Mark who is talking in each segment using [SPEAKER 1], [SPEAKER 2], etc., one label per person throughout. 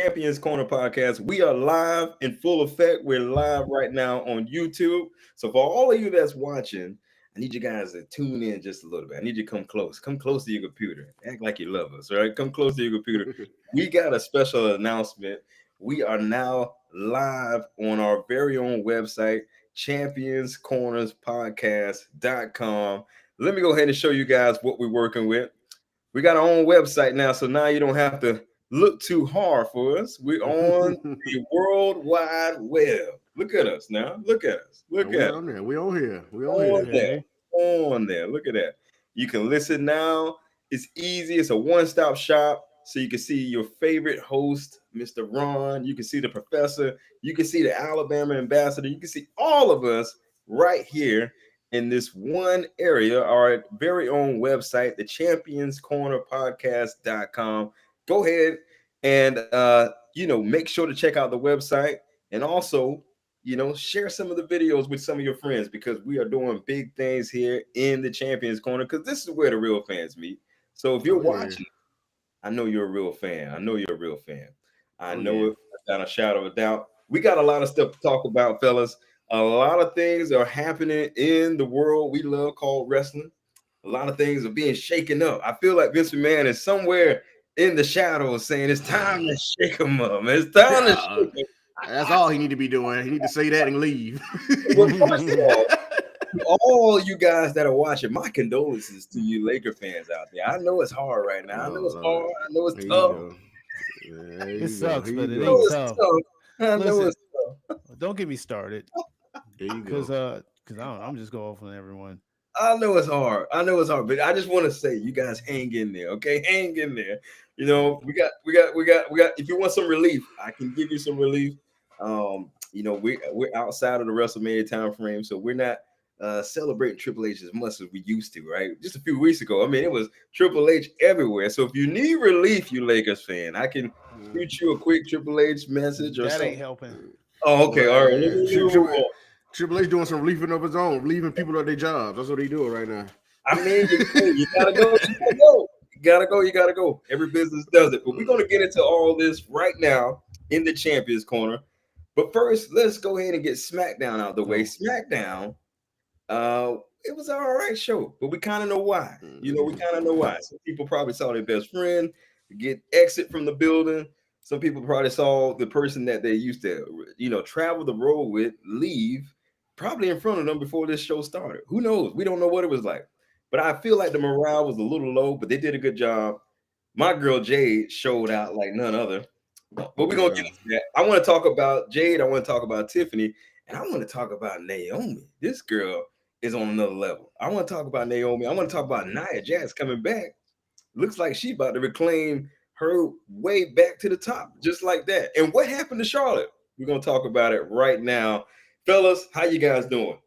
[SPEAKER 1] Champions Corner podcast. We are live in full effect. We're live right now on YouTube. So for all of you that's watching, I need you guys to tune in just a little bit. I need you to come close. Come close to your computer. Act like you love us, all right? Come close to your computer. We got a special announcement. We are now live on our very own website, championscornerspodcast.com. Let me go ahead and show you guys what we're working with. We got our own website now, so now you don't have to look too hard for us. We're on the World Wide Web. Look at us now. Look at us. Look at
[SPEAKER 2] on there. We on here. We
[SPEAKER 1] on there. On there. Look at that. You can listen now. It's easy. It's a one-stop shop. So you can see your favorite host, Mr. Ron. You can see the professor. You can see the Alabama ambassador. You can see all of us right here in this one area, our very own website, the championscornerpodcast.com. Go ahead and make sure to check out the website, and also share some of the videos with some of your friends, because we are doing big things here in the Champions Corner, because this is where the real fans meet. So if you're watching, I know you're a real fan. I know it without a shadow of a doubt. We got a lot of stuff to talk about, fellas. A lot of things are happening in the world we love called wrestling. A lot of things are being shaken up. I feel like Vince McMahon is somewhere in the shadows saying it's time to shake him up. It's time to shake him.
[SPEAKER 2] That's all he need to be doing. He need to say that and leave.
[SPEAKER 1] All you guys that are watching, my condolences to you Laker fans out there. I know it's hard right now. I know it's hard. I know it's tough.
[SPEAKER 3] It sucks, but it ain't tough.
[SPEAKER 1] I know it's tough.
[SPEAKER 3] Don't get me started. Because I'm just going off on everyone.
[SPEAKER 1] I know it's hard, but I just want to say, you guys hang in there, okay? Hang in there. We got. If you want some relief, I can give you some relief. We're outside of the WrestleMania time frame, so we're not celebrating Triple H as much as we used to, right? Just a few weeks ago, I mean, it was Triple H everywhere. So if you need relief, you Lakers fan, I can shoot you a quick Triple H message or
[SPEAKER 3] that
[SPEAKER 1] something.
[SPEAKER 3] Ain't helping.
[SPEAKER 1] Oh, okay, all right.
[SPEAKER 2] Triple H doing some relieving of his own, leaving people at their jobs. That's what he doing right now.
[SPEAKER 1] I mean, you gotta go. You gotta go. Every business does it. But we're gonna get into all this right now in the Champions Corner. But first, let's go ahead and get SmackDown out of the way. SmackDown, it was an all right show, but we kind of know why. We kind of know why. Some people probably saw their best friend get exit from the building. Some people probably saw the person that they used to, travel the road with leave, probably in front of them before this show started. Who knows? We don't know what it was like. But I feel like the morale was a little low, but they did a good job. My girl Jade showed out like none other. But we're going to get into that. I want to talk about Jade. I want to talk about Tiffany. And I want to talk about Naomi. This girl is on another level. I want to talk about Naomi. I want to talk about Nia Jax coming back. Looks like she's about to reclaim her way back to the top, just like that. And what happened to Charlotte? We're going to talk about it right now. Fellas, how you guys doing?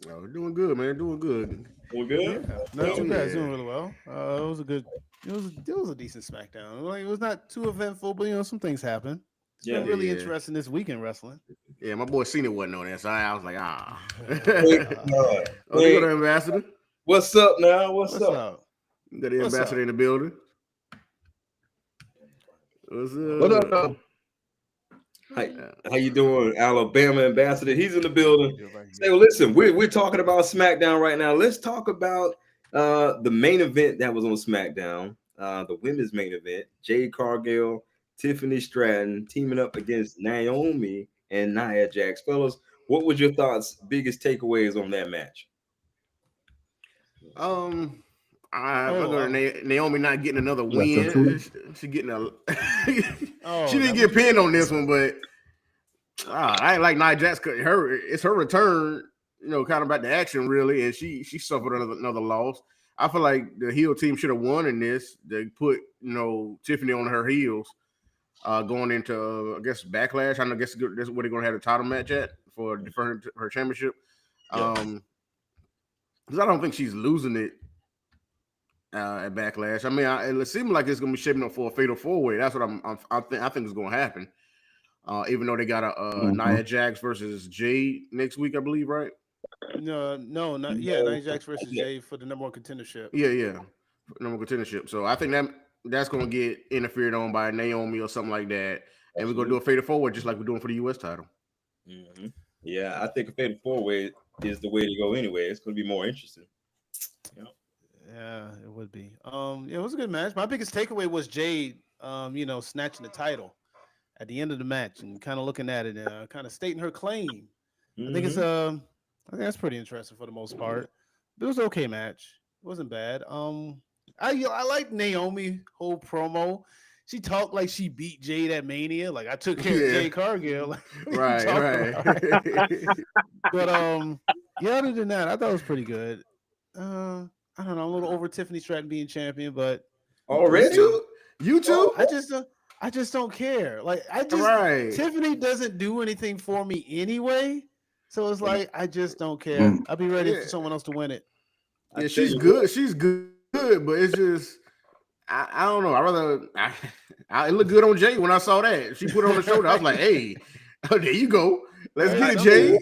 [SPEAKER 2] Oh, we're doing good, man. Doing good.
[SPEAKER 1] Doing good?
[SPEAKER 3] Yeah, not too bad. Doing really well. It was a decent SmackDown. Like, it was not too eventful, but some things happened. It's been really interesting this week in wrestling.
[SPEAKER 2] Yeah, my boy Cena wasn't on there, so I was like,
[SPEAKER 1] Oh,
[SPEAKER 2] you got an ambassador?
[SPEAKER 1] What's up now? What's up?
[SPEAKER 2] You got the ambassador in the building. What's up?
[SPEAKER 1] What up? How you doing, Alabama ambassador? He's in the building. Say, well, listen, we're talking about SmackDown right now. Let's talk about the main event that was on SmackDown, the women's main event. Jade Cargill, Tiffany Stratton teaming up against Naomi and Nia Jax. Fellas, what was your thoughts, biggest takeaways on that match?
[SPEAKER 2] Naomi not getting another win. She getting she didn't get pinned on this one, but I ain't like Nia Jax. It's her return, kind of back to action really, and she suffered another loss. I feel like the heel team should have won in this. They put Tiffany on her heels, going into I guess Backlash. I guess that's where they're gonna have the title match at for her championship. Because I don't think she's losing it at Backlash. I mean, it seems like it's gonna be shaping up for a fatal four-way. That's what I think is gonna happen. Even though they got a Nia Jax versus Jade next week, I believe, right?
[SPEAKER 3] No, not Nia Jax versus Jade for the number one contendership.
[SPEAKER 2] Yeah, number one contendership. So I think that's gonna get interfered on by Naomi or something like that. And we're gonna do a fatal forward just like we're doing for the U.S. title.
[SPEAKER 1] Mm-hmm. Yeah, I think a fatal four-way is the way to go anyway. It's going to be more interesting.
[SPEAKER 3] Yeah, it would be. It was a good match. My biggest takeaway was Jade, snatching the title at the end of the match and kind of looking at it and kind of stating her claim. I think that's pretty interesting for the most part. It was an okay match. It wasn't bad. I like Naomi whole promo. She talked like she beat Jade at Mania. Like I took care of Jade Cargill. Like,
[SPEAKER 2] right.
[SPEAKER 3] But other than that, I thought it was pretty good. I don't know. I'm a little over Tiffany Stratton being champion, but
[SPEAKER 2] already you too.
[SPEAKER 3] I just don't care. Like Tiffany doesn't do anything for me anyway. So it's like I just don't care. I'll be ready for someone else to win it.
[SPEAKER 2] Yeah, she's good. She's good, but it's just I don't know. It looked good on Jay when I saw that. She put it on the shoulder. I was like, hey, there you go. Let's get it, Jay.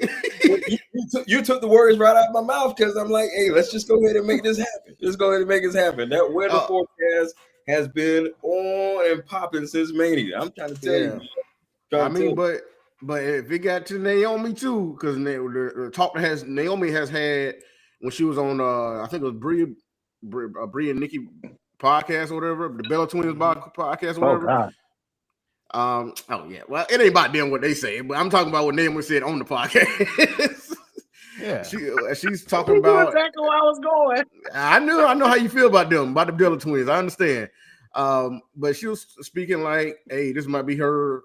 [SPEAKER 1] You took the words right out of my mouth because I'm like, hey, let's just go ahead and make this happen. Just go ahead and make this happen. That weather forecast has been on and popping since Mania. I'm trying to tell you.
[SPEAKER 2] But if it got to Naomi too, because the talk that Naomi has had when she was on, I think it was Brie and Nikki podcast or whatever, the Bella Twins podcast or whatever. Well, it ain't about them what they say, but I'm talking about what Naomi said on the podcast.
[SPEAKER 3] Yeah,
[SPEAKER 2] she's talking about
[SPEAKER 4] exactly where I was going.
[SPEAKER 2] I know how you feel about them, about the Bella Twins. I understand, but she was speaking like, "Hey, this might be her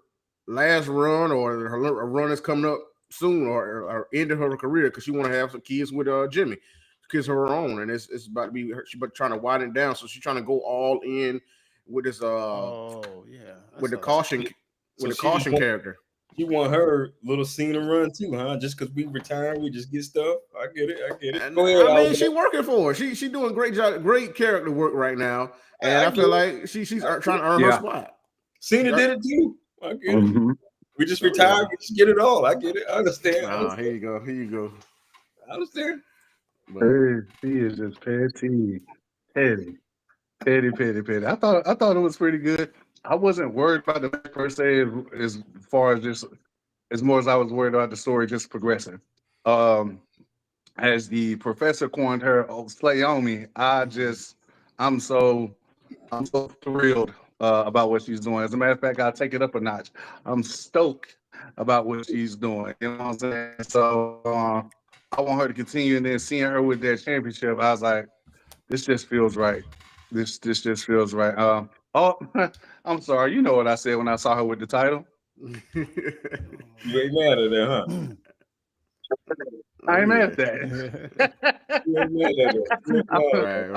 [SPEAKER 2] last run, or her run is coming up soon, or end of her career because she want to have some kids with Jimmy, kids of her own, and it's about to be her. She's trying to widen it down, so she's trying to go all in with this with the caution character.
[SPEAKER 1] You want her little Cena run too, huh? Just because we retire, we just get stuff. I get it. Go ahead.
[SPEAKER 2] I mean, she's working for her. She doing great character work right now, and I feel like she's trying to earn her spot.
[SPEAKER 1] Cena did it too. I get it. We just retired. We just get it all. I get it. I understand.
[SPEAKER 2] Here you go.
[SPEAKER 1] I understand.
[SPEAKER 4] He is just petty. I thought it was pretty good. I wasn't worried about the match per se as far as just as more as I was worried about the story just progressing. As the professor coined her, Slayomi, I'm so thrilled about what she's doing. As a matter of fact, I'll take it up a notch. I'm stoked about what she's doing. You know what I'm saying? So I want her to continue, and then seeing her with that championship, I was like, this just feels right. This just feels right. I'm sorry. You know what I said when I saw her with the title?
[SPEAKER 1] You ain't mad at that, huh?
[SPEAKER 4] I ain't mad at that.
[SPEAKER 1] You ain't mad at that.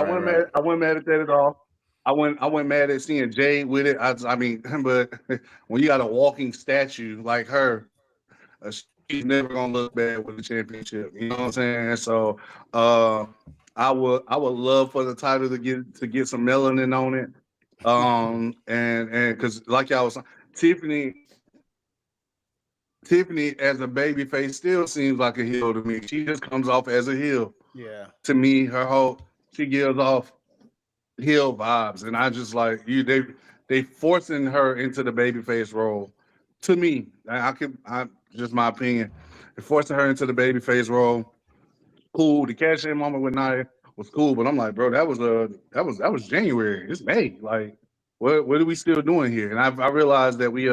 [SPEAKER 4] I wasn't mad at that at all. I wasn't mad at seeing Jade with it. I mean, but when you got a walking statue like her, she's never gonna look bad with the championship. You know what I'm saying? So I would love for the title to get some melanin on it. And because like y'all was Tiffany as a baby face still seems like a heel to me. She just comes off as a heel.
[SPEAKER 3] Yeah.
[SPEAKER 4] To me, she gives off heel vibes, and I just like they forcing her into the babyface role. To me, just my opinion. They're forcing her into the babyface role. Cool. The cash in moment with Nia was cool, but I'm like, bro, that was January. It's May. Like, what are we still doing here? And I realized that we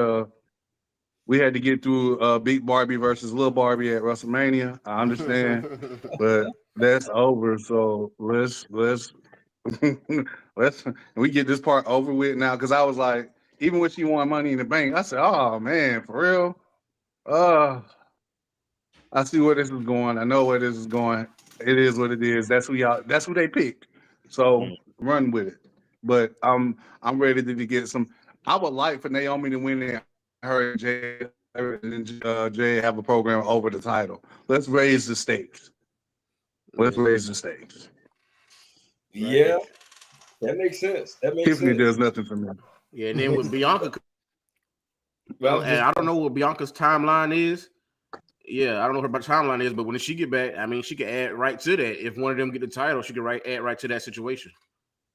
[SPEAKER 4] had to get through Big Barbie versus Little Barbie at WrestleMania. I understand, but that's over. So let's we get this part over with now. Because I was like, even when she won Money in the Bank, I said, oh man, for real. I see where this is going. I know where this is going. It is what it is. That's who they picked. So run with it. But I'm ready to get some. I would like for Naomi to win it. Her and Jay have a program over the title. Let's raise the stakes.
[SPEAKER 1] Yeah, that makes sense.
[SPEAKER 4] Tiffany does nothing for me.
[SPEAKER 2] Yeah, and then with Bianca, and I don't know what Bianca's timeline is. Yeah, I don't know what her timeline is, but when she get back, I mean, she could add right to that. If one of them get the title, she could add right to that situation.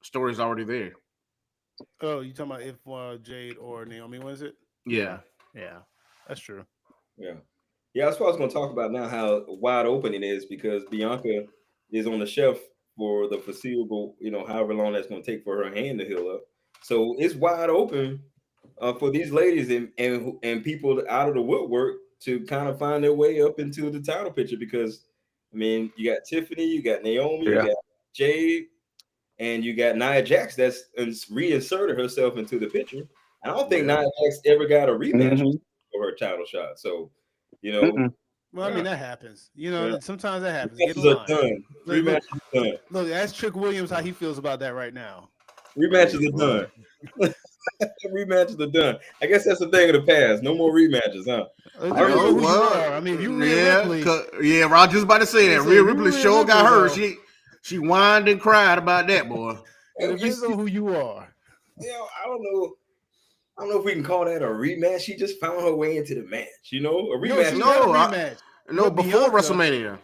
[SPEAKER 2] The story's already there.
[SPEAKER 3] Oh, you talking about if Jade or Naomi wins it?
[SPEAKER 2] Yeah.
[SPEAKER 3] Yeah, that's true.
[SPEAKER 1] Yeah. Yeah, that's what I was going to talk about now, how wide open it is because Bianca is on the shelf for the foreseeable, however long that's going to take for her hand to heal up. So it's wide open for these ladies and people out of the woodwork to kind of find their way up into the title picture because, I mean, you got Tiffany, you got Naomi, you got Jade, and you got Nia Jax that's reinserted herself into the picture. I don't think Nia Jax ever got a rematch for her title shot. So,
[SPEAKER 3] well, I mean that happens. Sometimes that happens.
[SPEAKER 1] Rematches are done. Rematches are done.
[SPEAKER 3] Look, ask Trick Williams how he feels about that right now.
[SPEAKER 1] Rematches are done. Rematches are done. I guess that's the thing of the past. No more rematches, huh?
[SPEAKER 3] I mean, you
[SPEAKER 2] Rhea Ripley. Rogers about to say that. Rhea Ripley sure got hurt. She whined and cried about that, boy.
[SPEAKER 3] It depends on who you are.
[SPEAKER 1] I don't know. I don't know if we can call that a rematch. She just found her way into the match, a rematch.
[SPEAKER 2] No, before WrestleMania.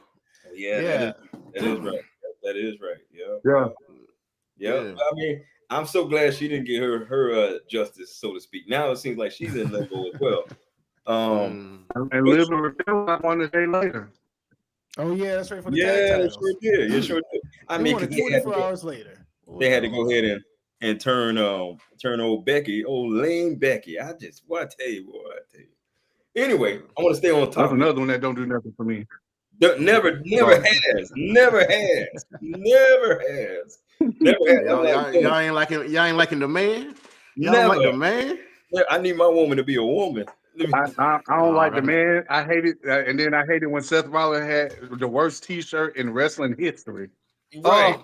[SPEAKER 1] That is right. That is right. Yeah. I mean, I'm so glad she didn't get her justice, so to speak. Now it seems like she's in limbo as well.
[SPEAKER 4] And Liv and Raquel won a day later.
[SPEAKER 3] Oh yeah, that's right for the tag titles.
[SPEAKER 1] It sure did. I mean,
[SPEAKER 3] 24 hours later,
[SPEAKER 1] they had to go ahead and turn old lame Becky. I tell you. Anyway, I want to stay on top.
[SPEAKER 4] That's another one that don't do nothing for me.
[SPEAKER 1] Never has.
[SPEAKER 2] Y'all ain't liking the man. Y'all like the man.
[SPEAKER 1] I need my woman to be a woman.
[SPEAKER 4] I don't like the man. I hate it, and then I hate it when Seth Rollins had the worst T-shirt in wrestling history.
[SPEAKER 1] Right.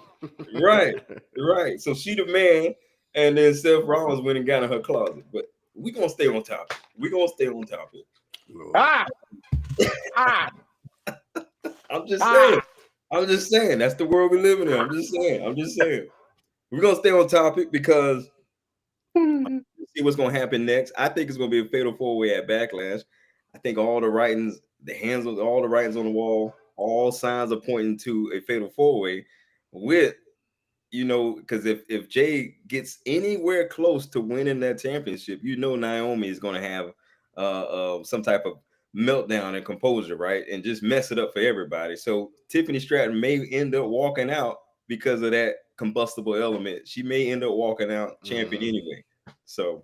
[SPEAKER 1] So she the man, and then Seth Rollins went and got in her closet. But we gonna stay on topic. I'm just saying. That's the world we live in. I'm just saying. We're gonna stay on topic because see what's gonna happen next. I think it's gonna be a fatal 4-way at Backlash. I think all the writings on the wall, all signs are pointing to a fatal 4-way with, because if Jay gets anywhere close to winning that championship, Naomi is gonna have some type of meltdown and composure, right? And just mess it up for everybody. So Tiffany Stratton may end up walking out because of that combustible element. She may end up walking out champion anyway. So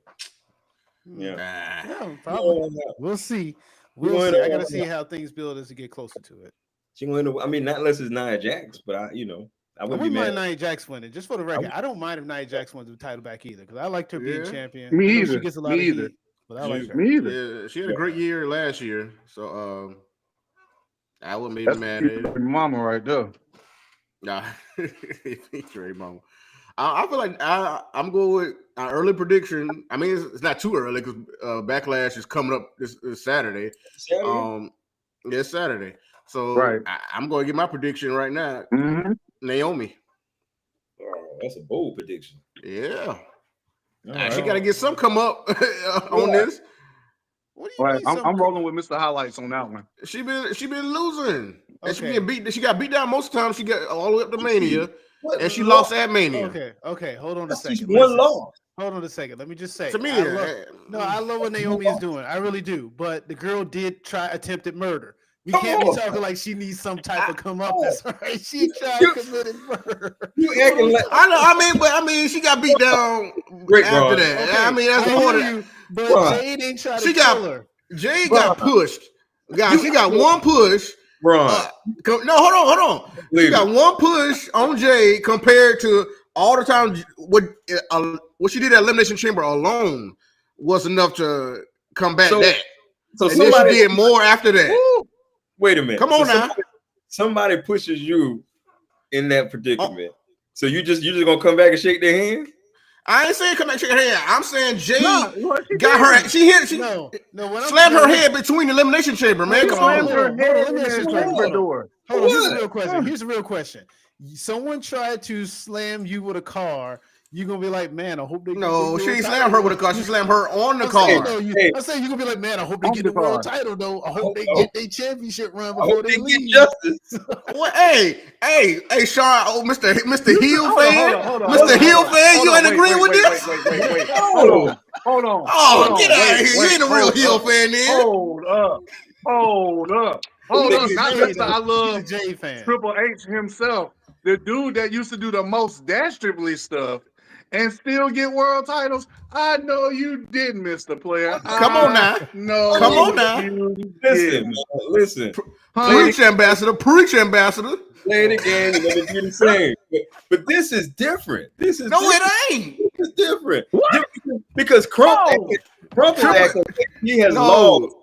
[SPEAKER 3] probably. We'll see. I gotta see how things build as we get closer to it.
[SPEAKER 1] She going to. I mean, not unless it's Nia Jax, but I wouldn't be mad.
[SPEAKER 3] Nia Jax winning. Just for the record, I don't mind if Nia Jax wins the title back either because I liked her being champion.
[SPEAKER 4] Me either.
[SPEAKER 3] She gets a lot of heat, but I like her.
[SPEAKER 4] Me either.
[SPEAKER 2] Yeah, she had a great year last year, so I wouldn't be mad at it.
[SPEAKER 4] Mama right there.
[SPEAKER 2] Nah, Trey Mama. I feel like I'm going with an early prediction. I mean, it's not too early because Backlash is coming up this Saturday. It's Saturday. So I'm going to get my prediction right now. Naomi.
[SPEAKER 1] Oh, that's a bold prediction.
[SPEAKER 2] Yeah. She got to get some come up on this.
[SPEAKER 3] What do you mean?
[SPEAKER 4] I'm rolling with Mr. Highlights on that one.
[SPEAKER 2] She been losing. And she got beat down most of the time. She got all the way up to Mania. And she lost at Mania.
[SPEAKER 3] Okay. Hold on a second.
[SPEAKER 1] One loss.
[SPEAKER 3] Hold on a second. Let me just say.
[SPEAKER 2] To me,
[SPEAKER 3] I love what Naomi is doing. I really do. But the girl did try attempted murder. We can't be talking like she needs some type of come up. That's right. She tried committed murder.
[SPEAKER 1] You acting like
[SPEAKER 2] I mean, she got beat down after that. Okay. I mean, that's the point.
[SPEAKER 3] But Jade didn't try to kill her.
[SPEAKER 2] Jade got pushed. Guys, she got one push.
[SPEAKER 1] No,
[SPEAKER 2] hold on. She got one push on Jade compared to all the time what she did at Elimination Chamber alone was enough to combat that. So and then she did more after that.
[SPEAKER 1] Woo, wait a minute.
[SPEAKER 2] Come on now.
[SPEAKER 1] Somebody pushes you in that predicament. So you just gonna come back and shake their hand?
[SPEAKER 2] I ain't saying come back and shake her hand. I'm saying Jade got her. She slammed her head between the Elimination Chamber, man. Come on.
[SPEAKER 3] Hold on. Here's a real question. Someone tried to slam you with a car. you're gonna be like, man, I hope they
[SPEAKER 2] No,
[SPEAKER 3] get
[SPEAKER 2] she
[SPEAKER 3] the
[SPEAKER 2] ain't
[SPEAKER 3] world
[SPEAKER 2] slammed her
[SPEAKER 3] title.
[SPEAKER 2] with a car. She slammed her on the
[SPEAKER 3] I'm saying,
[SPEAKER 2] car.
[SPEAKER 1] Hey.
[SPEAKER 3] I'm saying you're gonna be like, man, I hope they
[SPEAKER 4] On
[SPEAKER 3] get
[SPEAKER 4] the
[SPEAKER 3] the world
[SPEAKER 4] car.
[SPEAKER 3] title though. I hope they
[SPEAKER 1] Oh.
[SPEAKER 3] get their championship run
[SPEAKER 1] I
[SPEAKER 3] before
[SPEAKER 1] hope
[SPEAKER 3] they
[SPEAKER 1] they
[SPEAKER 3] leave.
[SPEAKER 1] get justice.
[SPEAKER 2] What? Hey, Sean, Mr. Hill
[SPEAKER 4] Hold
[SPEAKER 2] fan,
[SPEAKER 4] on.
[SPEAKER 2] Mr. Hill fan, you ain't agreeing with this?
[SPEAKER 4] Wait.
[SPEAKER 1] Oh.
[SPEAKER 4] Hold on.
[SPEAKER 2] Oh, get out of here! You ain't a real Hill fan, then.
[SPEAKER 4] Hold up.
[SPEAKER 1] He's
[SPEAKER 4] Not
[SPEAKER 3] Jay,
[SPEAKER 4] just
[SPEAKER 3] though.
[SPEAKER 4] I love
[SPEAKER 3] He's a Jay fan.
[SPEAKER 4] Triple H himself, the dude that used to do the most dastardly stuff and still get world titles. I know you did, Mr. Player.
[SPEAKER 2] Come on now.
[SPEAKER 4] No,
[SPEAKER 2] Come on now.
[SPEAKER 1] Listen, man, listen.
[SPEAKER 2] Preach, ambassador. Preach, ambassador.
[SPEAKER 1] Play it again. You never do the same. But this is different. This is
[SPEAKER 2] No,
[SPEAKER 1] different.
[SPEAKER 2] it ain't.
[SPEAKER 1] This is different. Because Crump is acting like he has lost.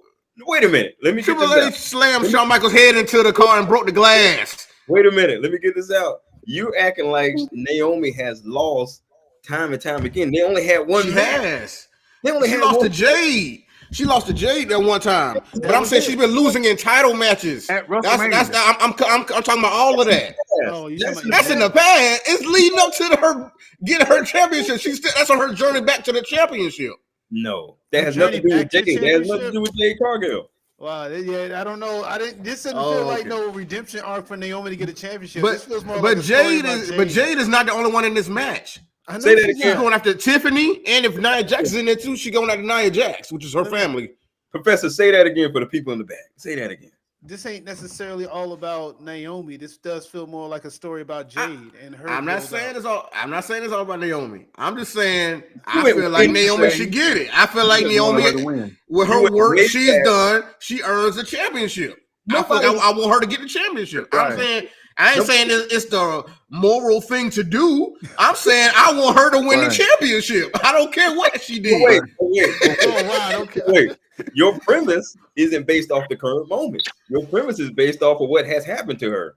[SPEAKER 1] Wait a minute. Let me get
[SPEAKER 2] Triple
[SPEAKER 1] this
[SPEAKER 2] H
[SPEAKER 1] out.
[SPEAKER 2] slammed Shawn Michaels' head into the car and broke the glass.
[SPEAKER 1] Wait a minute. Let me get this out. You acting like Naomi has lost time and time again. They only had one
[SPEAKER 2] She
[SPEAKER 1] match.
[SPEAKER 2] has.
[SPEAKER 1] They only
[SPEAKER 2] She
[SPEAKER 1] had
[SPEAKER 2] lost
[SPEAKER 1] one
[SPEAKER 2] to Jade. She lost to Jade that one time. But I'm saying she's been losing in title matches.
[SPEAKER 4] At WrestleMania.
[SPEAKER 2] I'm talking about all of that.
[SPEAKER 3] Oh, you talking about
[SPEAKER 2] That's in the past. It's leading up to her getting her championship. That's on her journey back to the championship.
[SPEAKER 1] No, that has
[SPEAKER 3] journey
[SPEAKER 1] nothing to do with
[SPEAKER 3] back to
[SPEAKER 1] Jade.
[SPEAKER 3] the
[SPEAKER 1] That has nothing to do with Jade Cargill.
[SPEAKER 3] Wow, yeah, I don't know. This doesn't feel like no redemption arc for Naomi to get a championship. This feels more like a story about
[SPEAKER 2] Jade is not the only one in this match.
[SPEAKER 1] Say that again.
[SPEAKER 2] She's going after Tiffany, and if Nia Jax is in there too, she's going after Nia Jax, which is her family.
[SPEAKER 1] Professor, say that again for the people in the back. Say that again.
[SPEAKER 3] This ain't necessarily all about Naomi. This does feel more like a story about Jade and her.
[SPEAKER 2] I'm not saying it's all about Naomi. I'm just saying I
[SPEAKER 1] went
[SPEAKER 2] feel like
[SPEAKER 1] way
[SPEAKER 2] Naomi
[SPEAKER 1] to
[SPEAKER 2] should get it. I feel like
[SPEAKER 4] You want her to
[SPEAKER 2] Naomi,
[SPEAKER 4] win.
[SPEAKER 2] with
[SPEAKER 1] You
[SPEAKER 2] her
[SPEAKER 1] went
[SPEAKER 2] work
[SPEAKER 1] way
[SPEAKER 2] she's
[SPEAKER 1] back.
[SPEAKER 2] done, she earns the championship. I want her to get the championship.
[SPEAKER 4] Right.
[SPEAKER 2] I'm saying I ain't saying it's the moral thing to do. I'm saying I want her to win the
[SPEAKER 4] Right.
[SPEAKER 2] championship. I don't care what she did.
[SPEAKER 1] Wait.
[SPEAKER 3] Oh wow, I don't care.
[SPEAKER 1] Wait. Your premise isn't based off the current moment. Your premise is based off of what has happened to her.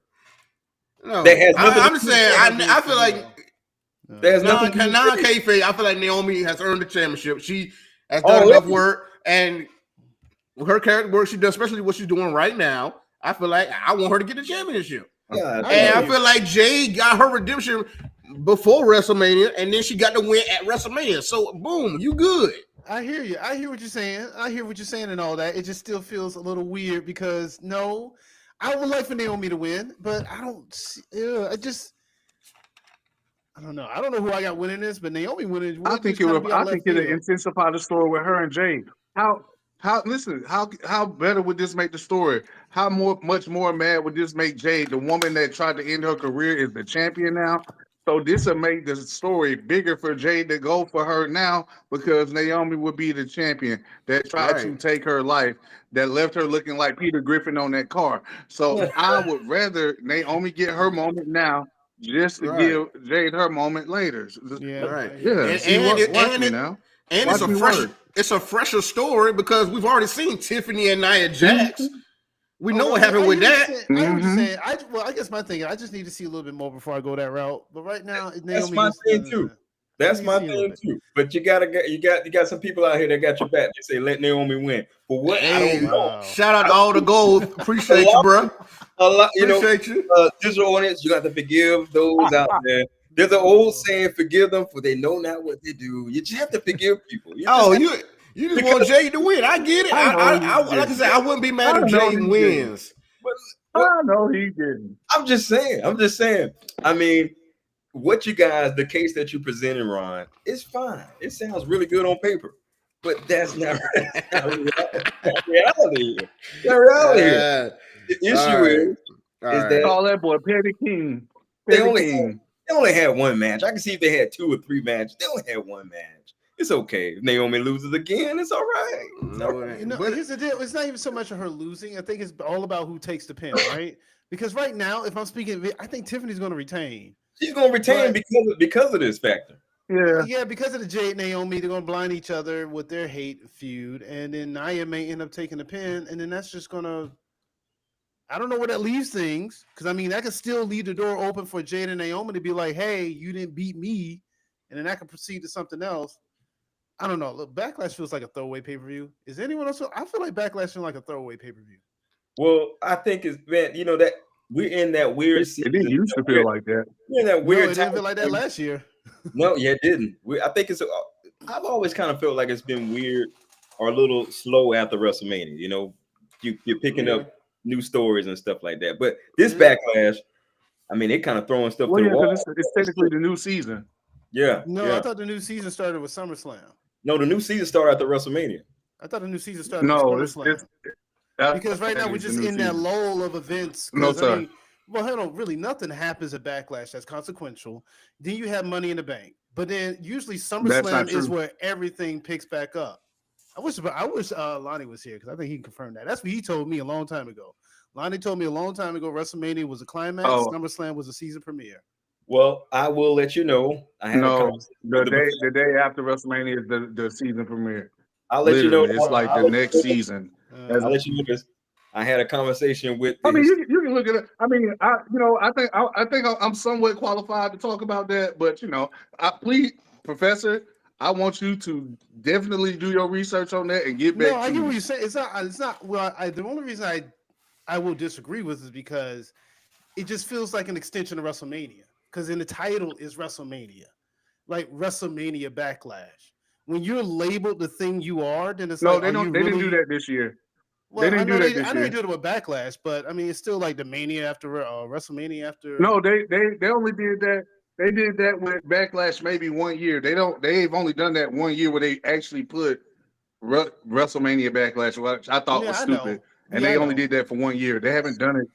[SPEAKER 2] No,
[SPEAKER 1] That has nothing
[SPEAKER 2] I'm
[SPEAKER 1] to
[SPEAKER 2] just
[SPEAKER 1] do
[SPEAKER 2] saying.
[SPEAKER 1] with
[SPEAKER 2] I feel like
[SPEAKER 1] That has nothing to do with
[SPEAKER 2] non-kayfabe. I feel like Naomi has earned the championship. She has
[SPEAKER 1] Oh,
[SPEAKER 2] done enough
[SPEAKER 1] really?
[SPEAKER 2] work, and with her character work she does, especially what she's doing right now. I feel like I want her to get the championship.
[SPEAKER 1] Yeah,
[SPEAKER 2] And I feel like Jade got her redemption before WrestleMania, and then she got the win at WrestleMania. So, boom, you good.
[SPEAKER 3] I hear you. I hear what you're saying. And all that. It just still feels a little weird because I would like for Naomi to win, but I don't see. I don't know. I don't know who I got winning this, but Naomi winning.
[SPEAKER 4] I think it'll intensify the story with her and Jade. How better would this make the story? How much more mad would this make Jade? The woman that tried to end her career is the champion now. So this will make the story bigger for Jade to go for her now because Naomi would be the champion that tried to take her life, that left her looking like Peter Griffin on that car. So I would rather Naomi get her moment now just to give Jade her moment later.
[SPEAKER 2] Right.
[SPEAKER 4] Yeah.
[SPEAKER 2] And it's a fresher story because we've already seen Tiffany and Nia Jax. We know what happened with that.
[SPEAKER 3] I hear what you're saying. I guess my thing, I just need to see a little bit more before I go that route. But right now,
[SPEAKER 1] that's my thing too. That's my thing too. But you got some people out here that got your back. They say let Naomi win. For what? I don't know.
[SPEAKER 2] Shout out to all the gold. Appreciate you, bro.
[SPEAKER 1] A lot,
[SPEAKER 2] Appreciate you.
[SPEAKER 1] Digital audience, you got to forgive those out there. There's an old saying, "Forgive them, for they know not what they do." You just have to forgive people.
[SPEAKER 2] You just want Jade to win. I get it. Like I said, I wouldn't be mad if Jade wins.
[SPEAKER 4] But I know he didn't.
[SPEAKER 1] I'm just saying. I mean, what you guys, the case that you presented, Ron, is fine. It sounds really good on paper, but that's not reality. The reality here. The issue is that
[SPEAKER 4] all that boy Petty King.
[SPEAKER 1] They only had one match. I can see if they had 2 or 3 matches. They only had one match. It's okay. If Naomi loses again, it's all right.
[SPEAKER 3] Here's the deal. It's not even so much of her losing. I think it's all about who takes the pin, right? Because right now, if I'm speaking, I think Tiffany's going to retain.
[SPEAKER 1] She's going to retain because of this factor.
[SPEAKER 3] Yeah, because of the Jade Naomi, they're going to blind each other with their hate feud, and then Nia may end up taking the pin, and then that's just going to. I don't know where that leaves things, because I mean that could still leave the door open for Jade and Naomi to be like, "Hey, you didn't beat me," and then that could proceed to something else. I don't know. Look, Backlash feels like a throwaway pay-per-view. Is anyone else? I feel like Backlash feels like a throwaway pay-per-view.
[SPEAKER 1] Well, I think it's been, that we're in that weird season.
[SPEAKER 4] It didn't used to feel like that.
[SPEAKER 1] We're in that weird
[SPEAKER 3] it didn't feel like that last year.
[SPEAKER 1] No, yeah, it didn't. I think I've always kind of felt like it's been weird or a little slow after WrestleMania. You know, you're picking
[SPEAKER 2] Yeah.
[SPEAKER 1] up new stories and stuff like that. But this
[SPEAKER 2] Yeah.
[SPEAKER 1] backlash, I mean, they kind of throwing stuff
[SPEAKER 4] Well,
[SPEAKER 1] to the
[SPEAKER 4] yeah,
[SPEAKER 1] wall.
[SPEAKER 4] because it's technically the new season.
[SPEAKER 1] Yeah,
[SPEAKER 3] No,
[SPEAKER 1] yeah.
[SPEAKER 3] I thought the new season started with SummerSlam.
[SPEAKER 1] No, the new season started after WrestleMania.
[SPEAKER 3] I thought the new season started with
[SPEAKER 4] No,
[SPEAKER 3] SummerSlam. Because right now we're just in that lull of events.
[SPEAKER 4] No,
[SPEAKER 3] Because
[SPEAKER 4] sir.
[SPEAKER 3] I mean, well, hold on, really nothing happens at Backlash that's consequential. Then you have Money in the Bank, but then usually
[SPEAKER 4] That's not
[SPEAKER 3] SummerSlam is
[SPEAKER 4] true.
[SPEAKER 3] where everything picks back up. I wish Lonnie was here because I think he can confirm that. That's what he told me a long time ago. Lonnie told me a long time ago WrestleMania was a climax, SummerSlam was a season premiere.
[SPEAKER 1] Well, I will let you know. I had a
[SPEAKER 4] No,
[SPEAKER 1] conversation with
[SPEAKER 4] the day after WrestleMania is the season premiere.
[SPEAKER 1] I'll let you know.
[SPEAKER 4] Literally, it's like the next season.
[SPEAKER 1] I'll let you know this. I had a conversation with.
[SPEAKER 4] I mean, you can look at it. I mean, I think I'm somewhat qualified to talk about that. But please, Professor, I want you to definitely do your research on that and get back.
[SPEAKER 3] No, I get what you're saying. It's not. Well, the only reason I will disagree with is because it just feels like an extension of WrestleMania. Because in the title is WrestleMania, like WrestleMania Backlash. When you're labeled the thing you are, then it's
[SPEAKER 4] no,
[SPEAKER 3] like
[SPEAKER 4] they don't. They didn't do that this year.
[SPEAKER 3] Well,
[SPEAKER 4] they didn't do that this year.
[SPEAKER 3] I know they did it with Backlash, but I mean, it's still like the Mania after WrestleMania after.
[SPEAKER 4] No, they only did that. They did that with Backlash maybe 1 year. They've only done that 1 year where they actually put WrestleMania Backlash, which I thought was stupid, and they only did that for 1 year. They haven't done it.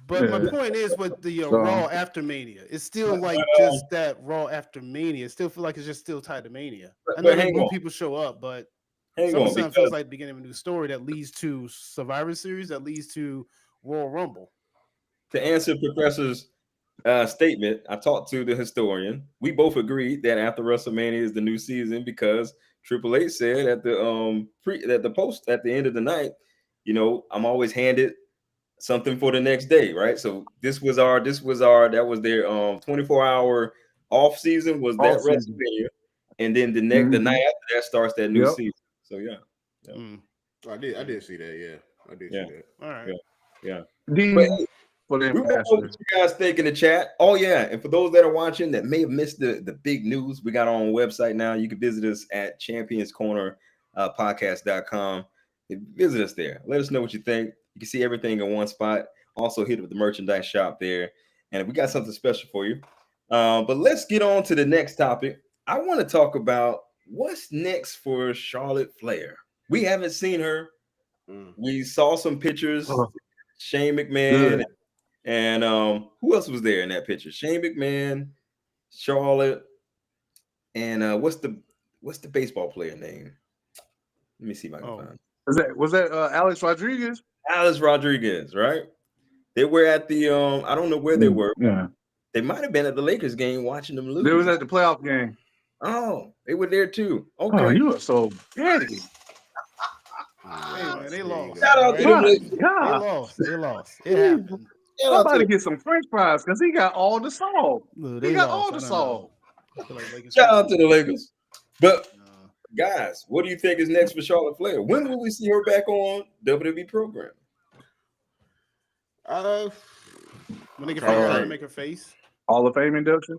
[SPEAKER 3] But my point is with the Raw after Mania, it's still like just that Raw after Mania. It still feel like it's just still tied to Mania. I know new people show up, but SummerSlam feels like the beginning of a new story that leads to Survivor Series, that leads to Royal Rumble.
[SPEAKER 1] To answer Professor's statement, I talked to the historian. We both agreed that after WrestleMania is the new season because Triple H said at the post at the end of the night, I'm always handed something for the next day, right? So that was their 24-hour off season was that WrestleMania, and then the night after that starts that new season. So yeah.
[SPEAKER 2] I did see that. Yeah, I did see that.
[SPEAKER 3] All right.
[SPEAKER 1] Yeah.
[SPEAKER 4] For the
[SPEAKER 1] we want to know what you guys think in the chat. Oh yeah, and for those that are watching that may have missed the big news, we got our own website now. You can visit us at championscornerpodcast.com. Visit us there. Let us know what you think. You can see everything in one spot. Also hit up the merchandise shop there, and we got something special for you. But let's get on to the next topic. I want to talk about what's next for Charlotte Flair. We haven't seen her. We saw some pictures. Shane McMahon and who else was there in that picture? Shane McMahon, Charlotte, and what's the baseball player name? Let me see if I can find.
[SPEAKER 4] Was that Alex Rodriguez?
[SPEAKER 1] Alex Rodriguez, right? They were at the I don't know where they were.
[SPEAKER 4] Yeah.
[SPEAKER 1] They might have been at the Lakers game watching them lose.
[SPEAKER 4] They was at the playoff game.
[SPEAKER 1] Oh, they were there too. Okay.
[SPEAKER 4] Oh, you are so petty.
[SPEAKER 3] Hey, man, they lost.
[SPEAKER 1] Shout out to them.
[SPEAKER 3] They lost. It happened.
[SPEAKER 4] I'm about to get some French fries because he got all the salt. He got all the salt.
[SPEAKER 1] Shout out to the Lakers. But guys, what do you think is next for Charlotte Flair? When will we see her back on WWE program?
[SPEAKER 3] When they can figure out how to make her face.
[SPEAKER 4] Hall of Fame induction.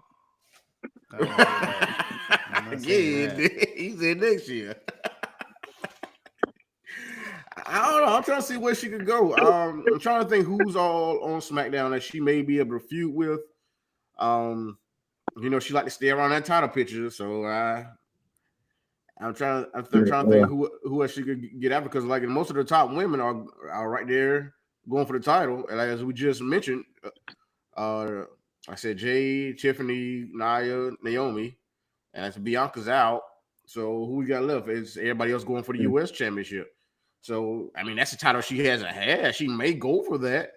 [SPEAKER 2] Again, he's in next year. I don't know. I'm trying to see where she could go. I'm trying to think who's all on SmackDown that she may be able to feud with. She like to stay around that title picture, so I'm trying to think who else she could get after, because like most of the top women are right there going for the title, and as we just mentioned, I said Jade, Tiffany, Nia, Naomi, and as Bianca's out, so who we got left? Is everybody else going for the U.S. Championship? So, I mean, that's the title she hasn't had. She may go for that.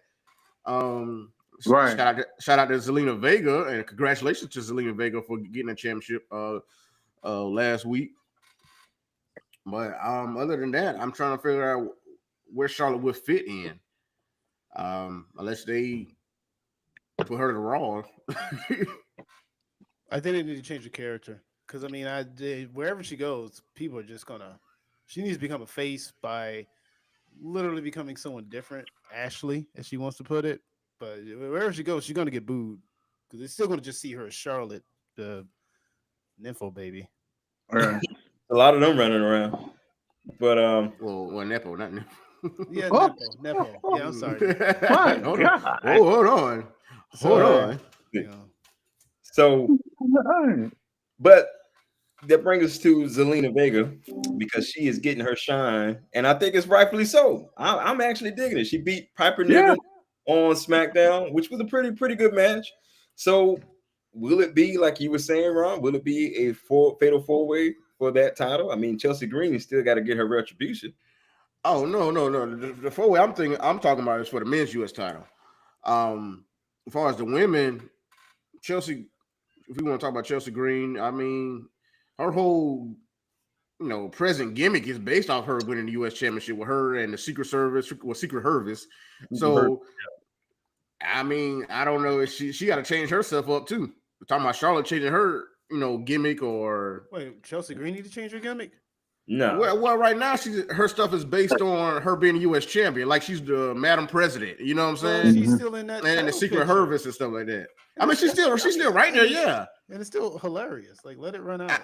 [SPEAKER 4] Right.
[SPEAKER 2] Shout out to Zelina Vega, and congratulations to Zelina Vega for getting a championship last week. But other than that, I'm trying to figure out where Charlotte would fit in. Unless they put her to Raw.
[SPEAKER 3] I think they need to change the character. Because, I mean, wherever she goes, people are just going to... She needs to become a face by literally becoming someone different, Ashley, as she wants to put it. But wherever she goes, she's going to get booed because they're still going to just see her as Charlotte, the Nympho, baby.
[SPEAKER 4] Right.
[SPEAKER 1] A lot of them running around. But
[SPEAKER 2] well, Nepo, not Nepo.
[SPEAKER 3] Yeah,
[SPEAKER 4] Oh.
[SPEAKER 3] Nepo. Yeah, I'm sorry.
[SPEAKER 4] My
[SPEAKER 2] hold
[SPEAKER 4] God.
[SPEAKER 2] on. Oh, hold on. Hold on.
[SPEAKER 3] Yeah.
[SPEAKER 1] so, but that brings us to Zelina Vega because she is getting her shine, and I think it's rightfully so. I'm actually digging it. She beat Piper Niven on SmackDown, which was a pretty good match. So, will it be like you were saying, Ron? Will it be a fatal 4-way for that title? I mean, Chelsea Green still got to get her retribution.
[SPEAKER 2] Oh no. The 4-way I'm talking about is for the men's US title. As far as the women, Chelsea, if we want to talk about Chelsea Green, I mean, her whole present gimmick is based off her winning the U.S. Championship with her and the Secret Service, Secret Service. So, I mean, I don't know if she got to change herself up too. We're talking about Charlotte changing her, gimmick or
[SPEAKER 3] wait, Chelsea Green need to change her gimmick?
[SPEAKER 2] No. Well, right now her stuff is based on her being a U.S. champion, like she's the Madam President. You know what I'm saying?
[SPEAKER 3] She's still in that,
[SPEAKER 2] and the Secret Service and stuff like that. I mean, she's still right there, yeah.
[SPEAKER 3] And it's still hilarious. Like, let it run out.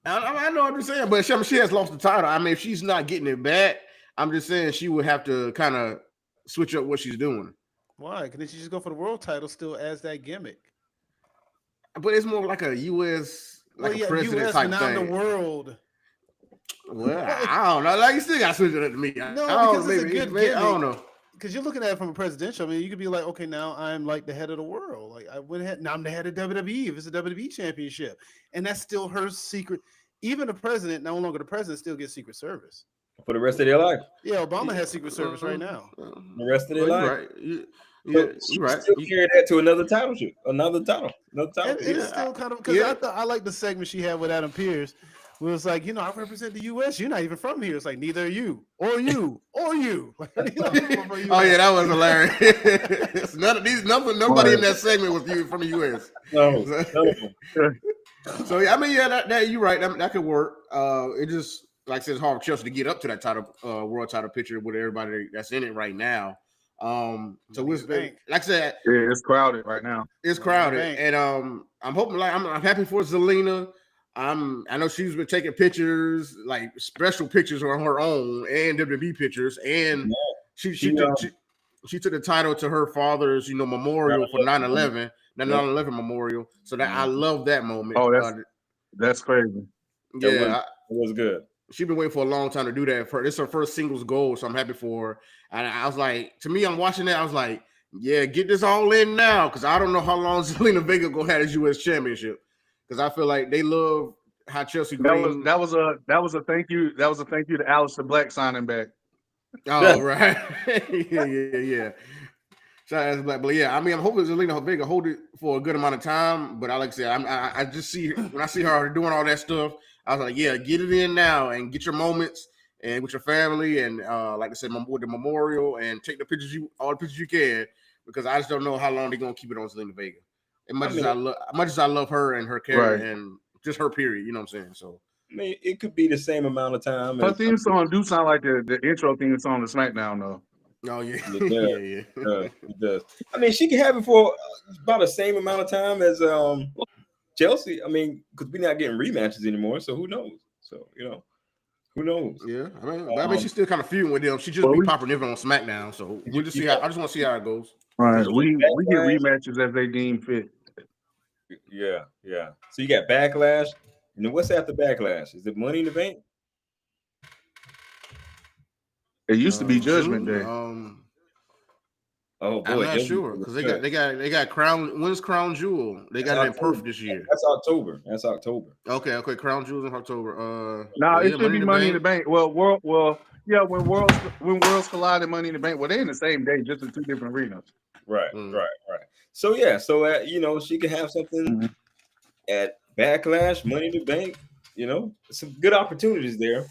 [SPEAKER 2] I know what I'm saying, but she has lost the title. I mean, if she's not getting it back, I'm just saying she would have to kind of switch up what she's doing.
[SPEAKER 3] Why? Couldn't she just go for the world title still as that gimmick?
[SPEAKER 2] But it's more like a U.S. a president
[SPEAKER 3] US,
[SPEAKER 2] type
[SPEAKER 3] not
[SPEAKER 2] thing.
[SPEAKER 3] The world.
[SPEAKER 2] Well, I don't know. Like you still got to switch it up to me.
[SPEAKER 3] No, because it's a good gimmick.
[SPEAKER 2] I don't know.
[SPEAKER 3] Because you're looking at it from a presidential. I mean, you could be like, okay, now I'm like the head of the world. Like now I'm the head of WWE. If it's a WWE championship, and that's still her secret. Even the president, no longer the president, still gets Secret Service
[SPEAKER 1] for the rest of their life.
[SPEAKER 3] Yeah, Obama has Secret Service right now.
[SPEAKER 1] The rest of their life.
[SPEAKER 2] Right. You're right.
[SPEAKER 1] Still carry that to another title. And
[SPEAKER 3] it's still kind of because I like the segment she had with Adam Pearce. Where it's like, I represent the U.S. You're not even from here. It's like neither are you, or you, or you. Oh
[SPEAKER 2] yeah, that was hilarious. Nobody in that segment was from the U.S.
[SPEAKER 1] No.
[SPEAKER 2] So yeah, I mean, that you're right. That could work. It just like I said, it's hard for Chelsea to get up to that title, world title picture with everybody that's in it right now. So like I said,
[SPEAKER 4] it's crowded right now.
[SPEAKER 2] It's crowded, and I'm hoping. Like I'm happy for Zelina. I know she's been taking pictures, like special pictures on her own, and WWE pictures, and she took the title to her father's memorial for 9/11, the 9/11 memorial. So that I love that moment.
[SPEAKER 4] Oh, that's crazy.
[SPEAKER 2] Yeah,
[SPEAKER 1] it was good.
[SPEAKER 2] She's been waiting for a long time to do that. This is her first singles goal, so I'm happy for her. And I was like, to me, I'm watching that. I was like, yeah, get this all in now, because I don't know how long Zelina Vega gonna have this U.S. championship. Because I feel like they love how Chelsea Green.
[SPEAKER 4] That was a thank you. That was a thank you to Aleister Black signing back.
[SPEAKER 2] Oh right, yeah. Shout out to Black, but yeah, I mean, I'm hoping Zelina Vega hold it for a good amount of time. But like I said, I just see when I see her doing all that stuff, I was like, yeah, get it in now and get your moments and with your family and like I said, with the memorial and take all the pictures you can, because I just don't know how long they're gonna keep it on Zelina Vega. As much as I love her and her character and just her period, you know what I'm saying? So
[SPEAKER 1] I mean, it could be the same amount of time.
[SPEAKER 4] Her theme song do sound like the intro theme song to SmackDown, though.
[SPEAKER 2] Oh yeah,
[SPEAKER 1] it does. I mean, she can have it for about the same amount of time as Chelsea. I mean, because we're not getting rematches anymore, so who knows? So who knows?
[SPEAKER 2] Yeah, I mean, she's still kind of feuding with them. She just beat Piper Niven on SmackDown, so we'll just see how. I just want to see how it goes.
[SPEAKER 4] All right, we get rematches as they deem fit.
[SPEAKER 1] Yeah. So you got Backlash. And then what's after Backlash? Is it Money in the Bank?
[SPEAKER 4] It used to be Judgment Day.
[SPEAKER 1] Oh boy,
[SPEAKER 2] I'm not sure because they got Crown. When's Crown Jewel? They got it in Perth this year.
[SPEAKER 1] That's October.
[SPEAKER 2] Okay. Crown Jewel's in October.
[SPEAKER 4] It should be Money in the Bank. Well, when Worlds Collide and Money in the Bank, well, they're in the same day, just in two different arenas.
[SPEAKER 1] Right. So she could have something at Backlash, Money in the Bank. Some good opportunities there.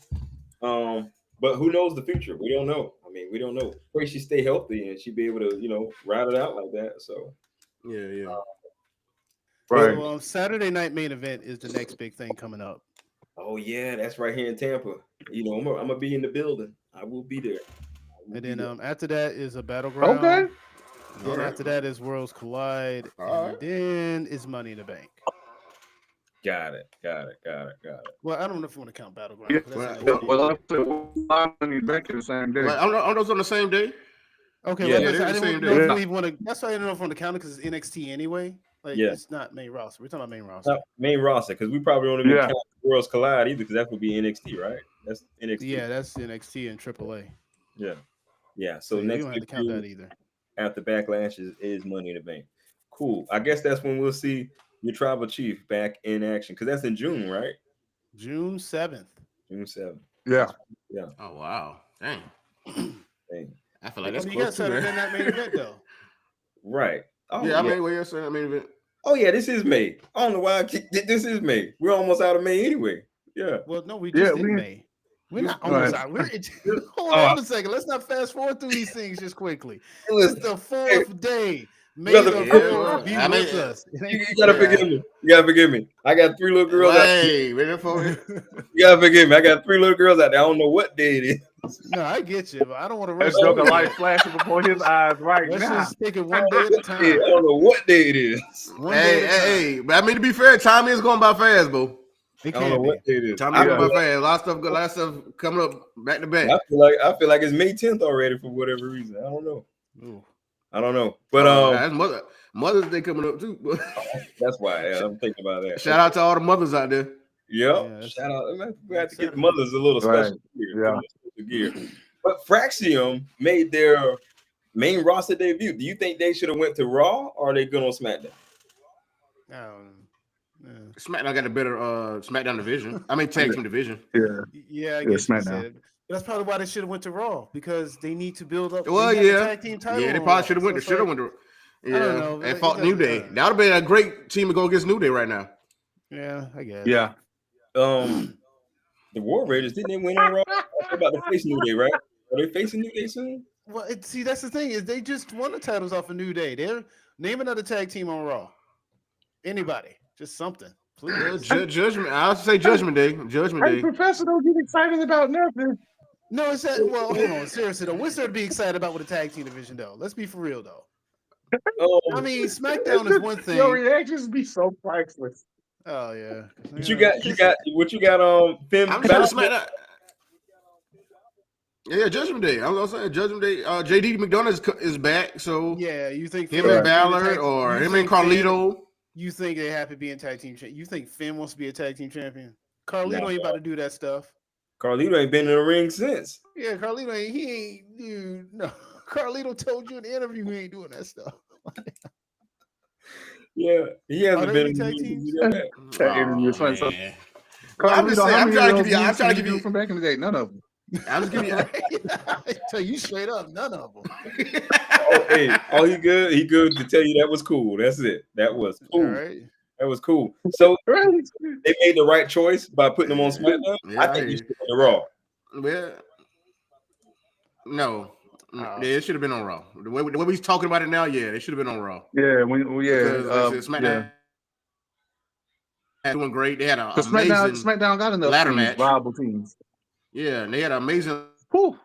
[SPEAKER 1] But who knows the future? We don't know. I mean, we don't know. Pray she stay healthy and she be able to, ride it out like that. So
[SPEAKER 2] yeah.
[SPEAKER 3] Right. So, Saturday night main event is the next big thing coming up.
[SPEAKER 1] Oh yeah, that's right here in Tampa. I'm gonna be in the building. I will be there.
[SPEAKER 3] And then after that is a battleground.
[SPEAKER 4] Okay.
[SPEAKER 3] And after that is Worlds Collide. And then is Money in the Bank.
[SPEAKER 1] Got it.
[SPEAKER 3] Well, I don't know if you want to count Battleground.
[SPEAKER 4] Yeah,
[SPEAKER 3] That's
[SPEAKER 4] back in the same day.
[SPEAKER 2] Well, are those on the same day?
[SPEAKER 3] okay.
[SPEAKER 1] Yeah,
[SPEAKER 3] Well,
[SPEAKER 2] they're
[SPEAKER 3] I
[SPEAKER 2] the
[SPEAKER 3] didn't
[SPEAKER 2] same
[SPEAKER 3] know
[SPEAKER 2] day.
[SPEAKER 3] if we want to. That's why I didn't know if we want to count it because it's NXT anyway. Like,
[SPEAKER 1] Yeah.
[SPEAKER 3] it's not main roster. We're talking about main roster.
[SPEAKER 1] Not main roster, because we probably don't even
[SPEAKER 4] Yeah.
[SPEAKER 1] count Worlds Collide either, because that would be NXT, right? That's NXT.
[SPEAKER 3] Yeah, that's NXT and AAA.
[SPEAKER 1] Yeah.
[SPEAKER 3] So
[SPEAKER 1] So
[SPEAKER 3] you
[SPEAKER 1] next
[SPEAKER 3] don't have to count that either.
[SPEAKER 1] after Backlash is Money in the Bank. Cool. I guess that's when we'll see your tribal chief back in action, because that's in June, right?
[SPEAKER 3] June 7th.
[SPEAKER 1] June 7th.
[SPEAKER 4] Yeah.
[SPEAKER 2] Oh wow, dang.
[SPEAKER 1] Dang.
[SPEAKER 2] I feel like that's
[SPEAKER 3] You
[SPEAKER 2] close
[SPEAKER 3] got
[SPEAKER 2] to
[SPEAKER 3] Saturday
[SPEAKER 2] that.
[SPEAKER 3] night main event though.
[SPEAKER 1] Right. Oh,
[SPEAKER 2] Yeah, I mean, well, yes, I mean,
[SPEAKER 1] oh yeah, this is May. I don't know why this is May. We're almost out of May anyway. Yeah.
[SPEAKER 3] Well, no, we just
[SPEAKER 4] Yeah,
[SPEAKER 3] in May. We're not
[SPEAKER 4] Right.
[SPEAKER 3] almost out. Hold on a second. Let's not fast forward through these things just quickly. It's the fourth day. May
[SPEAKER 1] Brother,
[SPEAKER 3] the
[SPEAKER 1] yeah,
[SPEAKER 3] fourth be
[SPEAKER 2] I mean,
[SPEAKER 3] with us.
[SPEAKER 1] You gotta forgive me. You gotta forgive me. I got 3 little girls out there.
[SPEAKER 2] hey, wait for it.
[SPEAKER 1] You gotta forgive me. I got 3 little girls out there. I don't know what day it is.
[SPEAKER 3] No, I get you, but I don't want to rush.
[SPEAKER 4] That's the
[SPEAKER 3] over
[SPEAKER 4] light
[SPEAKER 3] it.
[SPEAKER 4] flashing before his eyes right
[SPEAKER 3] Let's
[SPEAKER 4] now.
[SPEAKER 3] just take it one day at a
[SPEAKER 1] I
[SPEAKER 3] time.
[SPEAKER 1] don't know what day it is.
[SPEAKER 3] One day at a time.
[SPEAKER 2] Hey, but I mean, to be fair, time is going by fast, bro.
[SPEAKER 3] It
[SPEAKER 1] I don't know
[SPEAKER 3] can be.
[SPEAKER 1] what day it is.
[SPEAKER 2] Time
[SPEAKER 1] I
[SPEAKER 2] is going
[SPEAKER 1] feel,
[SPEAKER 2] by fast. A lot of stuff coming up back to back.
[SPEAKER 1] I feel like it's May 10th already for whatever reason. I don't know.
[SPEAKER 3] Ooh.
[SPEAKER 1] I don't know. But
[SPEAKER 2] that's Mother's Day coming up too.
[SPEAKER 1] that's why I'm thinking about that.
[SPEAKER 2] Shout out to all the mothers out there.
[SPEAKER 1] Yep.
[SPEAKER 3] Yeah,
[SPEAKER 1] Shout out. Man, we have to get mothers a little
[SPEAKER 4] Right.
[SPEAKER 1] special gear.
[SPEAKER 4] Yeah.
[SPEAKER 1] Special gear. But Fraxium made their main roster debut. Do you think they should have went to Raw or are they good on SmackDown?
[SPEAKER 3] Yeah.
[SPEAKER 2] SmackDown got a better SmackDown division. I mean, tag team division.
[SPEAKER 4] Yeah.
[SPEAKER 3] Yeah, I
[SPEAKER 4] Yeah,
[SPEAKER 3] guess you
[SPEAKER 4] SmackDown.
[SPEAKER 3] said. That's probably why they should have went to Raw because they need to build up.
[SPEAKER 2] Well,
[SPEAKER 3] they got the
[SPEAKER 2] yeah,
[SPEAKER 3] tag team title
[SPEAKER 2] yeah, they
[SPEAKER 3] on
[SPEAKER 2] probably
[SPEAKER 3] Raw.
[SPEAKER 2] should have went.
[SPEAKER 3] So
[SPEAKER 2] Should have
[SPEAKER 3] it's
[SPEAKER 2] went to.
[SPEAKER 3] I don't
[SPEAKER 2] Yeah,
[SPEAKER 3] know.
[SPEAKER 2] and
[SPEAKER 3] It
[SPEAKER 2] fought New
[SPEAKER 3] doesn't
[SPEAKER 2] Day.
[SPEAKER 3] matter.
[SPEAKER 2] That would have been a great team to go against New Day right now.
[SPEAKER 3] Yeah, I guess.
[SPEAKER 4] Yeah.
[SPEAKER 1] The War Raiders, didn't they win on Raw? They're about to face New Day, right? Are they facing New Day soon?
[SPEAKER 3] Well, see, that's the thing is they just won the titles off a New Day. They're name another tag team on Raw. Anybody, just something, please.
[SPEAKER 2] Judgment. I'll say Judgment Day. Judgment
[SPEAKER 4] Hey,
[SPEAKER 2] Day.
[SPEAKER 4] Professor, don't get excited about nothing.
[SPEAKER 3] No, it's that. Well, hold on, seriously though, what's there to be excited about with the tag team division though? Let's be for real though. I mean, SmackDown is one thing.
[SPEAKER 4] Your reactions be so priceless.
[SPEAKER 3] Oh yeah.
[SPEAKER 1] But you got what you got Finn
[SPEAKER 2] I'm
[SPEAKER 1] Balor?
[SPEAKER 2] saying SmackDown. Yeah, Judgment Day. I was saying Judgment Day. JD McDonough is back, so
[SPEAKER 3] Yeah, you think
[SPEAKER 2] him
[SPEAKER 3] Finn
[SPEAKER 2] and
[SPEAKER 3] wants to be the
[SPEAKER 2] Balor
[SPEAKER 3] tag-
[SPEAKER 2] or
[SPEAKER 3] you
[SPEAKER 2] him
[SPEAKER 3] think
[SPEAKER 2] and Carlito.
[SPEAKER 3] You think they're happy being tag team champion? You think Finn wants to be a tag team champion? Carlito ain't about to do that stuff.
[SPEAKER 1] Carlito ain't been in the ring since.
[SPEAKER 3] Yeah, Carlito ain't. He ain't. Dude, no. Carlito told you in the interview he ain't doing that stuff.
[SPEAKER 1] Yeah, he hasn't
[SPEAKER 3] Are
[SPEAKER 1] been
[SPEAKER 3] they
[SPEAKER 1] in
[SPEAKER 3] tag
[SPEAKER 1] the
[SPEAKER 3] teams?
[SPEAKER 4] That interview is funny. So,
[SPEAKER 2] man.
[SPEAKER 4] Carlito,
[SPEAKER 2] I'm just saying,
[SPEAKER 4] how
[SPEAKER 2] I'm
[SPEAKER 4] many
[SPEAKER 2] trying to
[SPEAKER 4] of
[SPEAKER 2] give you-
[SPEAKER 4] those
[SPEAKER 2] I'm trying to
[SPEAKER 4] you
[SPEAKER 2] give you-
[SPEAKER 4] from back in the day. None of them.
[SPEAKER 2] I'm just giving you.
[SPEAKER 3] I tell you straight up, none of them.
[SPEAKER 1] He good to tell you that was cool. That's it. That was
[SPEAKER 3] All
[SPEAKER 1] cool.
[SPEAKER 3] right.
[SPEAKER 1] That was cool. So
[SPEAKER 4] Right.
[SPEAKER 1] they made the right choice by putting them on SmackDown.
[SPEAKER 2] Yeah,
[SPEAKER 1] I think you should go to Raw.
[SPEAKER 2] Well, no.
[SPEAKER 3] Oh.
[SPEAKER 2] Yeah, it should have been on Raw. The way we're talking about it now, yeah, it should have been on Raw.
[SPEAKER 4] Yeah,
[SPEAKER 2] Because SmackDown doing great. They had an amazing
[SPEAKER 4] SmackDown got enough
[SPEAKER 2] ladder
[SPEAKER 4] teams,
[SPEAKER 2] match.
[SPEAKER 4] viable teams.
[SPEAKER 2] Yeah, and they had an amazing.
[SPEAKER 4] Whew.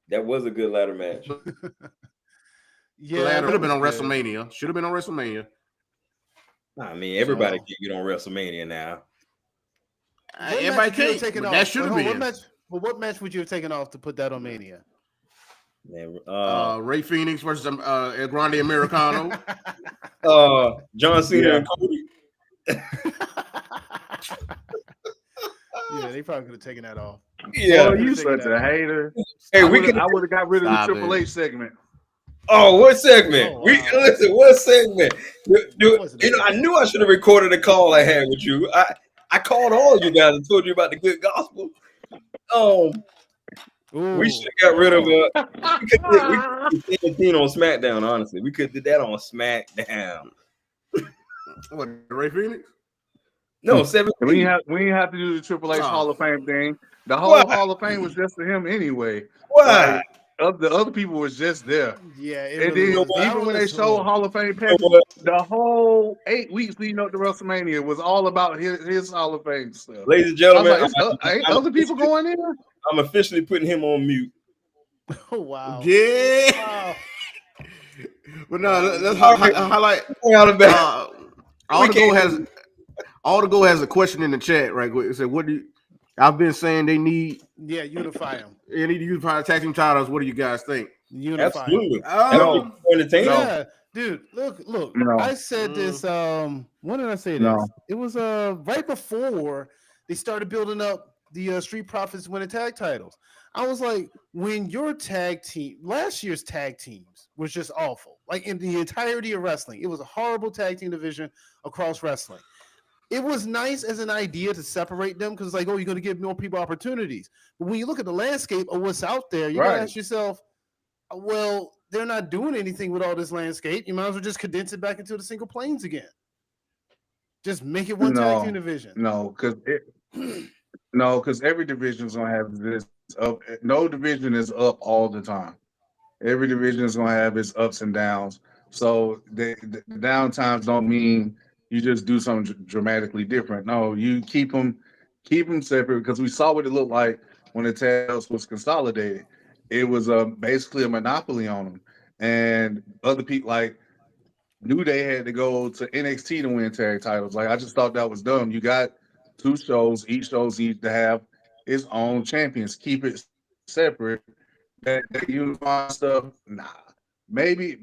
[SPEAKER 1] That was a good ladder match.
[SPEAKER 3] Yeah,
[SPEAKER 2] ladder. Should have been on
[SPEAKER 3] that was good.
[SPEAKER 2] WrestleMania. Should have been on WrestleMania.
[SPEAKER 1] I mean, everybody can get on WrestleMania now.
[SPEAKER 3] What
[SPEAKER 2] Everybody
[SPEAKER 3] match would you have
[SPEAKER 2] can't.
[SPEAKER 3] taken
[SPEAKER 2] But
[SPEAKER 3] off?
[SPEAKER 2] that should have
[SPEAKER 3] Hold on,
[SPEAKER 2] been.
[SPEAKER 3] what match would you have taken off to put that on Mania?
[SPEAKER 1] Man,
[SPEAKER 2] Ray Phoenix versus El Grande Americano.
[SPEAKER 1] John Cena
[SPEAKER 4] Yeah.
[SPEAKER 1] and Cody.
[SPEAKER 3] Yeah, they probably could have taken that off.
[SPEAKER 1] Yeah.
[SPEAKER 4] Oh, you such a hater.
[SPEAKER 1] Hey,
[SPEAKER 4] I
[SPEAKER 1] we
[SPEAKER 4] would
[SPEAKER 1] can.
[SPEAKER 4] have got rid of
[SPEAKER 2] Stop
[SPEAKER 4] the Triple
[SPEAKER 2] it.
[SPEAKER 4] H segment.
[SPEAKER 1] Oh, what segment?
[SPEAKER 3] Oh,
[SPEAKER 1] We
[SPEAKER 3] wow.
[SPEAKER 1] listen. What segment?
[SPEAKER 3] wasn't
[SPEAKER 1] You know, I
[SPEAKER 3] that
[SPEAKER 1] knew I should have recorded a call I had with you. I called all you guys and told you about the good gospel. We should have got rid of we could have did on SmackDown. Honestly, we could have did that on SmackDown.
[SPEAKER 2] What, Ray Phoenix?
[SPEAKER 1] No, 17.
[SPEAKER 4] We didn't have to do the Triple H
[SPEAKER 2] Oh.
[SPEAKER 4] Hall of Fame thing. The whole
[SPEAKER 1] Why?
[SPEAKER 4] Hall of Fame was just for him anyway.
[SPEAKER 1] Why?
[SPEAKER 4] The other people was just there.
[SPEAKER 3] Yeah,
[SPEAKER 4] And then even when they showed Hall of Fame package, the whole 8 weeks leading up to WrestleMania was all about his Hall of Fame stuff.
[SPEAKER 1] Ladies and
[SPEAKER 4] I was
[SPEAKER 1] gentlemen,
[SPEAKER 4] like, ain't other people going in?
[SPEAKER 1] I'm officially putting him on mute.
[SPEAKER 3] Oh wow.
[SPEAKER 2] Yeah.
[SPEAKER 3] Wow.
[SPEAKER 2] But no, let's highlight.
[SPEAKER 1] Out of bed.
[SPEAKER 2] All the Gold has Aldergo has a question in the chat right quick. It said, "What do you?" I've been saying they need.
[SPEAKER 3] Yeah, unify them.
[SPEAKER 2] They need to unify the tag team titles. What do you guys think?
[SPEAKER 3] Unify.
[SPEAKER 1] Absolutely.
[SPEAKER 4] No.
[SPEAKER 3] Yeah, dude. Look.
[SPEAKER 4] No.
[SPEAKER 3] I said this. When did I say this?
[SPEAKER 4] No.
[SPEAKER 3] It was right before they started building up the Street Profits winning tag titles. I was like, when your tag team, last year's tag teams was just awful. Like in the entirety of wrestling, it was a horrible tag team division across wrestling. It was nice as an idea to separate them because, like, oh, you're going to give more people opportunities. But when you look at the landscape of what's out there, you got to ask yourself, well, they're not doing anything with all this landscape. You might as well just condense it back into the single planes again. Just make it one tag team division.
[SPEAKER 4] No, because every division is going to have this up. No division is up all the time. Every division is going to have its ups and downs. So the down times don't mean you just do something dramatically different. No, you keep them separate because we saw what it looked like when the tags was consolidated. It was basically a monopoly on them, and other people like New Day had to go to NXT to win tag titles. Like I just thought that was dumb. You got 2 shows, each show needs to have its own champions. Keep it separate. That unifying stuff, nah. Maybe,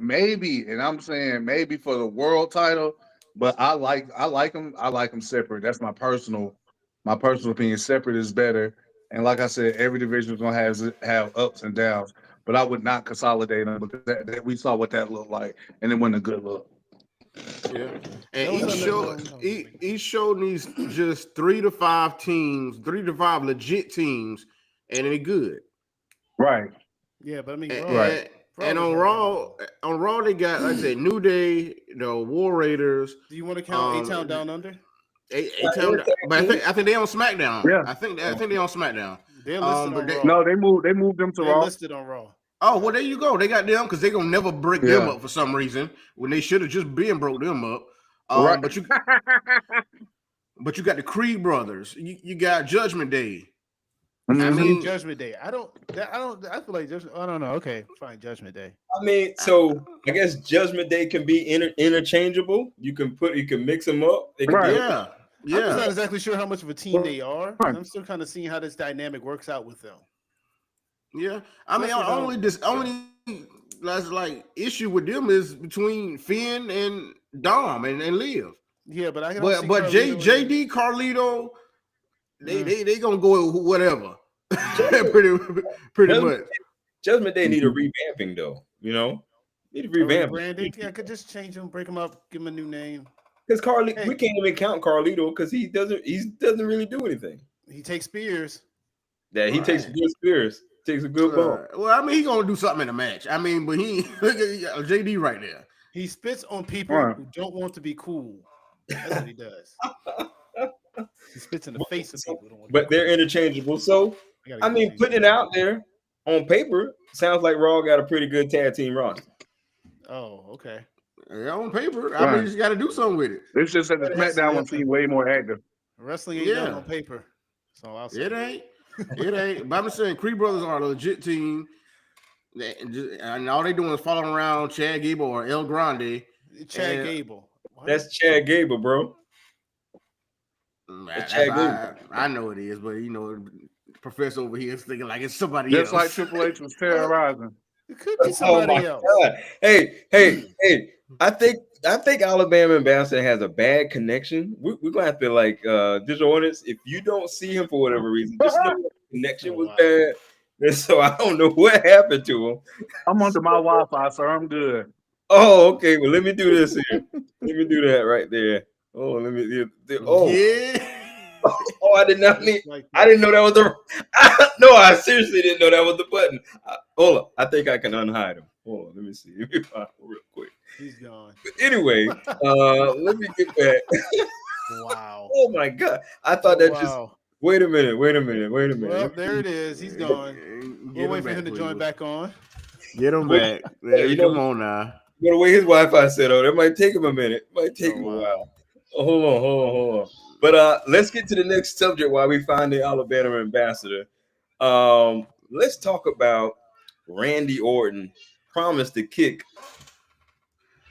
[SPEAKER 4] and I'm saying maybe for the world title. But I like them. I like them separate. That's my personal opinion. Separate is better. And like I said, every division is gonna have ups and downs. But I would not consolidate them because that we saw what that looked like, and it wasn't a good look.
[SPEAKER 2] Yeah, and each show needs just 3 to 5 teams, 3 to 5 legit teams, and they're good.
[SPEAKER 4] Right.
[SPEAKER 3] Yeah, but I mean,
[SPEAKER 2] right. And on Raw they got, like I said, New Day, War Raiders.
[SPEAKER 3] Do you want to count A-Town Down Under?
[SPEAKER 2] A-Town, but I think they on SmackDown. Yeah, I think they on SmackDown.
[SPEAKER 3] They're listed on Raw.
[SPEAKER 4] No, they moved them to
[SPEAKER 3] They're
[SPEAKER 4] Raw.
[SPEAKER 3] listed on Raw.
[SPEAKER 2] Oh, well, there you go. They got them because they're gonna never break them up for some reason when they should have just been broke them up. Right. But you got the Creed brothers. You got Judgment Day.
[SPEAKER 3] I mean, Judgment Day. I feel like Judgment. I don't know. Okay, fine. Judgment Day.
[SPEAKER 1] I mean, so I guess Judgment Day can be interchangeable. You can mix them up. They can
[SPEAKER 3] I'm just not exactly sure how much of a team they are. Right. I'm still kind of seeing how this dynamic works out with them.
[SPEAKER 2] Yeah, I mean, only like issue with them is between Finn and Dom and Liv.
[SPEAKER 3] Yeah, but
[SPEAKER 2] JD Carlito, they gonna go with whatever. pretty much.
[SPEAKER 1] Judgment Day need a revamping though. Need a revamp.
[SPEAKER 3] Branding, yeah, could just change them, break them up, give them a new name.
[SPEAKER 1] Because we can't even count Carlito because he doesn't really do anything.
[SPEAKER 3] He takes spears.
[SPEAKER 1] Yeah, he takes good spears. Takes a good ball.
[SPEAKER 2] Well, I mean, he's gonna do something in the match. I mean, but he look at JD right there.
[SPEAKER 3] He spits on people who don't want to be cool. That's what he does. He spits in the face of people.
[SPEAKER 1] But they're interchangeable. So I mean, putting it out there on paper sounds like Raw got a pretty good tag team roster.
[SPEAKER 3] Oh, okay.
[SPEAKER 2] Yeah, on paper, I mean, you just got to do something with it.
[SPEAKER 4] It's just that the SmackDown one seems way more active.
[SPEAKER 3] Wrestling ain't done on paper. So I'll say
[SPEAKER 2] it ain't. It ain't. But I'm just saying, Creed brothers are a legit team, and all they doing is following around Chad Gable or El Grande.
[SPEAKER 3] Chad Gable.
[SPEAKER 1] What? That's Chad Gable, bro.
[SPEAKER 2] I know it is, but Professor over here is thinking like it's somebody else.
[SPEAKER 4] Just like Triple H was terrorizing.
[SPEAKER 3] It could be somebody else.
[SPEAKER 1] God. Hey! I think Alabama Ambassador has a bad connection. We're gonna have to digital this. If you don't see him for whatever reason, just know the connection was bad. And so I don't know what happened to him.
[SPEAKER 4] I'm under my Wi-Fi, so I'm good.
[SPEAKER 1] Oh, okay. Well, let me do this here. Let me do that right there. Oh, let me. Oh, I did not need. I didn't know that was the. No, I seriously didn't know that was the button. Hold on. I think I can unhide him. Hold on. Let me see. Let me find him real quick.
[SPEAKER 3] He's gone.
[SPEAKER 1] But anyway, let me get back.
[SPEAKER 3] Wow.
[SPEAKER 1] Oh my God. I thought that just. Wait a minute.
[SPEAKER 3] Well, there it is. He's gone. We'll wait for him to join back on.
[SPEAKER 2] Get him back. Come on now.
[SPEAKER 1] The way his Wi-Fi set up, it might take him a minute. It might take him a while. Oh, hold on. But let's get to the next subject while we find the Alabama Ambassador. Let's talk about Randy Orton promised to kick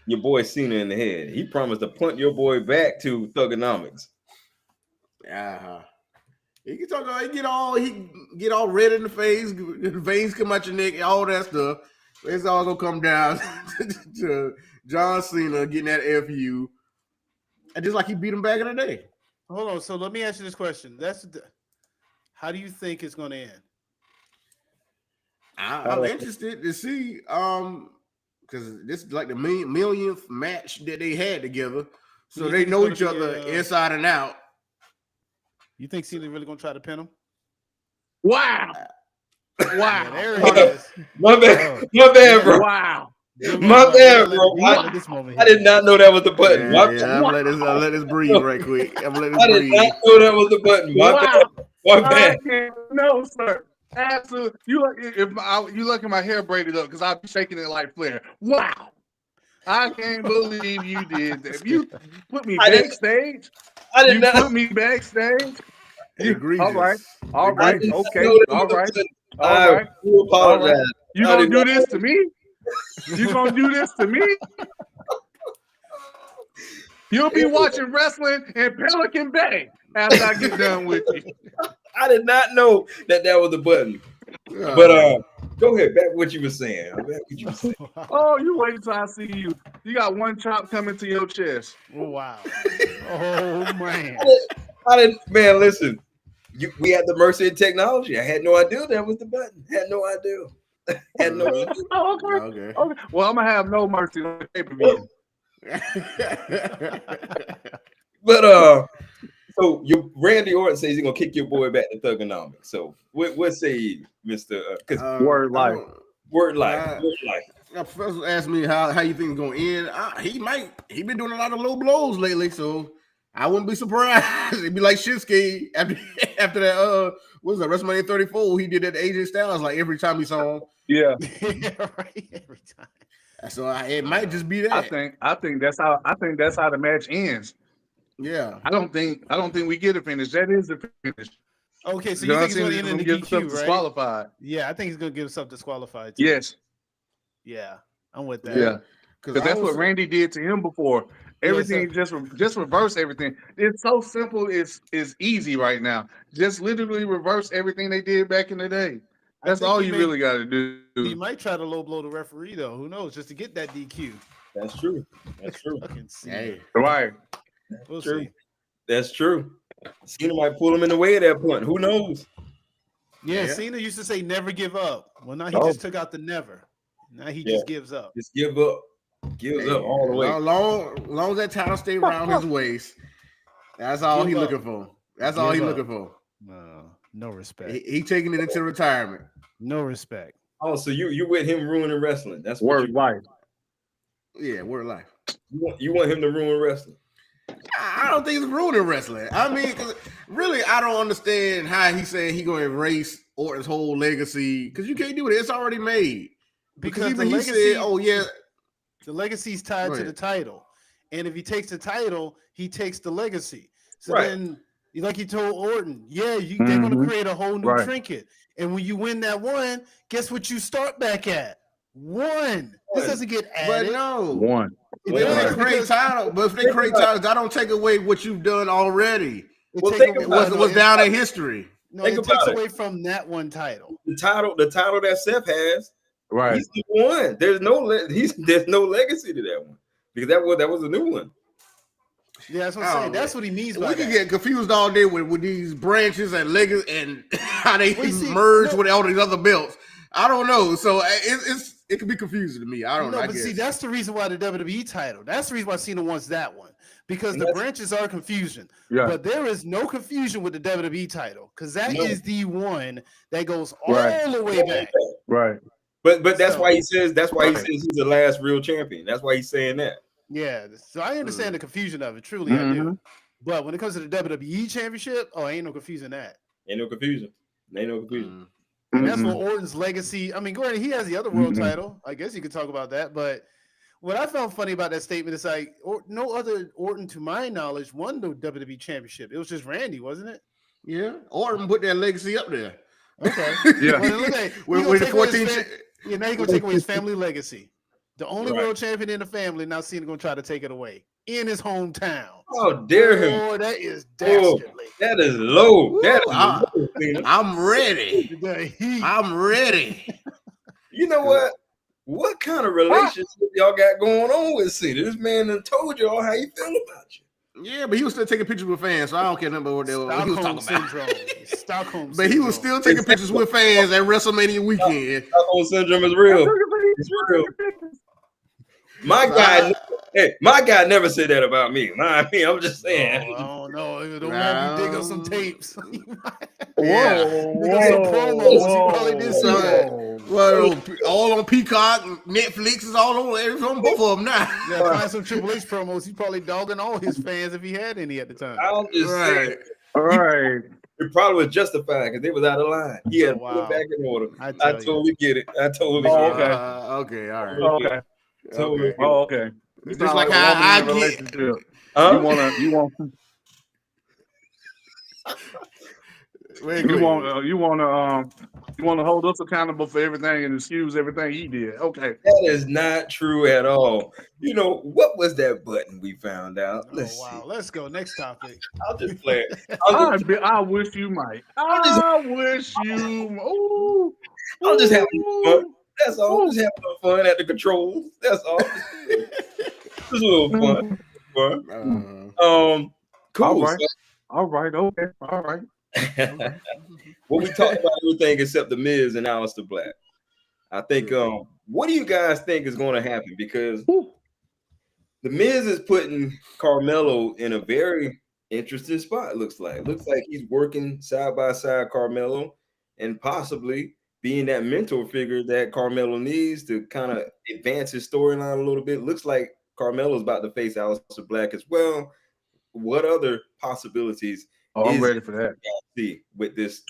[SPEAKER 1] your boy Cena in the head. He promised to punt your boy back to Thugonomics.
[SPEAKER 2] He can talk about he get all red in the face, veins come out your neck, all that stuff. It's all gonna come down to John Cena getting that FU. And just like he beat him back in the day.
[SPEAKER 3] Hold on. So let me ask you this question. How do you think it's gonna end?
[SPEAKER 2] I'm interested to see because this is like the millionth match that they had together. So they know each other inside and out.
[SPEAKER 3] You think Cena really gonna try to pin him?
[SPEAKER 4] Wow.
[SPEAKER 3] Yeah, there it is.
[SPEAKER 1] My bad, bro.
[SPEAKER 4] Wow.
[SPEAKER 1] My bad, bro. I did not know that was the button.
[SPEAKER 2] I'm let this breathe right quick. I'm let this breathe.
[SPEAKER 1] I did not know that was the button. My bad.
[SPEAKER 4] No, sir. Absolutely. You look at my hair braided up because I'm shaking it like Flair. Wow. I can't believe you did that. You put me backstage.
[SPEAKER 1] I did not
[SPEAKER 4] put me backstage. All right. Okay. All right.
[SPEAKER 1] I do apologize.
[SPEAKER 4] Right. You gonna do this to me? You gonna do this to me? You'll be watching wrestling in Pelican Bay after I get done with you.
[SPEAKER 1] I did not know that was the button. But go ahead, back what you were saying.
[SPEAKER 4] Oh, you wait till I see you. You got one chop coming to your chest.
[SPEAKER 3] Oh, wow. Oh man.
[SPEAKER 1] I didn't, man. Listen, we had the mercy of technology. I had no idea that was the button. Had no idea. Had no idea.
[SPEAKER 4] Okay. Well, I'm gonna have no mercy on the pay-per-view.
[SPEAKER 1] But so Randy Orton says he's gonna kick your boy back to Thugonomics. So what say you, Mr.
[SPEAKER 4] Word life.
[SPEAKER 1] Word life.
[SPEAKER 2] Professor asked me how you think it's gonna end. He been doing a lot of low blows lately, so I wouldn't be surprised. It'd be like Shinsuke after that what was that, WrestleMania 34, he did that to AJ Styles like every time he saw him.
[SPEAKER 4] Yeah.
[SPEAKER 3] Right. Every time.
[SPEAKER 2] So it might just be that.
[SPEAKER 4] I think that's how the match ends.
[SPEAKER 2] Yeah.
[SPEAKER 4] I don't think we get a finish. That is the finish.
[SPEAKER 3] Okay, so you think he's going to end in the DQ, right?
[SPEAKER 4] Disqualified.
[SPEAKER 3] Yeah, I think he's going to get himself disqualified too.
[SPEAKER 4] Yes.
[SPEAKER 3] Yeah, I'm with that.
[SPEAKER 4] Yeah, because that's what Randy did to him before. Everything just reverse everything. It's so simple. It's easy right now. Just literally reverse everything they did back in the day. That's all you really got to do.
[SPEAKER 3] He might try to low blow the referee though. Who knows? Just to get that DQ.
[SPEAKER 1] That's true.
[SPEAKER 2] Hey.
[SPEAKER 4] Right.
[SPEAKER 3] We'll see.
[SPEAKER 1] That's true. Cena might pull him in the way at that point. Who knows?
[SPEAKER 3] Yeah, Cena used to say never give up. Well, now he just took out the never. Now he just gives up.
[SPEAKER 1] Just give up. Gives up all the way.
[SPEAKER 2] Long as that title stay around his waist, that's all he's looking for. That's all he's looking for.
[SPEAKER 3] No respect.
[SPEAKER 2] He taking it into retirement.
[SPEAKER 3] No respect.
[SPEAKER 1] Oh, so you with him ruining wrestling? That's
[SPEAKER 4] word life.
[SPEAKER 2] Yeah, word life.
[SPEAKER 1] You want him to ruin wrestling?
[SPEAKER 2] I don't think it's ruining wrestling. I mean, really, I don't understand how he said he gonna erase Orton's whole legacy because you can't do it. It's already made. Because even he said, "Oh yeah,
[SPEAKER 3] the legacy's tied to the title, and if he takes the title, he takes the legacy." So then, like he told Orton, they're going to create a whole new trinket, and when you win that one, guess what you start back at? One. This doesn't get added.
[SPEAKER 2] But no,
[SPEAKER 4] one.
[SPEAKER 2] If they create titles, I don't take away what you've done already. What's down in history.
[SPEAKER 3] No, it takes away from that one title.
[SPEAKER 1] The title that Seth has.
[SPEAKER 4] Right.
[SPEAKER 1] He's the one. There's no legacy to that one because that was a new one.
[SPEAKER 3] Yeah, that's what I'm saying. That's what he means by
[SPEAKER 2] that. We can get confused all day with these branches and legacy and how they merge with all these other belts. I don't know. So it can be confusing to me. I don't know.
[SPEAKER 3] But see, that's the reason why the WWE title. That's the reason why Cena wants that one because the branches are confusion. Yeah. But there is no confusion with the WWE title because that is the one that goes all the way back.
[SPEAKER 4] Right.
[SPEAKER 1] But that's why he says he's the last real champion. That's why he's saying that.
[SPEAKER 3] Yeah. So I understand the confusion of it. Truly, I do. But when it comes to the WWE championship, ain't no confusion that.
[SPEAKER 1] Ain't no confusion.
[SPEAKER 3] And that's what Orton's legacy. I mean, granted, he has the other world title. I guess you could talk about that. But what I found funny about that statement is like no other Orton, to my knowledge, won the WWE championship. It was just Randy, wasn't it?
[SPEAKER 2] Yeah. Orton put that legacy up there.
[SPEAKER 3] Okay. Yeah. Well, look at
[SPEAKER 2] with the 14.
[SPEAKER 3] Now you're gonna take away his family legacy. The only world champion in the family. Now Cena gonna try to take it away in his hometown.
[SPEAKER 1] How dare him?
[SPEAKER 3] Oh, that is dastardly.
[SPEAKER 1] That is low.
[SPEAKER 2] Woo,
[SPEAKER 1] That is low, Cena.
[SPEAKER 2] I'm ready. I'm ready.
[SPEAKER 1] You know what? What kind of relationship y'all got going on with Cena? This man done told y'all how he feel about you.
[SPEAKER 2] Yeah, but he was still taking pictures with fans, so I don't care nothing about what he was talking
[SPEAKER 3] syndrome.
[SPEAKER 2] about.
[SPEAKER 3] Stockholm
[SPEAKER 2] But he was still taking pictures with fans at WrestleMania weekend.
[SPEAKER 1] Stockholm syndrome is real. It's real. My guy never said that about me. I'm just saying.
[SPEAKER 3] Oh no, don't have you dig up some tapes.
[SPEAKER 2] Whoa,
[SPEAKER 3] some promos. You probably did see that.
[SPEAKER 2] Well, all on Peacock, Netflix is all on both of them now.
[SPEAKER 3] Yeah, find some Triple H promos. He's probably dogging all his fans if he had any at the time.
[SPEAKER 1] I'm just saying.
[SPEAKER 4] All right.
[SPEAKER 1] It probably was justified because they was out of line. He had to put it back in order. I totally get it. I totally get it.
[SPEAKER 2] Okay, all right.
[SPEAKER 4] Okay.
[SPEAKER 1] Totally.
[SPEAKER 4] Oh, okay.
[SPEAKER 2] It's just like how I get.
[SPEAKER 4] You want to hold us accountable for everything and excuse everything he did. Okay.
[SPEAKER 1] That is not true at all. You know, what was that button we found out?
[SPEAKER 3] Let's go. Next topic.
[SPEAKER 1] I'll just play it.
[SPEAKER 4] I wish you might. I wish you. Oh,
[SPEAKER 1] I'll just have fun. That's all. Just having fun at the controls. That's all. Just a little fun. Cool.
[SPEAKER 4] All right. Okay. All right.
[SPEAKER 1] Well, we talked about everything except the Miz and Aleister Black. I think. What do you guys think is going to happen? Because the Miz is putting Carmelo in a very interesting spot. Looks like he's working side by side Carmelo, and possibly being that mentor figure that Carmelo needs to kind of advance his storyline a little bit. Looks like Carmelo's about to face Aleister Black as well. What other possibilities?
[SPEAKER 4] I'm ready for that.
[SPEAKER 1] See with this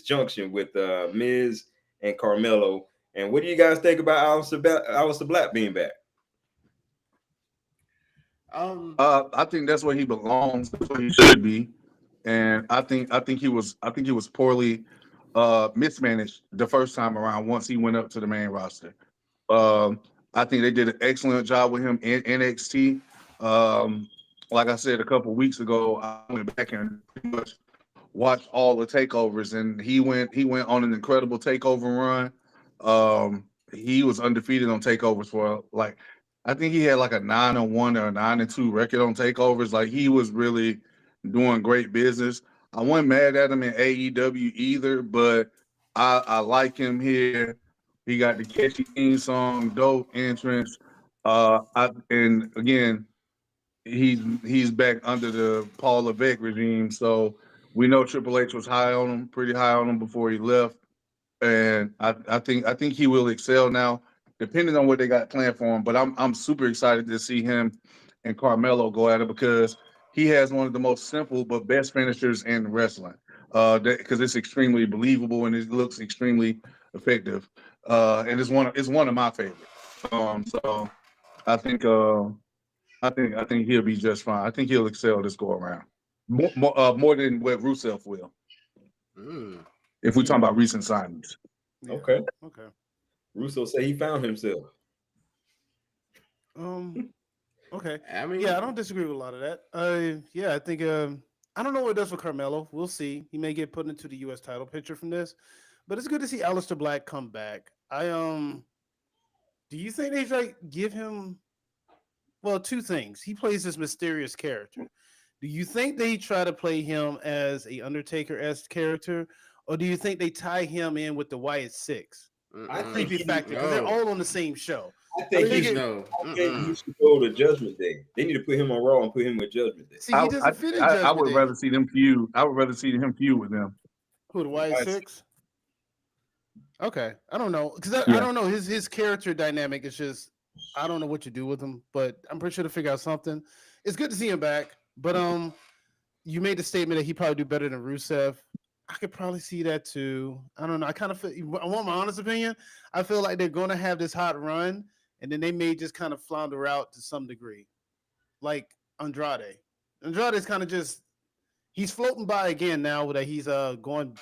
[SPEAKER 1] junction with Miz and Carmelo. And what do you guys think about Aleister Black being back?
[SPEAKER 4] I think that's where he belongs. That's where he should be. And I think he was poorly mismanaged the first time around once he went up to the main roster. I think they did an excellent job with him in NXT. Like I said a couple weeks ago, I went back and pretty much watched all the takeovers, and he went on an incredible takeover run. He was undefeated on takeovers for I think he had like a 9-1 or a 9-2 record on takeovers. Like, he was really doing great business. I wasn't mad at him in AEW either, but I like him here. He got the catchy theme song, dope entrance. And again, he's back under the Paul Levesque regime, so we know Triple H was pretty high on him before he left, and I think he will excel now, depending on what they got planned for him. But I'm super excited to see him and Carmelo go at it because he has one of the most simple but best finishers in wrestling. Because it's extremely believable and it looks extremely effective, and it's one of my favorites. So I think he'll be just fine. I think he'll excel this go around more than what Rusev will. If we're talking about recent signings.
[SPEAKER 3] Yeah.
[SPEAKER 1] Okay. Russo said he found himself.
[SPEAKER 3] Okay. I mean, I don't disagree with a lot of that. I think I don't know what it does for Carmelo. We'll see. He may get put into the U.S. title picture from this, but it's good to see Aleister Black come back. Do you think they try to give him? Well, two things. He plays this mysterious character. Do you think they try to play him as a Undertaker-esque character, or do you think they tie him in with the Wyatt Six? I think factor because they're all on the same show.
[SPEAKER 1] I think he should go to Judgment Day. They need to put him on Raw and put him with Judgment Day.
[SPEAKER 3] See, he doesn't fit in Judgment
[SPEAKER 4] I would
[SPEAKER 3] Day.
[SPEAKER 4] rather see them feud. I would rather see him feud with them.
[SPEAKER 3] Who, the Wyatt Six? Okay, I don't know because I don't know his character dynamic is just I don't know what you do with him, but I'm pretty sure to figure out something. It's good to see him back, but you made the statement that he probably do better than Rusev. I could probably see that too. I don't know. I kind of feel. I want my honest opinion. I feel like they're going to have this hot run, and then they may just kind of flounder out to some degree, like Andrade. Andrade's kind of just he's floating by again now that he's going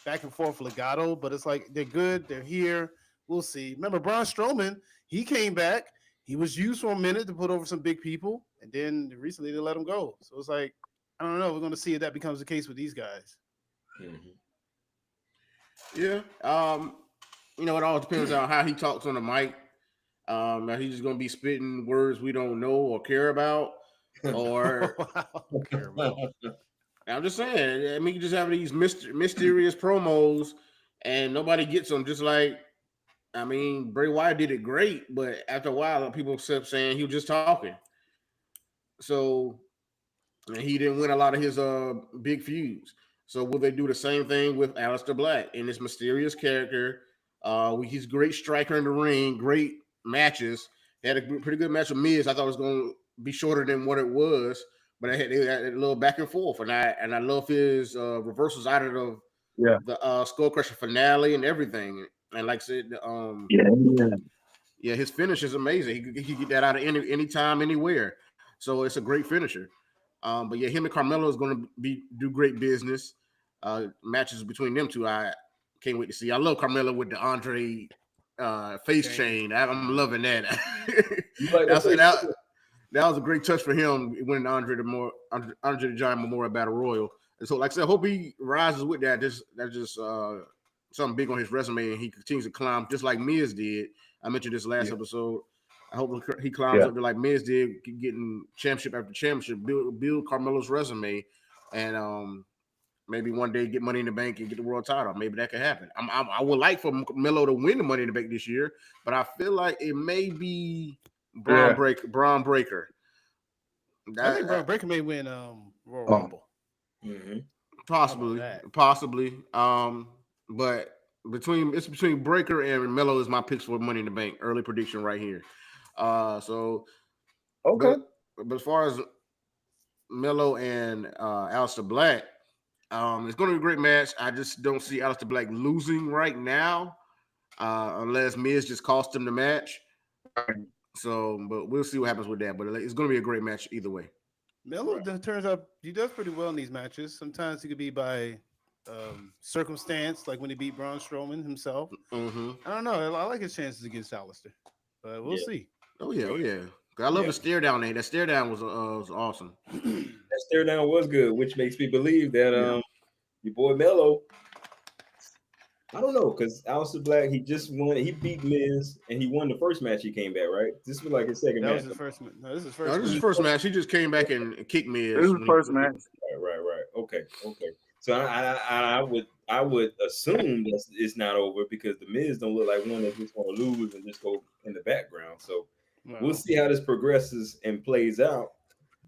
[SPEAKER 3] back and forth with Legato, but it's like they're good. They're here. We'll see. Remember Braun Strowman? He came back he was used for a minute to put over some big people, and then recently they let him go. So it's like, I don't know. We're going to see if that becomes the case with these guys.
[SPEAKER 2] Yeah. You know, it all depends on how he talks on the mic. Now he's just going to be spitting words we don't know or care about, or
[SPEAKER 3] care about.
[SPEAKER 2] I'm just saying. I mean, you just have these mysterious promos, and nobody gets them. Just like, I mean, Bray Wyatt did it great, but after a while, people kept saying he was just talking. So he didn't win a lot of his big feuds. So will they do the same thing with Aleister Black in this mysterious character? He's a great striker in the ring, great matches. He had a pretty good match with Miz. I thought it was going to be shorter than what it was, but I had a little back and forth, and I love his reversals out of the Skull Crusher finale and everything. And like I said, his finish is amazing. He can get that out of any time, anywhere. So it's a great finisher. But yeah, him and Carmelo is going to do great business. Matches between them two, I can't wait to see. I love Carmelo with the Andre face chain. I'm loving that. That was a great touch for him winning Andre the Giant Memorial Battle Royal. And so, like I said, I hope he rises with that. That's just something big on his resume, and he continues to climb just like Miz did. I mentioned this last episode. I hope he climbs up there like Miz did, getting championship after championship, build Carmelo's resume, and maybe one day get Money in the Bank and get the world title. Maybe that could happen. I would like for Melo to win the Money in the Bank this year, but I feel like it may be Braun Breaker.
[SPEAKER 3] I think Braun Breaker may win Royal Rumble.
[SPEAKER 1] Mm-hmm.
[SPEAKER 2] Possibly. But between Breaker and Melo is my picks for Money in the Bank. Early prediction right here.
[SPEAKER 4] Okay.
[SPEAKER 2] But as far as Melo and Aleister Black, it's going to be a great match. I just don't see Aleister Black losing right now, unless Miz just cost him the match. So, but we'll see what happens with that. But it's going to be a great match either way.
[SPEAKER 3] Melo turns out he does pretty well in these matches. Sometimes he could be by circumstance, like when he beat Braun Strowman himself.
[SPEAKER 2] Mm-hmm.
[SPEAKER 3] I don't know. I like his chances against Aleister, but we'll see.
[SPEAKER 2] Oh yeah. I love the stare down there. That stare down was awesome.
[SPEAKER 1] That stare down was good, which makes me believe that your boy Melo. I don't know, because Aleister Black, he just won. He beat Miz, and he won the first match. He came back, right? This was like his second match.
[SPEAKER 3] Was his first. No, this is his first.
[SPEAKER 2] No, this is his first match. He just came back and kicked Miz.
[SPEAKER 4] This is his first match.
[SPEAKER 1] Right. Okay. So I would assume that it's not over because the Miz don't look like one that's just going to lose and just go in the background. So we'll see how this progresses and plays out.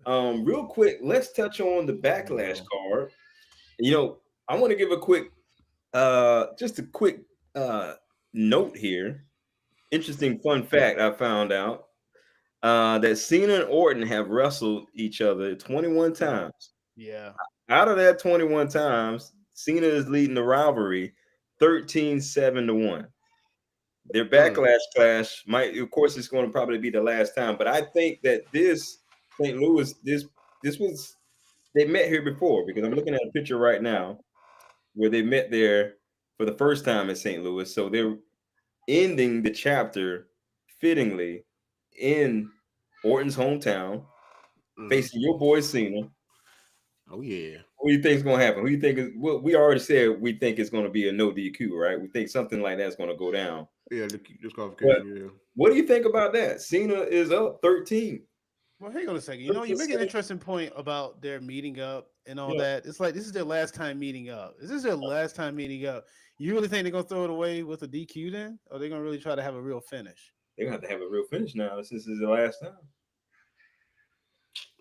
[SPEAKER 1] Real quick, let's touch on the Backlash card. You know, I want to give a quick, just a quick note here. Interesting fun fact I found out that Cena and Orton have wrestled each other 21 times.
[SPEAKER 3] Yeah.
[SPEAKER 1] Out of that 21 times, Cena is leading the rivalry 13-7-1. Their Backlash clash of course, it's going to probably be the last time, but I think that this St. Louis, this was, they met here before because I'm looking at a picture right now where they met there for the first time in St. Louis. So they're ending the chapter fittingly in Orton's hometown, facing your boy Cena.
[SPEAKER 2] Oh yeah.
[SPEAKER 1] What do you think is going to happen? Who do you think is? Well, we already said we think it's going to be a no DQ, right? We think something like that's going to go down.
[SPEAKER 2] Yeah, disqualification.
[SPEAKER 1] What do you think about that? Cena is up 13.
[SPEAKER 3] Well, hang on a second. You know, you make an interesting point about their meeting up and all that. It's like this is their last time meeting up. Is this their last time meeting up? You really think they're going to throw it away with a DQ then? Or are they going to really try to have a real finish?
[SPEAKER 1] They're going to have to have a real finish now since this is the last time.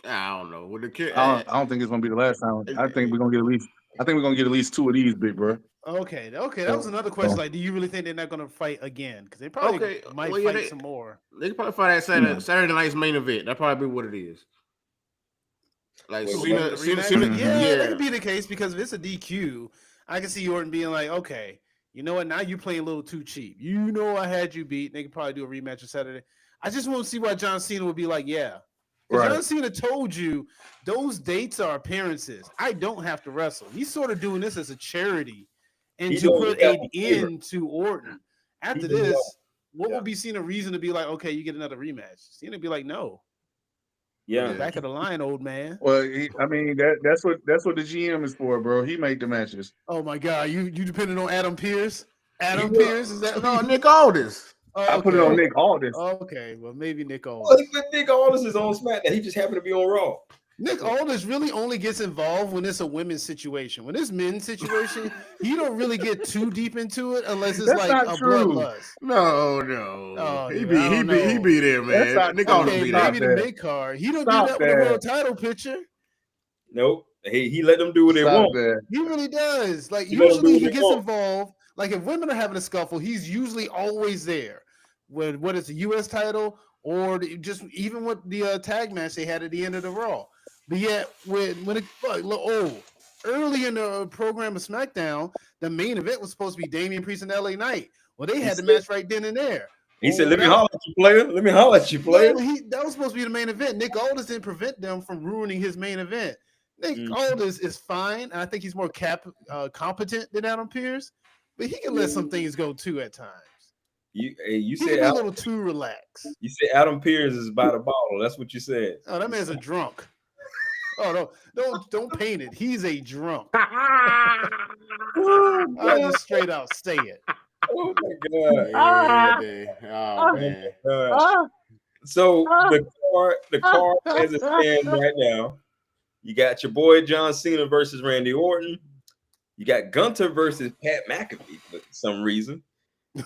[SPEAKER 2] I don't know. With the kid,
[SPEAKER 4] I don't think it's gonna be the last time. I think we're gonna get at least two of these, big bro.
[SPEAKER 3] Okay. That was another question. Like, do you really think they're not gonna fight again? Because they probably might fight some more.
[SPEAKER 2] They could probably fight that Saturday night's main event. That probably be what it is. Like Cena,
[SPEAKER 3] that could be the case because if it's a DQ, I can see Orton being like, okay, you know what? Now you're playing a little too cheap. You know I had you beat. They could probably do a rematch on Saturday. I just want to see why John Cena would be like, yeah. Right. John Cena told you those dates are appearances. I don't have to wrestle. He's sort of doing this as a charity and to put an end to Orton. After this, what would be seen a reason to be like, okay, you get another rematch? Cena be like, no.
[SPEAKER 1] Yeah.
[SPEAKER 3] Back of the line, old man.
[SPEAKER 4] Well, that's what the GM is for, bro. He made the matches.
[SPEAKER 3] Oh my God, you depending on Adam Pierce? Adam
[SPEAKER 1] Yeah.
[SPEAKER 3] Pierce is that?
[SPEAKER 2] No, Nick Aldis.
[SPEAKER 3] Oh,
[SPEAKER 4] I put it on Nick Aldis.
[SPEAKER 3] Okay, well maybe Nick
[SPEAKER 1] Well,
[SPEAKER 3] Aldis.
[SPEAKER 1] but Nick Aldis is on SmackDown. He just happened to be on Raw.
[SPEAKER 3] Nick Aldis really only gets involved when it's a women's situation. When it's men's situation, he don't really get too deep into it unless it's
[SPEAKER 4] That's
[SPEAKER 3] like
[SPEAKER 4] not
[SPEAKER 3] a
[SPEAKER 4] true.
[SPEAKER 3] bloodlust.
[SPEAKER 2] No.
[SPEAKER 3] Oh,
[SPEAKER 2] he
[SPEAKER 3] dude,
[SPEAKER 2] be
[SPEAKER 3] I don't know.
[SPEAKER 2] there, man.
[SPEAKER 4] That's not
[SPEAKER 2] Nick
[SPEAKER 4] true.
[SPEAKER 2] Aldis
[SPEAKER 3] Okay,
[SPEAKER 2] be
[SPEAKER 4] Stop
[SPEAKER 3] maybe
[SPEAKER 2] there.
[SPEAKER 3] the
[SPEAKER 4] that.
[SPEAKER 3] mid card. He don't
[SPEAKER 4] Stop
[SPEAKER 3] do that with the
[SPEAKER 4] that.
[SPEAKER 3] world title picture.
[SPEAKER 1] Nope. He let them do what they
[SPEAKER 4] Stop
[SPEAKER 1] want.
[SPEAKER 4] that.
[SPEAKER 3] He really does. Like
[SPEAKER 1] He let him do
[SPEAKER 3] usually
[SPEAKER 1] what
[SPEAKER 3] he
[SPEAKER 1] they
[SPEAKER 3] gets
[SPEAKER 1] want.
[SPEAKER 3] involved. Like if women are having a scuffle, he's usually always there. When what is the U.S. title or just even with the tag match they had at the end of the Raw. But yet when it early in the program of SmackDown, the main event was supposed to be Damian Priest and LA Knight. Well, they had the match right then and there.
[SPEAKER 1] He said, "Let me
[SPEAKER 3] that-
[SPEAKER 1] holler at you, player. Let me holler at you, player."
[SPEAKER 3] No, that was supposed to be the main event. Nick Aldis didn't prevent them from ruining his main event. Nick Aldis is fine. And I think he's more competent than Adam Pierce, but he can let some things go too at times.
[SPEAKER 1] You
[SPEAKER 3] He can
[SPEAKER 1] said
[SPEAKER 3] be a little too relaxed.
[SPEAKER 1] You said Adam Pierce is by the bottle. That's what you said.
[SPEAKER 3] Oh, that man's a drunk. Oh no, don't paint it. He's a drunk. I just straight out say it.
[SPEAKER 1] Oh my
[SPEAKER 2] God. Oh man.
[SPEAKER 1] So the card as it stands right now, you got your boy John Cena versus Randy Orton. You got Gunther versus Pat McAfee for some reason.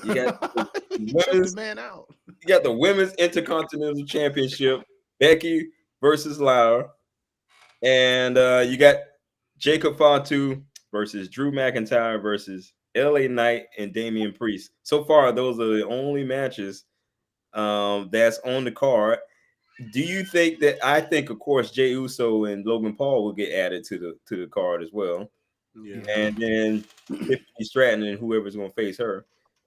[SPEAKER 1] You got
[SPEAKER 3] the man out.
[SPEAKER 1] You got the Women's Intercontinental Championship, Becky versus Lara. And you got Jacob Fatu versus Drew McIntyre versus LA Knight and Damian Priest. So far, those are the only matches that's on the card. Do you think that? I think, of course, Jey Uso and Logan Paul will get added to the card as well.
[SPEAKER 2] Yeah.
[SPEAKER 1] And then Tiffany Stratton and whoever's going to face her.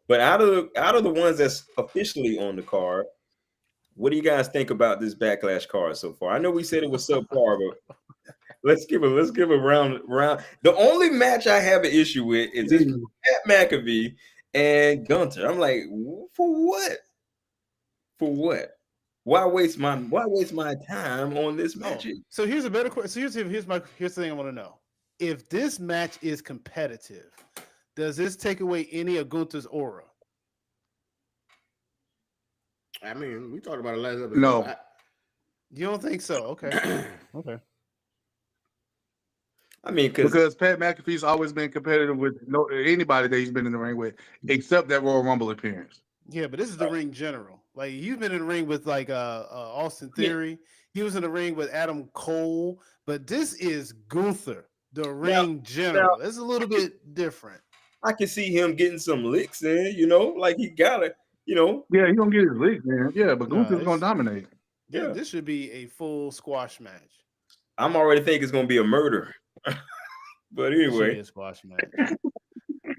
[SPEAKER 1] But out of the ones that's officially on the card, what do you guys think about this Backlash card so far? I know we said it was subpar, but let's give a round. The only match I have an issue with is this Pat McAfee and Gunther. I'm like, for what? For what? Why waste my time on this match?
[SPEAKER 3] So here's a better question. So here's the thing I want to know. If this match is competitive, does this take away any of Gunther's aura?
[SPEAKER 2] I mean, we talked about it last episode.
[SPEAKER 4] No.
[SPEAKER 3] You don't think so? Okay. Okay.
[SPEAKER 1] I mean,
[SPEAKER 4] because Pat McAfee's always been competitive with anybody that he's been in the ring with, except that Royal Rumble appearance.
[SPEAKER 3] Yeah, but this is the ring general. Like you've been in the ring with like Austin Theory. Yeah. He was in the ring with Adam Cole, but this is Gunther, the ring general. It's a little bit different.
[SPEAKER 1] I can see him getting some licks in, like he got it,
[SPEAKER 4] Yeah, he's gonna get his licks, man. Yeah, but Gunther's gonna dominate.
[SPEAKER 3] Yeah, this should be a full squash match.
[SPEAKER 1] I'm already thinking it's gonna be a murder. But anyway,
[SPEAKER 3] a squash match.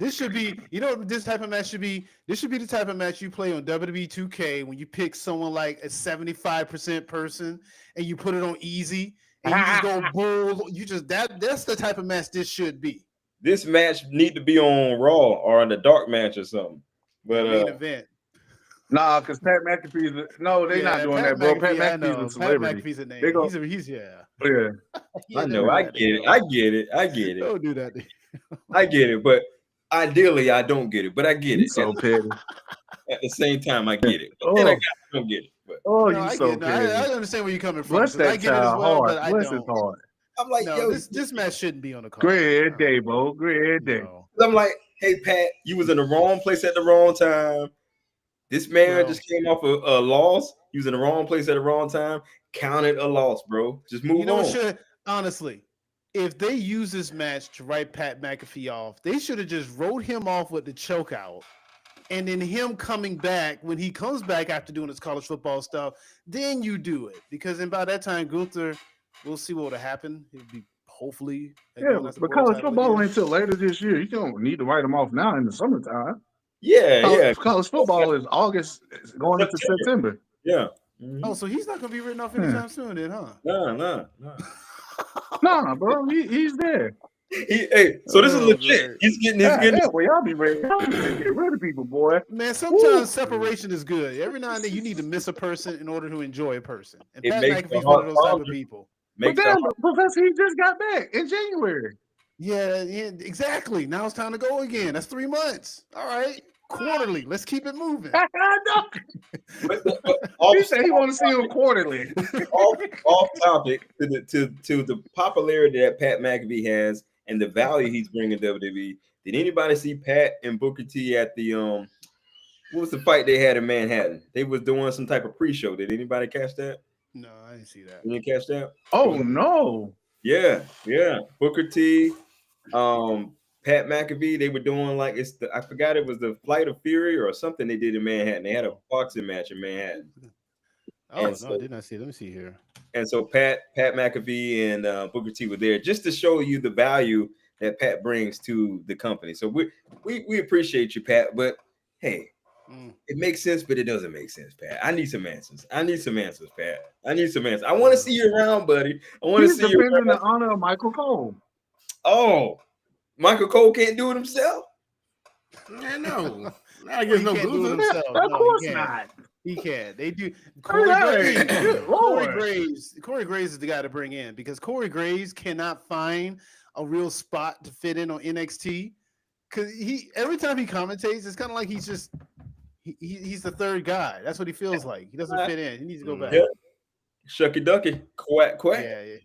[SPEAKER 3] This should be, this type of match should be the type of match you play on WWE 2K when you pick someone like a 75% person and you put it on easy and you just go bull. That's the type of match this should be.
[SPEAKER 1] This match need to be on Raw or on the dark match or something. But
[SPEAKER 3] main event.
[SPEAKER 4] Nah, because Pat McAfee's they're not doing that, bro. Pat McAfee's a celebrity.
[SPEAKER 3] Pat McAfee's a name. He's
[SPEAKER 4] Yeah.
[SPEAKER 1] I know. I get it.
[SPEAKER 3] Don't do that.
[SPEAKER 1] I get it, but ideally, I don't get it. But I get it.
[SPEAKER 4] So petty.
[SPEAKER 1] At the same time, I get it. But then I don't get it. But,
[SPEAKER 3] you so petty. I understand where you're coming from.
[SPEAKER 4] Bless that
[SPEAKER 3] I get it as well,
[SPEAKER 4] hard.
[SPEAKER 3] but I
[SPEAKER 4] Bless
[SPEAKER 3] don't.
[SPEAKER 4] his heart.
[SPEAKER 1] I'm like,
[SPEAKER 3] this match shouldn't be on the card.
[SPEAKER 4] Great day, bro. Great day.
[SPEAKER 1] I'm like, hey, Pat, you was in the wrong place at the wrong time. This man just came off a loss. He was in the wrong place at the wrong time. Counted a loss, bro. Just move on.
[SPEAKER 3] Honestly, if they use this match to write Pat McAfee off, they should have just wrote him off with the choke out. And then him coming back, when he comes back after doing his college football stuff, then you do it. Because then by that time, Gunther, we'll see what would have happened. It would be hopefully.
[SPEAKER 4] But college football ain't until later this year. You don't need to write him off now in the summertime. College football is August going into September.
[SPEAKER 1] Yeah.
[SPEAKER 3] Mm-hmm. Oh, so he's not going to be written off anytime soon then, huh?
[SPEAKER 1] No.
[SPEAKER 4] No, bro. He's there.
[SPEAKER 1] So this is legit.
[SPEAKER 3] Man.
[SPEAKER 1] He's getting.
[SPEAKER 4] Well, y'all be ready. Y'all be ready to get rid of people, boy.
[SPEAKER 3] Man, sometimes separation is good. Every now and then you need to miss a person in order to enjoy a person. And
[SPEAKER 1] It
[SPEAKER 3] Pat
[SPEAKER 1] makes
[SPEAKER 3] McAfee's
[SPEAKER 1] the
[SPEAKER 3] one of those
[SPEAKER 1] heart
[SPEAKER 3] type of
[SPEAKER 1] harder.
[SPEAKER 3] people.
[SPEAKER 4] But damn, Professor, he just got back in January.
[SPEAKER 3] Yeah, exactly. Now it's time to go again. That's 3 months. All right. Quarterly. Let's keep it moving.
[SPEAKER 4] I know. He said he want to see him quarterly.
[SPEAKER 1] off topic to the popularity that Pat McAfee has and the value he's bringing to WWE. Did anybody see Pat and Booker T at the what was the fight they had in Manhattan? They was doing some type of pre-show. Did anybody catch that?
[SPEAKER 3] No, I didn't see that.
[SPEAKER 1] You didn't catch that?
[SPEAKER 4] Oh no.
[SPEAKER 1] Yeah. Booker T, Pat McAfee, they were doing like I forgot it was the Flight of Fury or something they did in Manhattan. They had a boxing match in Manhattan.
[SPEAKER 3] Oh, no, I did not see it. Let me see here.
[SPEAKER 1] And so Pat McAfee and Booker T were there just to show you the value that Pat brings to the company. So we appreciate you, Pat. But hey, it makes sense, but it doesn't make sense, Pat. I need some answers. Pat. I need some answers. I want to see you around, buddy. I want to see you around.
[SPEAKER 4] In the honor of Michael Cole.
[SPEAKER 1] Oh, Michael Cole can't do it himself.
[SPEAKER 2] Yeah, no. I guess no good.
[SPEAKER 4] Of course not.
[SPEAKER 3] He can. They do. Corey Graves is the guy to bring in because Corey Graves cannot find a real spot to fit in on NXT. Because every time he commentates, it's kind of like he's just he's the third guy. That's what he feels like. He doesn't fit in. He needs to go back.
[SPEAKER 1] Yeah. Shucky ducky, quack.
[SPEAKER 3] Yeah.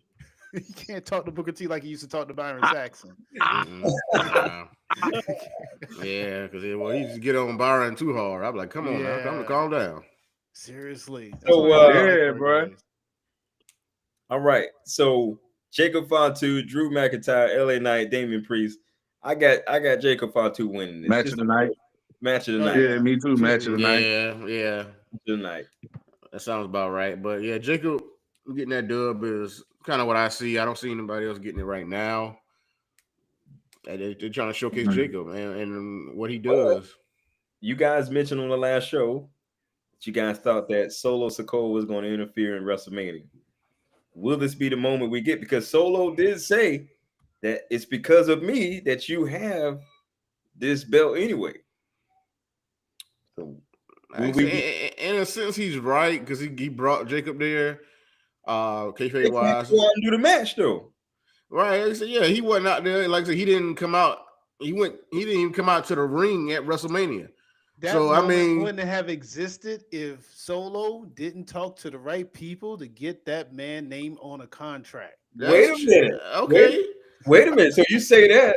[SPEAKER 3] He can't talk to Booker T like he used to talk to Byron Saxon.
[SPEAKER 2] Yeah, because he used to get on Byron too hard. I'm like, come on now, calm down.
[SPEAKER 3] Seriously.
[SPEAKER 1] So,
[SPEAKER 4] bro.
[SPEAKER 1] All right. So Jacob Fatu, Drew McIntyre, LA Knight, Damian Priest. I got Jacob Fatu winning this.
[SPEAKER 4] Match of the night. Yeah, me too. Match of the night.
[SPEAKER 2] Yeah.
[SPEAKER 1] Tonight.
[SPEAKER 2] That sounds about right. But yeah, Jacob getting that dub is kind of what I see. I don't see anybody else getting it right now. They're trying to showcase Jacob and what he does.
[SPEAKER 1] You guys mentioned on the last show that you guys thought that Solo Sikoa was going to interfere in WrestleMania. Will this be the moment we get? Because Solo did say that it's because of me that you have this belt anyway. So
[SPEAKER 2] in a sense, he's right because he brought Jacob there. Kayfabe wise,
[SPEAKER 1] do the match though.
[SPEAKER 2] Right. So yeah, he wasn't out there. Like I said, he didn't come out. He didn't even come out to the ring at WrestleMania.
[SPEAKER 3] That wouldn't have existed if Solo didn't talk to the right people to get that man name on a contract.
[SPEAKER 1] Wait a minute.
[SPEAKER 2] Okay.
[SPEAKER 1] Wait a minute. So you say that,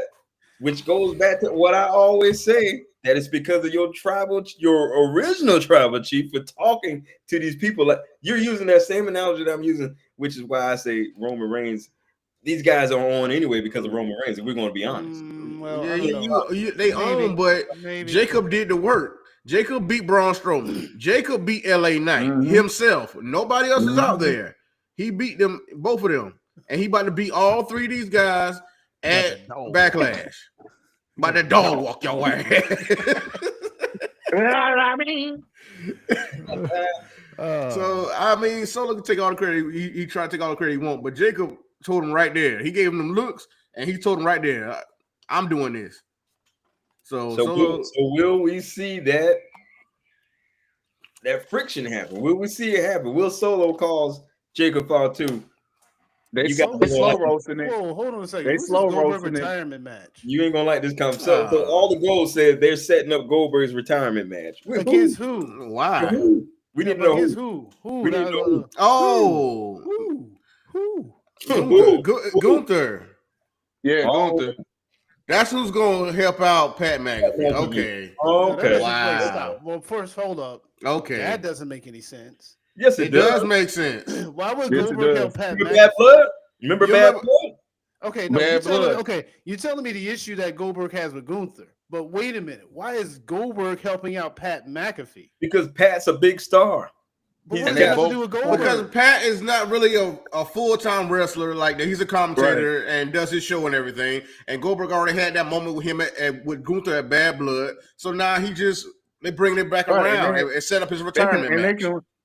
[SPEAKER 1] which goes back to what I always say, that it's because of your original tribal chief for talking to these people. Like you're using that same analogy that I'm using, which is why I say Roman Reigns. These guys are on anyway because of Roman Reigns, if we're going to be honest.
[SPEAKER 2] They own, but maybe. Jacob did the work. Jacob beat Braun Strowman. Jacob beat LA Knight himself. Nobody else is out there. He beat them, both of them. And he about to beat all three of these guys at Backlash. About to dog walk your way. So, I mean, Solo can take all the credit. He tried to take all the credit he wants, but Jacob told him right there. He gave him them looks, and he told him right there, I'm doing this. So will we see that friction happen? Will we see it happen? Will Solo cause Jacob Fatu?
[SPEAKER 4] They slow roasting it.
[SPEAKER 3] Whoa, hold on a second.
[SPEAKER 4] They slow roasting
[SPEAKER 3] retirement match.
[SPEAKER 1] You ain't gonna like this conversation. So all the goals said they're setting up Goldberg's retirement match.
[SPEAKER 3] Against who?
[SPEAKER 2] Why?
[SPEAKER 1] We didn't know
[SPEAKER 3] who.
[SPEAKER 1] We didn't know
[SPEAKER 3] who.
[SPEAKER 2] Gunther.
[SPEAKER 4] Yeah, Gunther.
[SPEAKER 2] That's who's going to help out Pat McAfee. Okay.
[SPEAKER 1] Okay.
[SPEAKER 2] Wow.
[SPEAKER 3] Well, first, hold up.
[SPEAKER 2] Okay.
[SPEAKER 3] That doesn't make any sense.
[SPEAKER 1] Yes, it does.
[SPEAKER 2] Does make sense.
[SPEAKER 3] Why would Goldberg help Pat
[SPEAKER 1] McAfee?
[SPEAKER 3] Bad
[SPEAKER 1] Blood? Remember Bad Blood?
[SPEAKER 3] Okay, no, you're telling me the issue that Goldberg has with Gunther. But wait a minute. Why is Goldberg helping out Pat McAfee?
[SPEAKER 1] Because Pat's a big star.
[SPEAKER 3] But what does that have to do with Goldberg?
[SPEAKER 2] Because Pat is not really a full-time wrestler like that. He's a commentator and does his show and everything. And Goldberg already had that moment with him with Gunther at Bad Blood. So now they bring it back around and set up his retirement match.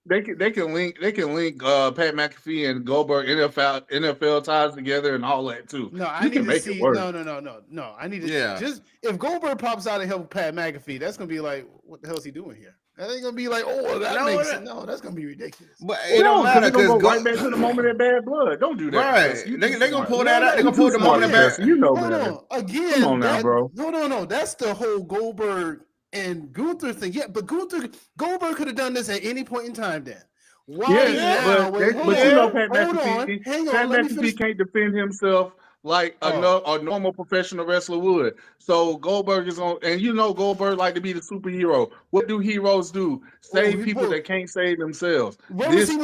[SPEAKER 4] they can link Pat McAfee and Goldberg NFL ties together and all that too.
[SPEAKER 3] No, I
[SPEAKER 4] You
[SPEAKER 3] need
[SPEAKER 4] can
[SPEAKER 3] to
[SPEAKER 4] make
[SPEAKER 3] see.
[SPEAKER 4] it work.
[SPEAKER 3] No. I need to
[SPEAKER 2] Yeah.
[SPEAKER 3] just if Goldberg pops out and help Pat McAfee, that's gonna be like, what the hell is he doing here? That ain't gonna be like, oh, that makes sense. No, that's gonna be ridiculous.
[SPEAKER 2] But it don't matter
[SPEAKER 4] because
[SPEAKER 2] because
[SPEAKER 4] go right back to the moment of bad blood. Don't do that.
[SPEAKER 2] Right. They gonna pull that out. They gonna pull the moment of bad.
[SPEAKER 4] You know
[SPEAKER 3] Hold
[SPEAKER 4] better.
[SPEAKER 3] on. Again,
[SPEAKER 4] Come on now, bro.
[SPEAKER 3] No. That's the whole Goldberg and Gunther thing. Yeah, but Goldberg could have done this at any point in time then. Why now?
[SPEAKER 4] But you know Pat McAfee can't defend himself like a normal professional wrestler would. So Goldberg is on, and you know Goldberg like to be the superhero. What do heroes do? Save people that can't save themselves.
[SPEAKER 3] Where was he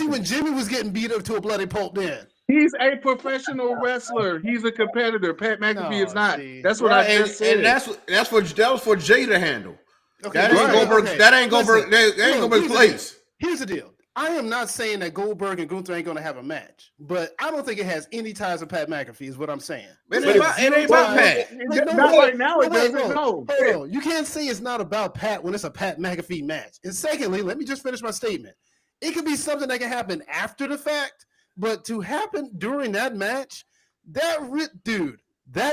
[SPEAKER 3] when Jimmy was getting beat up to a bloody pulp then?
[SPEAKER 4] He's a professional wrestler. He's a competitor. Pat McAfee is not. That's what I just said.
[SPEAKER 2] And that was for Jay to handle.
[SPEAKER 3] Okay,
[SPEAKER 2] that ain't Goldberg. Okay. That ain't Goldberg. That ain't Goldberg's place.
[SPEAKER 3] Here's the deal. I am not saying that Goldberg and Gunther ain't going to have a match, but I don't think it has any ties with Pat McAfee. Is what I'm saying.
[SPEAKER 2] It ain't about Pat.
[SPEAKER 4] Not right now. It doesn't.
[SPEAKER 3] Hold on. You can't say it's not about Pat when it's a Pat McAfee match. And secondly, let me just finish my statement. It could be something that can happen after the fact, but to happen during that match, that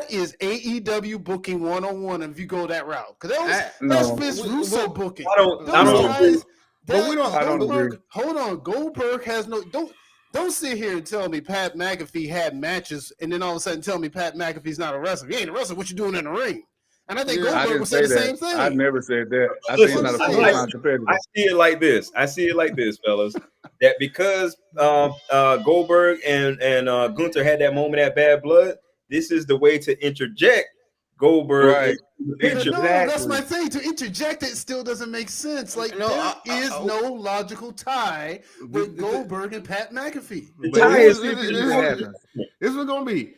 [SPEAKER 3] is AEW booking 101 if you go that route. Because that's Vince Russo booking.
[SPEAKER 1] I don't
[SPEAKER 3] agree. Hold on. Goldberg has no don't sit here and tell me Pat McAfee had matches and then all of a sudden tell me Pat McAfee's not a wrestler. He ain't a wrestler. What you doing in the ring? And I think Goldberg would say the same thing.
[SPEAKER 4] I never said that. I think he's not a full-time competitor.
[SPEAKER 1] I see it like this, fellas. That because Goldberg and Gunther had that moment at Bad Blood, this is the way to interject Goldberg.
[SPEAKER 4] Right.
[SPEAKER 3] No, that's my thing. To interject it still doesn't make sense. Like there is no logical tie with Goldberg and Pat McAfee.
[SPEAKER 2] This is what's gonna be.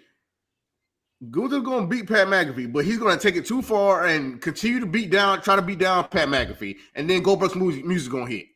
[SPEAKER 2] Gunther's gonna beat Pat McAfee, but he's gonna take it too far and continue to try to beat down Pat McAfee, and then Goldberg's music gonna hit.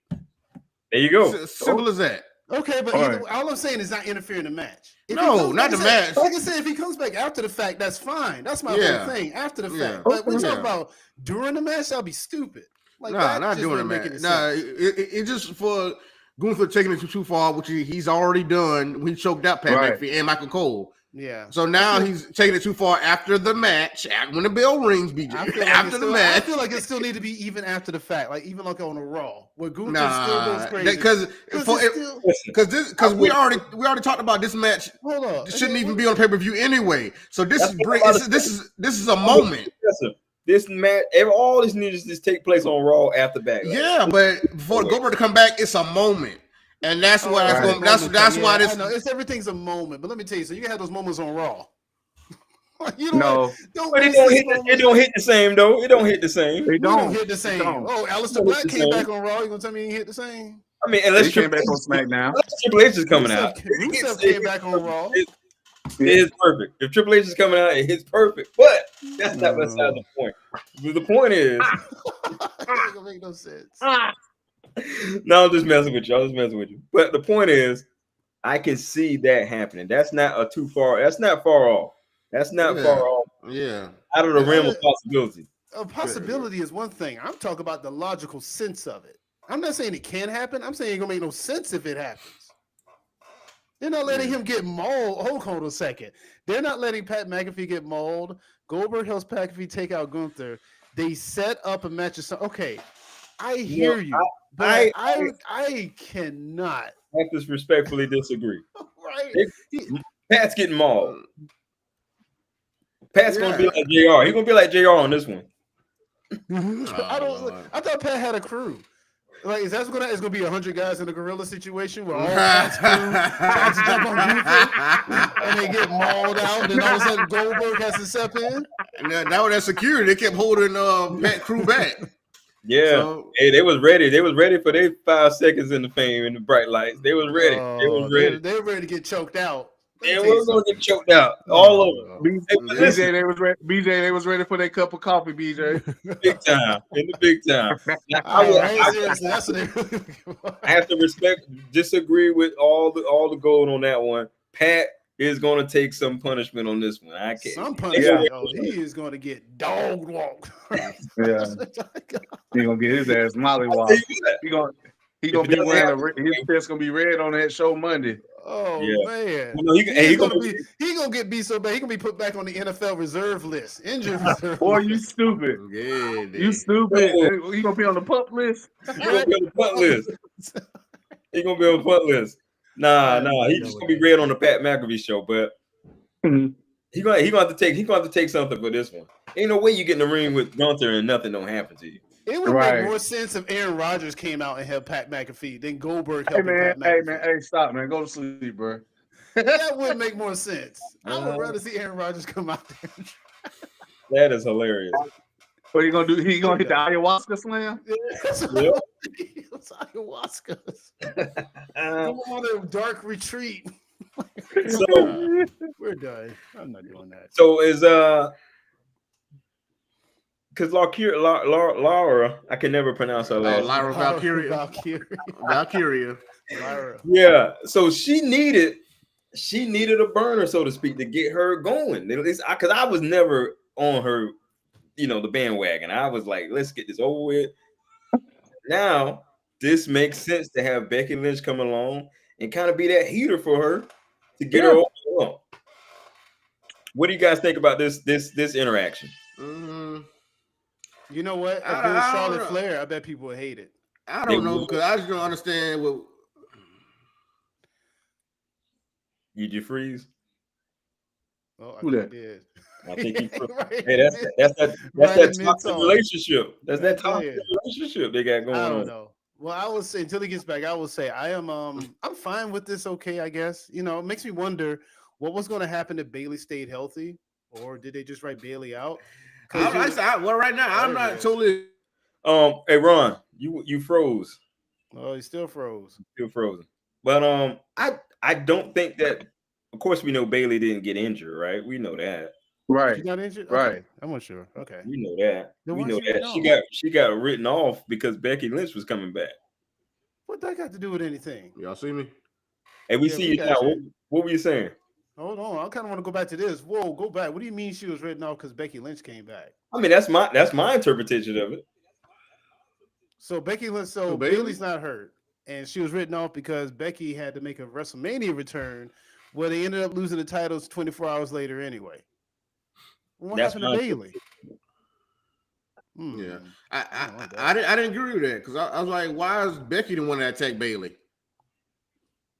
[SPEAKER 1] There you go.
[SPEAKER 2] Simple as that.
[SPEAKER 3] Okay, but all I'm saying is not interfere in the match.
[SPEAKER 2] Not the match.
[SPEAKER 3] Like I said, if he comes back after the fact, that's fine. That's my whole thing. After the fact, but we talk about during the match, that'll be stupid. Like
[SPEAKER 2] not during the match. It just for Gunther taking it too far, which he's already done. We choked out Pat McAfee and Michael Cole.
[SPEAKER 3] Yeah.
[SPEAKER 2] So now he's taking it too far after the match, when the bell rings, BJ. After the match.
[SPEAKER 3] I feel like it still need to be even after the fact, like even like on a Raw, where Gunther still goes crazy.
[SPEAKER 2] Because we already talked about this match.
[SPEAKER 3] Hold on.
[SPEAKER 2] It shouldn't even be on pay-per-view anyway. So this is a moment.
[SPEAKER 1] This match, all this needs to just take place on Raw after Backlash.
[SPEAKER 2] Yeah, but for Goldberg to come back, it's a moment. And that's why that's why this.
[SPEAKER 3] I know everything's a moment, but let me tell you, so you can have those moments on Raw.
[SPEAKER 1] But it don't hit the same though. It don't hit the same.
[SPEAKER 3] They don't hit the same. Oh, Aleister Black came back on Raw. You gonna tell me he hit the same?
[SPEAKER 1] I mean, unless
[SPEAKER 4] he came back on SmackDown.
[SPEAKER 1] Triple H is coming out.
[SPEAKER 3] Rusev came back on Raw.
[SPEAKER 1] It is perfect. If Triple H is coming out, it hits perfect. But that's not beside the point. The point is,
[SPEAKER 3] it doesn't make no sense.
[SPEAKER 1] No, I'm just messing with you. But the point is, I can see that happening. That's not too far. That's not far off. Far off.
[SPEAKER 2] Yeah.
[SPEAKER 1] Out of the realm of possibility.
[SPEAKER 3] A possibility is one thing. I'm talking about the logical sense of it. I'm not saying it can happen. I'm saying it ain't gonna make no sense if it happens. They're not letting him get mauled. Hold on a second. They're not letting Pat McAfee get mauled. Goldberg helps Pat McAfee take out Gunther. They set up a match or something. Okay, I hear you. But I cannot.
[SPEAKER 1] I just respectfully disagree.
[SPEAKER 3] Right.
[SPEAKER 1] Pat's getting mauled. Pat's gonna be like JR. He's gonna be like JR on this one.
[SPEAKER 3] I thought Pat had a crew. Like, is that it's gonna be 100 guys in a gorilla situation where all Pat's crew tries to jump on Gunther and they get mauled out, and then all of a sudden Goldberg has to step in?
[SPEAKER 2] And now that security, they kept holding Pat crew back.
[SPEAKER 1] Yeah, so, hey, they was ready. They was ready for their 5 seconds in the fame in the bright lights. They was ready.
[SPEAKER 3] They were ready to get choked out.
[SPEAKER 1] They were going to get choked out. All over.
[SPEAKER 4] BJ, they was ready for their cup of coffee. BJ,
[SPEAKER 1] big time in the big time. I have to disagree with all the gold on that one. Pat is going to take some punishment on this one. I can't.
[SPEAKER 3] Some punishment. He is going to get dog walked.
[SPEAKER 4] Yeah, he's going to get his ass molly walked. He gonna be wearing his chest gonna be red on that show Monday.
[SPEAKER 3] Oh man,
[SPEAKER 1] he
[SPEAKER 3] gonna get beat so bad. He gonna be put back on the NFL reserve list, injured reserve.
[SPEAKER 4] Boy, you stupid.
[SPEAKER 2] Yeah,
[SPEAKER 4] you stupid. He gonna be on the pup list.
[SPEAKER 1] He gonna be on the pup list. He gonna be on the pup list. Nah. He just gonna be red on the Pat McAfee show, but he gonna have to take something for this one. Ain't no way you get in the ring with Gunther and nothing don't happen to you.
[SPEAKER 3] It would make more sense if Aaron Rodgers came out and helped Pat McAfee than Goldberg helping Pat McAfee.
[SPEAKER 4] Hey, stop, man. Go to sleep, bro.
[SPEAKER 3] That would make more sense. I would rather see Aaron Rodgers come out there.
[SPEAKER 1] That is hilarious.
[SPEAKER 4] What are you gonna do? He gonna hit the ayahuasca slam?
[SPEAKER 3] Yep. It's ayahuasca. Go on a dark retreat.
[SPEAKER 1] So
[SPEAKER 3] we're done. I'm not doing that.
[SPEAKER 1] So is because Laura, I can never pronounce her last.
[SPEAKER 2] Lyra Valkyria.
[SPEAKER 3] Lyra.
[SPEAKER 1] Yeah. So she needed a burner, so to speak, to get her going. Because I was never on her, the bandwagon. I was like, let's get this over with. Now this makes sense to have Becky Lynch come along and kind of be that heater for her to get her over. What do you guys think about this interaction?
[SPEAKER 3] You know what? If it was Charlotte Flair, I bet people would hate it.
[SPEAKER 2] I don't know because I just don't understand what.
[SPEAKER 1] Did you freeze?
[SPEAKER 3] Oh,
[SPEAKER 4] Who that?
[SPEAKER 3] Did.
[SPEAKER 1] I think he right. Hey, that's that toxic relationship. That's that toxic relationship they got going on.
[SPEAKER 3] I don't know. Well, I would say until he gets back, I would say I'm fine with this. Okay, I guess. It makes me wonder what was going to happen if Bayley stayed healthy, or did they just write Bayley out?
[SPEAKER 2] Well, right now I'm not totally.
[SPEAKER 1] Hey Ron, you froze.
[SPEAKER 3] Oh, he still froze.
[SPEAKER 1] Still frozen. But I don't think that. Of course, we know Bayley didn't get injured, right? We know that.
[SPEAKER 4] Right.
[SPEAKER 3] She got injured.
[SPEAKER 4] Right.
[SPEAKER 3] Okay. I'm not sure. Okay.
[SPEAKER 1] We know that.
[SPEAKER 3] Then
[SPEAKER 1] we
[SPEAKER 3] why
[SPEAKER 1] know
[SPEAKER 3] she
[SPEAKER 1] that. She got written off because Becky Lynch was coming back.
[SPEAKER 3] What that got to do with anything?
[SPEAKER 2] Y'all see me?
[SPEAKER 1] Hey, we see you now. What were you saying?
[SPEAKER 3] Hold on. I kind of want to go back to this. Whoa, go back. What do you mean she was written off because Becky Lynch came back?
[SPEAKER 1] I mean, that's my interpretation of it.
[SPEAKER 3] So Becky Lynch, Bayley's not hurt, and she was written off because Becky had to make a WrestleMania return, where they ended up losing the titles 24 hours later anyway. What happened to Bayley?
[SPEAKER 2] Yeah, I didn't agree with that because I was like, why is Becky the one that attacked Bayley?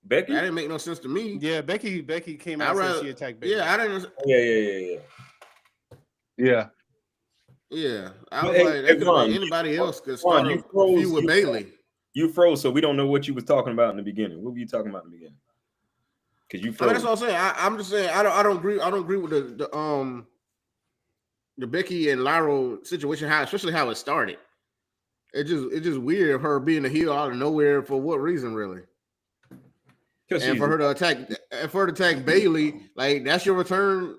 [SPEAKER 1] Becky?
[SPEAKER 2] That didn't make no sense to me.
[SPEAKER 3] Yeah, Becky came out and said she attacked Bayley.
[SPEAKER 2] Yeah, I didn't.
[SPEAKER 1] Yeah.
[SPEAKER 2] I was like, that could have been anybody else could start a feud with Bayley.
[SPEAKER 1] You froze, so we don't know what you was talking about in the beginning. What were you talking about in the beginning? Because you froze.
[SPEAKER 2] That's what I'm saying. I'm just saying I don't agree. I don't agree with the Becky and Lyra situation, especially how it started. It's just weird her being a heel out of nowhere for what reason, really? And for her to attack Bayley, like that's your return,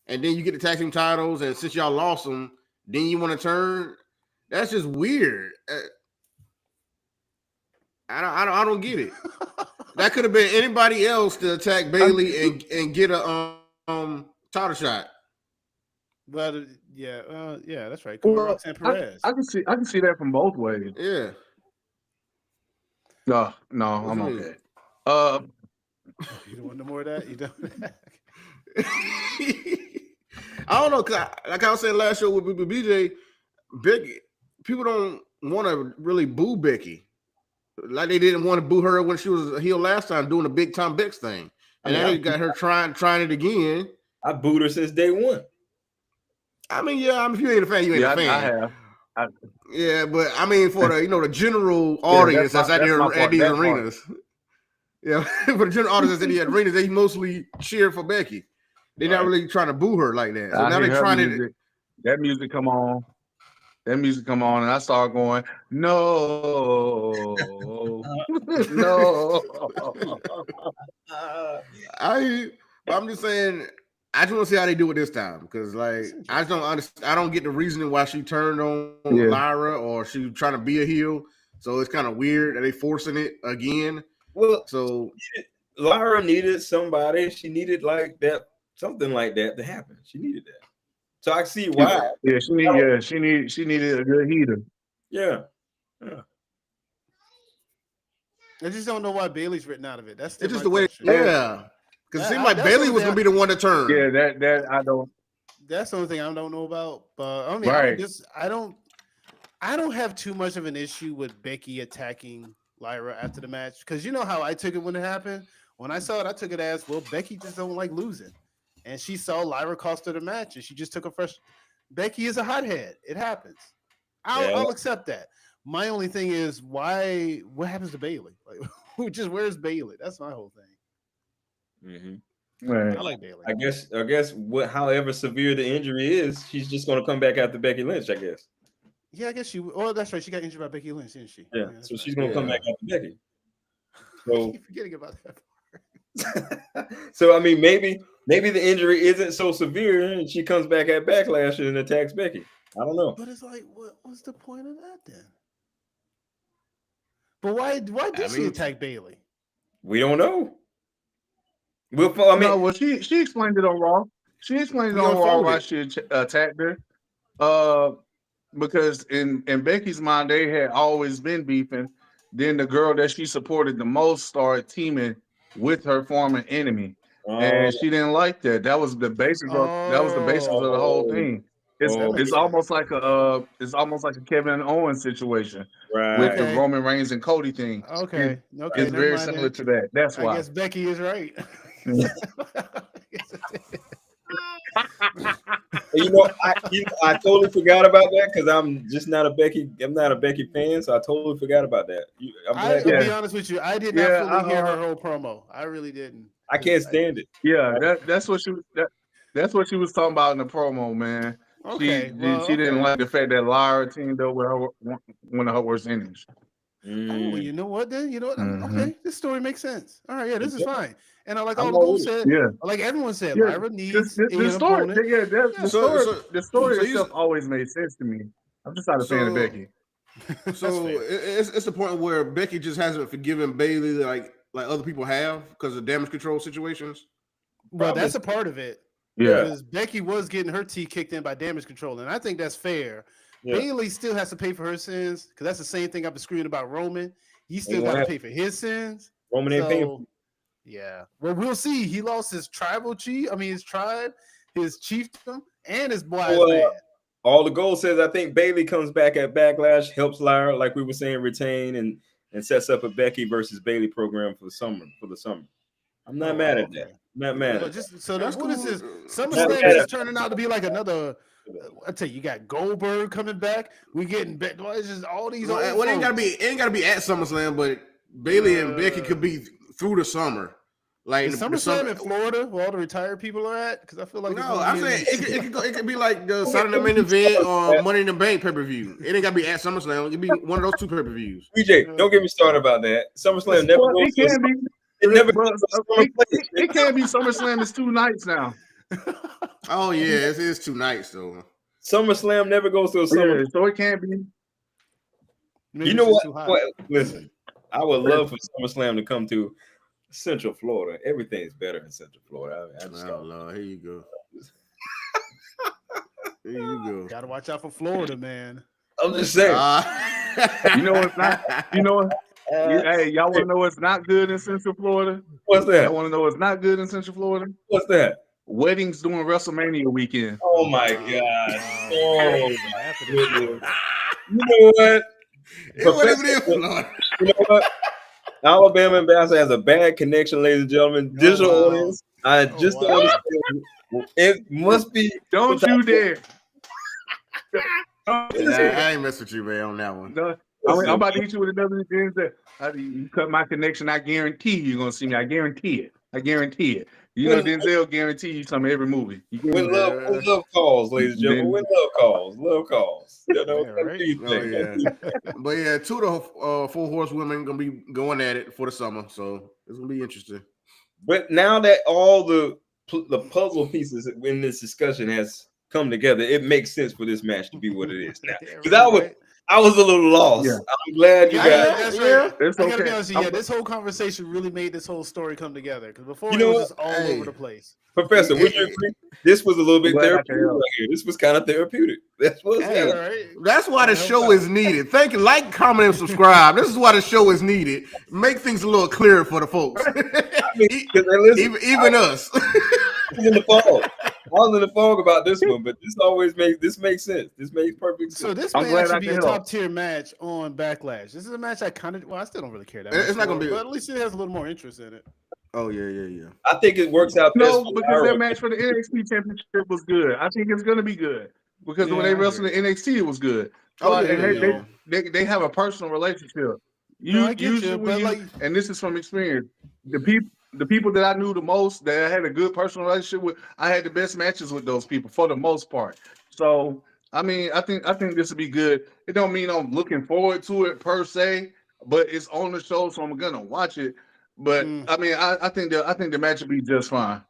[SPEAKER 2] and then you get the tag team titles, and since y'all lost them, then you want to turn. That's just weird. I don't get it. That could have been anybody else to attack Bayley and get a title shot.
[SPEAKER 3] But yeah, that's right. Roxanne Perez.
[SPEAKER 4] I can see that from both ways.
[SPEAKER 2] Yeah.
[SPEAKER 4] No, I'm okay.
[SPEAKER 3] You don't want no more of that? You don't.
[SPEAKER 2] I don't know, cause like I was saying last show with BJ, Becky, people don't want to really boo Becky, like they didn't want to boo her when she was a heel last time doing the big Tom Bex thing, and now you got her trying it again.
[SPEAKER 1] I booed her since day one.
[SPEAKER 2] I mean, if you ain't a fan, you ain't a fan.
[SPEAKER 4] I have.
[SPEAKER 2] Yeah, but I mean, for the general audience that's at these arenas. Yeah, for the general audience in the arenas, they mostly cheer for Becky. They're not really trying to boo her like that. So now they're trying to.
[SPEAKER 4] That music come on, and I start going, no, no.
[SPEAKER 2] I'm just saying. I just want to see how they do it this time because, like, I just don't understand. I don't get the reasoning why she turned on Lyra or she was trying to be a heel. So it's kind of weird that they forcing it again.
[SPEAKER 1] Well,
[SPEAKER 2] so
[SPEAKER 1] Lyra needed somebody. She needed like that, something like that to happen. She needed that. So I see why.
[SPEAKER 4] Yeah, she needed a good heater.
[SPEAKER 1] Yeah.
[SPEAKER 3] I just don't know why Bailey's written out of it. That's
[SPEAKER 2] It's just
[SPEAKER 3] my
[SPEAKER 2] the way,
[SPEAKER 3] question.
[SPEAKER 2] yeah. Because it seemed like Bailey was gonna be the one to turn.
[SPEAKER 4] Yeah, that I don't.
[SPEAKER 3] That's the only thing I don't know about. But I mean,
[SPEAKER 4] Right.
[SPEAKER 3] I don't have too much of an issue with Becky attacking Lyra after the match, because you know how I took it when it happened. When I saw it, I took it as, well, Becky just don't like losing, and she saw Lyra cost her the match, and she just took a fresh. Becky is a hothead. It happens. I'll accept that. My only thing is, why? What happens to Bailey? Like, where's Bailey? That's my whole thing.
[SPEAKER 1] Mm-hmm.
[SPEAKER 4] Right.
[SPEAKER 3] I like Bailey.
[SPEAKER 1] I guess however severe the injury is, she's just going to come back after Becky Lynch. I guess.
[SPEAKER 3] Yeah, I guess she. Oh, that's right. She got injured by Becky Lynch, didn't she?
[SPEAKER 1] Yeah. So she's going to come back after Becky.
[SPEAKER 3] I
[SPEAKER 1] So
[SPEAKER 3] keep forgetting about that.
[SPEAKER 1] so I mean, maybe the injury isn't so severe, and she comes back at Backlash and attacks Becky. I don't know.
[SPEAKER 3] But it's like, what's the point of that then? But why did she attack Bailey?
[SPEAKER 1] We don't know.
[SPEAKER 4] Well, she explained it on Raw. She explained it on Raw why she attacked her. Because in Becky's mind, they had always been beefing. Then the girl that she supported the most started teaming with her former enemy, and she didn't like that. That was the basis of the whole thing. It's almost like a Kevin Owens situation with the Roman Reigns and Cody thing.
[SPEAKER 3] Okay,
[SPEAKER 4] it's very similar to that. That's why.
[SPEAKER 3] I guess Becky is right.
[SPEAKER 1] You know, I totally forgot about that because I'm just not a Becky. I'm not a Becky fan, so I totally forgot about that.
[SPEAKER 3] I'll be honest with you. I did not fully hear her whole promo. I really didn't.
[SPEAKER 1] I can't stand it.
[SPEAKER 4] Yeah, that's what she was talking about in the promo, man.
[SPEAKER 3] Okay,
[SPEAKER 4] she didn't like the fact that Lyra teamed up with her, one of her worst enemies.
[SPEAKER 3] Oh, well, you know what? Then you know what? Okay, this story makes sense. All right, yeah, this is fine. And I like all the goals said.
[SPEAKER 4] Yeah,
[SPEAKER 3] like everyone said, Lyra needs
[SPEAKER 4] the story. The story itself always made sense to me. I'm just not a fan of Becky.
[SPEAKER 2] So it's the point where Becky just hasn't forgiven Bailey like other people have because of damage control situations.
[SPEAKER 3] Well, that's a part of it.
[SPEAKER 1] Yeah,
[SPEAKER 3] because Becky was getting her teeth kicked in by damage control, and I think that's fair.
[SPEAKER 1] Yeah.
[SPEAKER 3] Bailey still has to pay for her sins because that's the same thing I've been screaming about Roman. He still got to pay for his sins.
[SPEAKER 1] Roman ain't paying.
[SPEAKER 3] Yeah. Well, we'll see. He lost his tribal chief. I mean, his tribe, his chiefdom, and his boy.
[SPEAKER 1] All the goal says I think Bailey comes back at Backlash, helps Lyra, like we were saying, retain and sets up a Becky versus Bailey program for the summer. I'm not mad at that. I'm not mad at that.
[SPEAKER 3] So that's what this is. SummerSlam is turning out to be like another. I tell you, got Goldberg coming back. We getting back. It's just all these.
[SPEAKER 2] It ain't gotta be at SummerSlam, but Bailey and Becky could be through the summer. Like
[SPEAKER 3] SummerSlam in Florida, where all the retired people are at, because I feel like
[SPEAKER 2] I'm saying it could be like the Saturday Main Event or Money in the Bank pay-per-view. It ain't gotta be at SummerSlam. It could be one of those two pay-per-views.
[SPEAKER 1] BJ, don't get me started about that. SummerSlam never goes.
[SPEAKER 4] It can't be SummerSlam. It's 2 nights now.
[SPEAKER 2] Oh yeah, it is 2 nights though.
[SPEAKER 1] SummerSlam never goes to a summer,
[SPEAKER 4] so it can't be.
[SPEAKER 1] You know what? Listen, I would love for SummerSlam to come to Central Florida. Everything's better in Central Florida.
[SPEAKER 2] Lord, here you go. Here you go.
[SPEAKER 3] Gotta watch out for Florida, man.
[SPEAKER 1] I'm just saying.
[SPEAKER 4] You know what's not. You know what? Hey, y'all want to know what's not good in Central Florida?
[SPEAKER 1] What's that?
[SPEAKER 4] I want to know what's not good in Central Florida.
[SPEAKER 1] What's that?
[SPEAKER 4] Weddings during WrestleMania weekend.
[SPEAKER 1] Oh my God! You know what? You know what? Alabama Ambassador has a bad connection, ladies and gentlemen. Digital audience. I just don't understand. It must be.
[SPEAKER 4] Don't you dare!
[SPEAKER 2] I ain't mess with you, man, on that one.
[SPEAKER 4] No, I'm about to hit you with another thing that you cut my connection. I guarantee you're gonna see me. I guarantee it. I guarantee it. You know, Denzel guarantee you some every movie.
[SPEAKER 1] Win love calls, ladies and gentlemen. Win love calls. You know,
[SPEAKER 2] But yeah, 2 of the 4 horsewomen gonna be going at it for the summer, so it's gonna be interesting.
[SPEAKER 1] But now that all the puzzle pieces in this discussion has come together, it makes sense for this match to be what it is now. Because I was a little lost.
[SPEAKER 4] Yeah.
[SPEAKER 1] I'm glad you guys.
[SPEAKER 3] That's right.
[SPEAKER 4] It's
[SPEAKER 3] I gotta
[SPEAKER 4] okay.
[SPEAKER 3] be honest with you. Yeah, this whole conversation really made this whole story come together. Because before
[SPEAKER 1] You know
[SPEAKER 3] it was
[SPEAKER 1] what?
[SPEAKER 3] just all over the place.
[SPEAKER 1] Professor, would you agree? This was a little bit
[SPEAKER 4] I'm glad I
[SPEAKER 1] therapeutic
[SPEAKER 4] can help.
[SPEAKER 1] right here. This was kind of therapeutic. That's what's
[SPEAKER 3] Hey,
[SPEAKER 1] happening.
[SPEAKER 3] right?
[SPEAKER 2] That's why the show is needed. Thank you. Like, comment, and subscribe. This is why the show is needed. Make things a little clearer for the folks. Even us.
[SPEAKER 1] I was in the fog. I was in the fog about this one, but this makes sense. This makes perfect sense.
[SPEAKER 3] So this
[SPEAKER 4] I'm
[SPEAKER 3] may
[SPEAKER 4] glad
[SPEAKER 3] actually
[SPEAKER 4] I
[SPEAKER 3] be
[SPEAKER 4] can
[SPEAKER 3] a
[SPEAKER 4] help.
[SPEAKER 3] top tier match on Backlash. This is a match I I still don't really care that
[SPEAKER 2] It's
[SPEAKER 3] much
[SPEAKER 2] not gonna
[SPEAKER 3] for,
[SPEAKER 2] be-
[SPEAKER 3] but at least it has a little more interest in it.
[SPEAKER 2] Oh, yeah.
[SPEAKER 1] I think it works out best.
[SPEAKER 4] No,
[SPEAKER 1] for
[SPEAKER 4] because
[SPEAKER 1] Lyra.
[SPEAKER 4] that match for the NXT Championship was good. I think it's gonna be good because when
[SPEAKER 3] Yeah,
[SPEAKER 4] they
[SPEAKER 3] I
[SPEAKER 4] wrestled
[SPEAKER 3] hear
[SPEAKER 4] the NXT, it was good.
[SPEAKER 2] Oh,
[SPEAKER 4] So,
[SPEAKER 2] yeah,
[SPEAKER 4] and
[SPEAKER 2] yeah.
[SPEAKER 4] they have a personal relationship.
[SPEAKER 3] No, I get
[SPEAKER 4] Usually
[SPEAKER 3] you,
[SPEAKER 4] when
[SPEAKER 3] but
[SPEAKER 4] you,
[SPEAKER 3] like,
[SPEAKER 4] and this is from experience, the people that I knew the most that I had a good personal relationship with, I had the best matches with those people for the most part. So I mean, I think this will be good. It don't mean I'm looking forward to it per se, but it's on the show, so I'm gonna watch it. But I mean, I think the match will be just fine.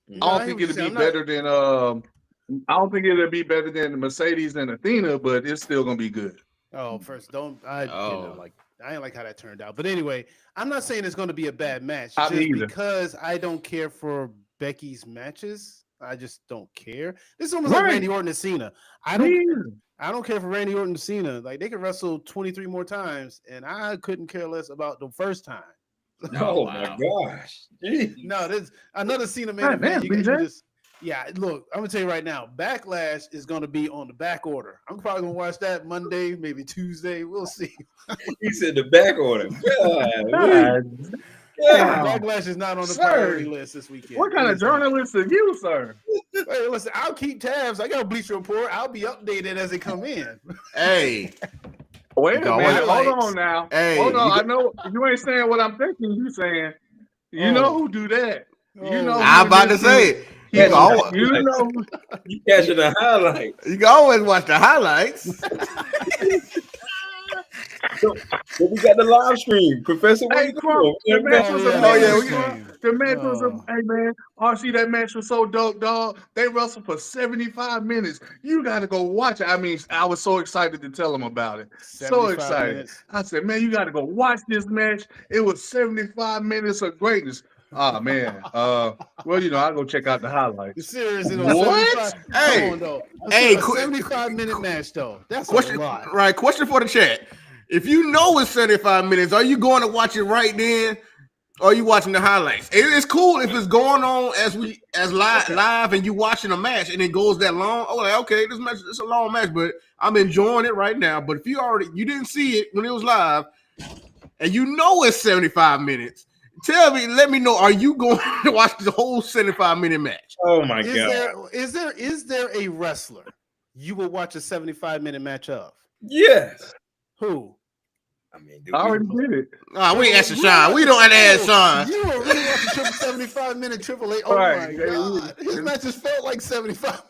[SPEAKER 3] no,
[SPEAKER 4] I don't
[SPEAKER 3] hear
[SPEAKER 4] think
[SPEAKER 3] what you're
[SPEAKER 4] it'll be
[SPEAKER 3] saying. I'm not-
[SPEAKER 4] better than I don't think it'll be better than the Mercedes and Athena, but it's still gonna be good.
[SPEAKER 3] Oh, first, don't I? You know,
[SPEAKER 2] Oh.
[SPEAKER 3] like I ain't like how that turned out. But anyway, I'm not saying it's going to be a bad match.
[SPEAKER 4] I
[SPEAKER 3] Just
[SPEAKER 4] mean either.
[SPEAKER 3] because I don't care for Becky's matches, I just don't care. This is almost like
[SPEAKER 4] Right.
[SPEAKER 3] Randy Orton and Cena. I don't care for Randy Orton and Cena. Like they could wrestle 23 more times, and I couldn't care less about the first time.
[SPEAKER 1] Oh
[SPEAKER 2] wow.
[SPEAKER 1] my gosh. Jeez.
[SPEAKER 3] No, there's another Cena main
[SPEAKER 4] God
[SPEAKER 3] event.
[SPEAKER 4] damn,
[SPEAKER 3] You can
[SPEAKER 4] BJ.
[SPEAKER 3] just, yeah. Look, I'm gonna tell you right now. Backlash is gonna be on the back order. I'm probably gonna watch that Monday, maybe Tuesday. We'll see.
[SPEAKER 1] He said the back order. God.
[SPEAKER 4] God.
[SPEAKER 1] Yeah.
[SPEAKER 3] Backlash is not on the
[SPEAKER 4] Sir.
[SPEAKER 3] priority list this weekend.
[SPEAKER 4] What kind
[SPEAKER 3] It
[SPEAKER 4] of
[SPEAKER 3] is not.
[SPEAKER 4] journalist are you, sir?
[SPEAKER 3] Hey, listen, I'll keep tabs. I got a Bleacher Report. I'll be updated as they come in.
[SPEAKER 2] Hey,
[SPEAKER 4] Wait
[SPEAKER 2] You
[SPEAKER 4] a
[SPEAKER 2] got
[SPEAKER 4] minute.
[SPEAKER 3] highlights.
[SPEAKER 4] Hold on now.
[SPEAKER 2] Hey,
[SPEAKER 4] Hold on.
[SPEAKER 2] you
[SPEAKER 4] I know you ain't saying what I'm thinking. You saying you
[SPEAKER 3] Oh.
[SPEAKER 4] know who do that. You know.
[SPEAKER 2] I'm
[SPEAKER 4] who
[SPEAKER 2] about to
[SPEAKER 4] this
[SPEAKER 2] say
[SPEAKER 4] is.
[SPEAKER 2] it.
[SPEAKER 1] Yeah,
[SPEAKER 2] You can always,
[SPEAKER 4] You know.
[SPEAKER 1] You catching the highlights.
[SPEAKER 2] you can always watch the highlights.
[SPEAKER 1] But we got the live stream. Professor, what
[SPEAKER 4] Hey,
[SPEAKER 1] you
[SPEAKER 4] Crump,
[SPEAKER 1] doing?
[SPEAKER 4] the match was
[SPEAKER 3] yeah.
[SPEAKER 4] amazing.
[SPEAKER 2] Oh, yeah,
[SPEAKER 4] Crump. The match was
[SPEAKER 3] Oh.
[SPEAKER 4] hey man. RC, that match was so dope, dog. They wrestled for 75 minutes. You gotta go watch it. I mean, I was so excited to tell them about it. So
[SPEAKER 3] 75
[SPEAKER 4] excited.
[SPEAKER 3] minutes.
[SPEAKER 4] I said, man, you gotta go watch this match. It was 75 minutes of greatness. Oh man. Well, you know, I'll go check out the
[SPEAKER 3] You
[SPEAKER 4] highlights.
[SPEAKER 3] serious?
[SPEAKER 2] What? Hey.
[SPEAKER 3] Come on, though.
[SPEAKER 2] Hey,
[SPEAKER 3] A 75-minute match, though. That's
[SPEAKER 2] Question,
[SPEAKER 3] a lot.
[SPEAKER 2] right? Question for the chat. If you know it's 75 minutes, are you going to watch it right then? Or are you watching the highlights? It's cool if it's going on as live and you watching a match and it goes that long. Oh, like, okay, this match it's a long match, but I'm enjoying it right now. But if you didn't see it when it was live and you know it's 75 minutes, let me know, are you going to watch the whole 75-minute match?
[SPEAKER 1] Oh my God.
[SPEAKER 3] Is there a wrestler you will watch a 75-minute match of?
[SPEAKER 1] Yes.
[SPEAKER 3] Who?
[SPEAKER 1] I mean,
[SPEAKER 4] I already did it.
[SPEAKER 2] We ain't asking Sean. We don't have to ask Sean.
[SPEAKER 3] You were really watching triple 75-minute Triple H. Oh
[SPEAKER 4] Right.
[SPEAKER 3] my God. His matches felt like 75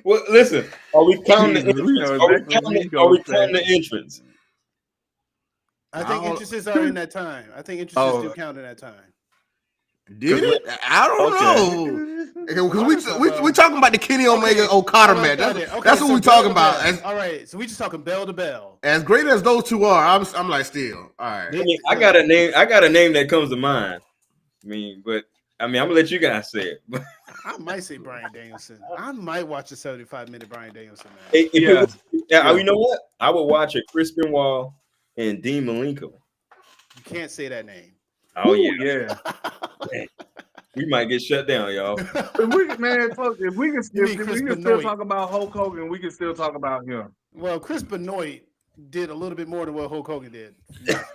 [SPEAKER 1] Well, listen, are we counting the
[SPEAKER 4] Jesus, we
[SPEAKER 1] entrance?
[SPEAKER 4] know
[SPEAKER 1] Are we
[SPEAKER 4] exactly what
[SPEAKER 1] counting,
[SPEAKER 4] you
[SPEAKER 1] are we
[SPEAKER 4] gonna
[SPEAKER 1] counting
[SPEAKER 4] say.
[SPEAKER 1] the entrance?
[SPEAKER 3] I think
[SPEAKER 2] Oh.
[SPEAKER 3] entrances are in that time. I think entrances do count in that time.
[SPEAKER 2] Did it? I don't know. Because we talking about the Kenny Omega Okada match. That's what we talking about.
[SPEAKER 3] All right, so we just talking bell to bell.
[SPEAKER 2] As great as those two are, I'm like still. All right.
[SPEAKER 1] I mean, I got a name that comes to mind. I'm gonna let you guys say it.
[SPEAKER 3] I might say Bryan Danielson. I might watch a 75-minute Bryan Danielson match.
[SPEAKER 1] If it was- you know what? I would watch a Chris Benoit and Dean Malenko.
[SPEAKER 3] You can't say that name.
[SPEAKER 1] Oh
[SPEAKER 4] Ooh,
[SPEAKER 1] yeah,
[SPEAKER 4] yeah.
[SPEAKER 1] we might get shut down, y'all.
[SPEAKER 4] If we can still
[SPEAKER 3] Benoit.
[SPEAKER 4] talk about Hulk Hogan, we can still talk about him.
[SPEAKER 3] Well, Chris Benoit did a little bit more than what Hulk Hogan did.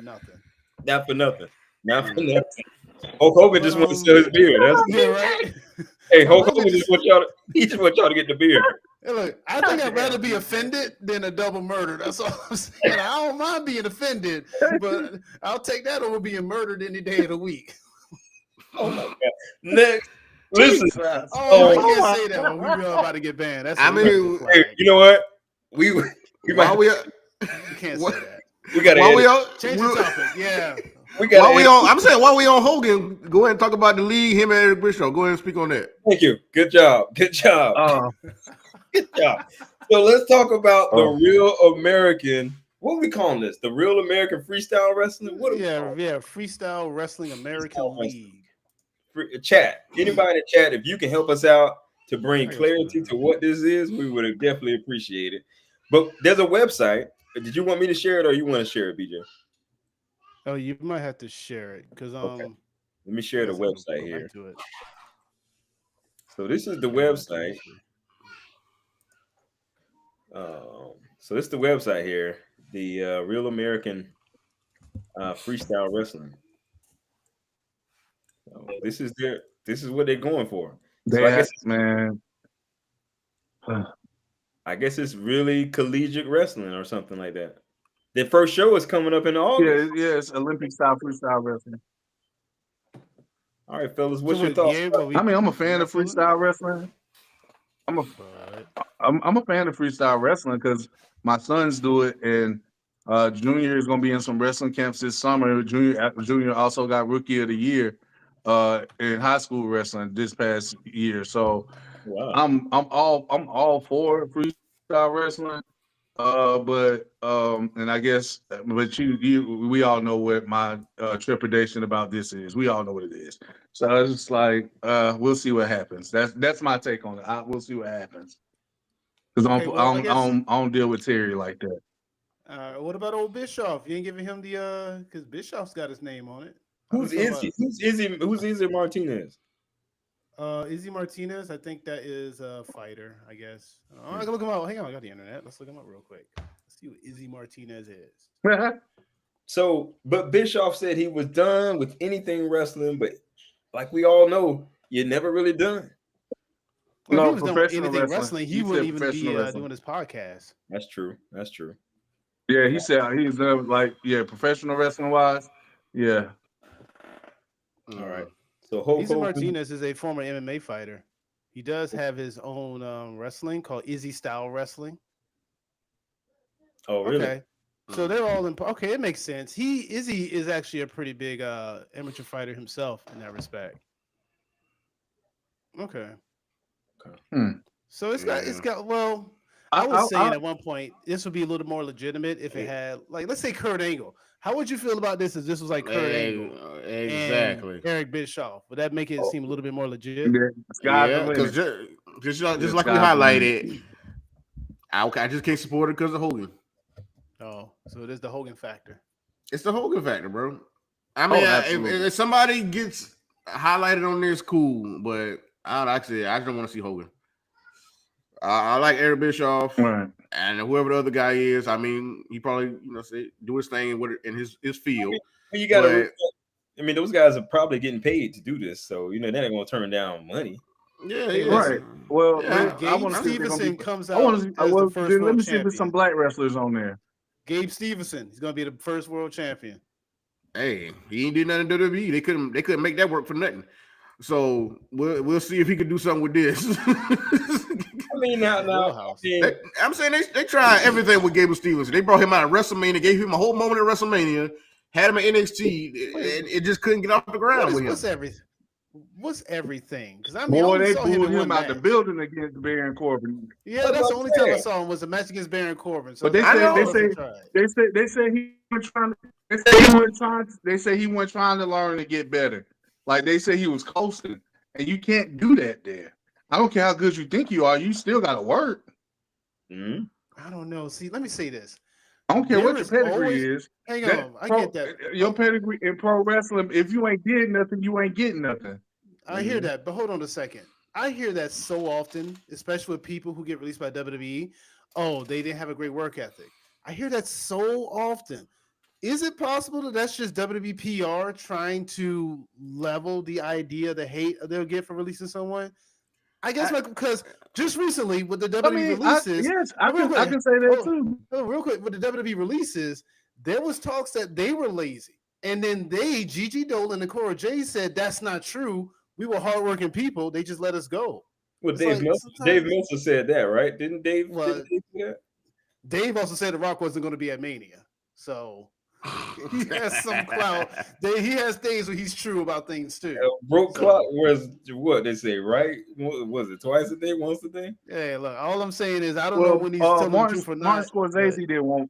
[SPEAKER 3] Nothing.
[SPEAKER 1] Not for nothing. Hulk Hogan just wants to sell his beer.
[SPEAKER 3] Yeah, right.
[SPEAKER 1] Hey, Hulk Hogan just want y'all to get the beer.
[SPEAKER 3] Hey, look, I think I'd rather be offended than a double murder. That's all I'm saying. I don't mind being offended, but I'll take that over being murdered any day of the week.
[SPEAKER 1] Oh my God. Next, listen.
[SPEAKER 3] Oh, I can't say that when we're about to get banned. That's
[SPEAKER 2] I mean,
[SPEAKER 1] Hey, you know what? We
[SPEAKER 2] While
[SPEAKER 1] might
[SPEAKER 2] we
[SPEAKER 3] you can't say that.
[SPEAKER 1] we gotta
[SPEAKER 2] while
[SPEAKER 1] edit.
[SPEAKER 2] we on,
[SPEAKER 3] Change the topic. Yeah.
[SPEAKER 1] We gotta
[SPEAKER 2] while we
[SPEAKER 1] edit.
[SPEAKER 2] on, I'm saying while we on Hogan, go ahead and talk about the league. Him and Eric Bischoff. Go ahead and speak on that.
[SPEAKER 1] Thank you. Good job. Good job. Good job. So let's talk about the real American. What are we calling this? The real American freestyle wrestling? What?
[SPEAKER 3] Freestyle Wrestling American League.
[SPEAKER 1] Chat. Anybody in the chat, if you can help us out to bring clarity to what this is, we would have definitely appreciate it. But there's a website. Did you want me to share it, or you want to share it, BJ?
[SPEAKER 3] Oh, you might have to share it because
[SPEAKER 1] okay. Let me share the website here. So this is the website. So this is the website here, the Real American Freestyle Wrestling. So this is what they're going for. So I guess it's really collegiate wrestling or something like that. Their first show is coming up in August.
[SPEAKER 4] Yeah, it's Olympic style freestyle wrestling.
[SPEAKER 1] All right, fellas, what's your thoughts?
[SPEAKER 4] I mean, I'm a fan of freestyle wrestling. I'm a fan of freestyle wrestling because my sons do it, and Junior is going to be in some wrestling camps this summer. Junior also got Rookie of the Year in high school wrestling this past year. So wow. I'm all for freestyle wrestling. And I guess, but we all know what my trepidation about this is. We all know what it is. So it's just like, we'll see what happens. That's my take on it. We'll see what happens. Because I don't deal with Terry like that.
[SPEAKER 3] What about old Bischoff? You ain't giving him the because Bischoff's got his name on it.
[SPEAKER 1] Who's Izzy Martinez?
[SPEAKER 3] Izzy Martinez, I think that is a fighter, I guess. I can look him up. Hang on, I got the internet. Let's look him up real quick. Let's see what Izzy Martinez is.
[SPEAKER 1] So, but Bischoff said he was done with anything wrestling, but like we all know, you're never really done.
[SPEAKER 3] Well, if he was done with anything wrestling, he wouldn't even be doing his podcast.
[SPEAKER 1] That's true.
[SPEAKER 4] Yeah, he said he's done professional wrestling wise. Yeah.
[SPEAKER 1] All right. So
[SPEAKER 3] Izzy Martinez is a former MMA fighter. He does have his own wrestling called Izzy Style Wrestling.
[SPEAKER 1] Oh, really?
[SPEAKER 3] Okay. So they're all in. Okay, it makes sense. Izzy is actually a pretty big amateur fighter himself in that respect. Okay. So it's got. Well, I was saying at one point this would be a little more legitimate if it had, like, let's say Kurt Angle. How would you feel about this if this was like Kurt Angle and Eric Bischoff? Would that make it seem a little bit more legit?
[SPEAKER 2] Yeah, because just like we highlighted, I just can't support it because of Hogan.
[SPEAKER 3] Oh, so it is the Hogan factor.
[SPEAKER 2] It's the Hogan factor, bro. I mean, if somebody gets highlighted on this, cool, but I just don't want to see Hogan. I like Eric Bischoff, right, and whoever the other guy is. I mean, he probably do his thing in his field.
[SPEAKER 1] You got to. I mean, those guys are probably getting paid to do this, so they're not going to turn down money.
[SPEAKER 4] Yeah, right. Well,
[SPEAKER 3] Gabe Stevenson comes out.
[SPEAKER 4] Let me see if there's some black wrestlers on there.
[SPEAKER 3] Gabe Stevenson, he's going to be the first world champion.
[SPEAKER 2] Hey, he ain't did nothing in WWE. They couldn't make that work for nothing. So we'll see if he can do something with this.
[SPEAKER 1] I mean, now
[SPEAKER 2] I'm saying they tried everything with Gable Stevenson. They brought him out of WrestleMania, gave him a whole moment at WrestleMania, had him at NXT, and it just couldn't get off the ground with him.
[SPEAKER 3] What's everything? Because
[SPEAKER 4] they booed him out the building against Baron Corbin.
[SPEAKER 3] Yeah, that's the only time I saw him was a match against Baron Corbin. So
[SPEAKER 4] but they say he was trying. They say he wasn't trying to learn to get better. Like they say he was coasting, and you can't do that there. I don't care how good you think you are, you still got to work.
[SPEAKER 3] Mm-hmm. I don't know. See, let me say this.
[SPEAKER 4] I don't care what your pedigree is.
[SPEAKER 3] Hang on, I get that.
[SPEAKER 4] Your pedigree in pro wrestling, if you ain't getting nothing, you ain't getting nothing.
[SPEAKER 3] I hear that, but hold on a second. I hear that so often, especially with people who get released by WWE. Oh, they didn't have a great work ethic. I hear that so often. Is it possible that that's just WWE PR trying to level the idea, the hate they'll get for releasing someone? I guess because just recently with the WWE releases,
[SPEAKER 4] I can say that too.
[SPEAKER 3] Real quick, with the WWE releases, there was talks that they were lazy, and then Gigi Dolan and Cora Jade said that's not true. We were hardworking people. They just let us go.
[SPEAKER 1] Well, Dave Meltzer said that, right? Didn't Dave? Dave say that?
[SPEAKER 3] Dave also said The Rock wasn't going to be at Mania, so. He has some clout. He has things where he's true about things too.
[SPEAKER 1] Broke clock was what they say, right? What was it, twice a day, once a day?
[SPEAKER 3] Yeah, look, all I'm saying is I don't know when he's telling the truth or not.
[SPEAKER 4] Martin Scorsese didn't want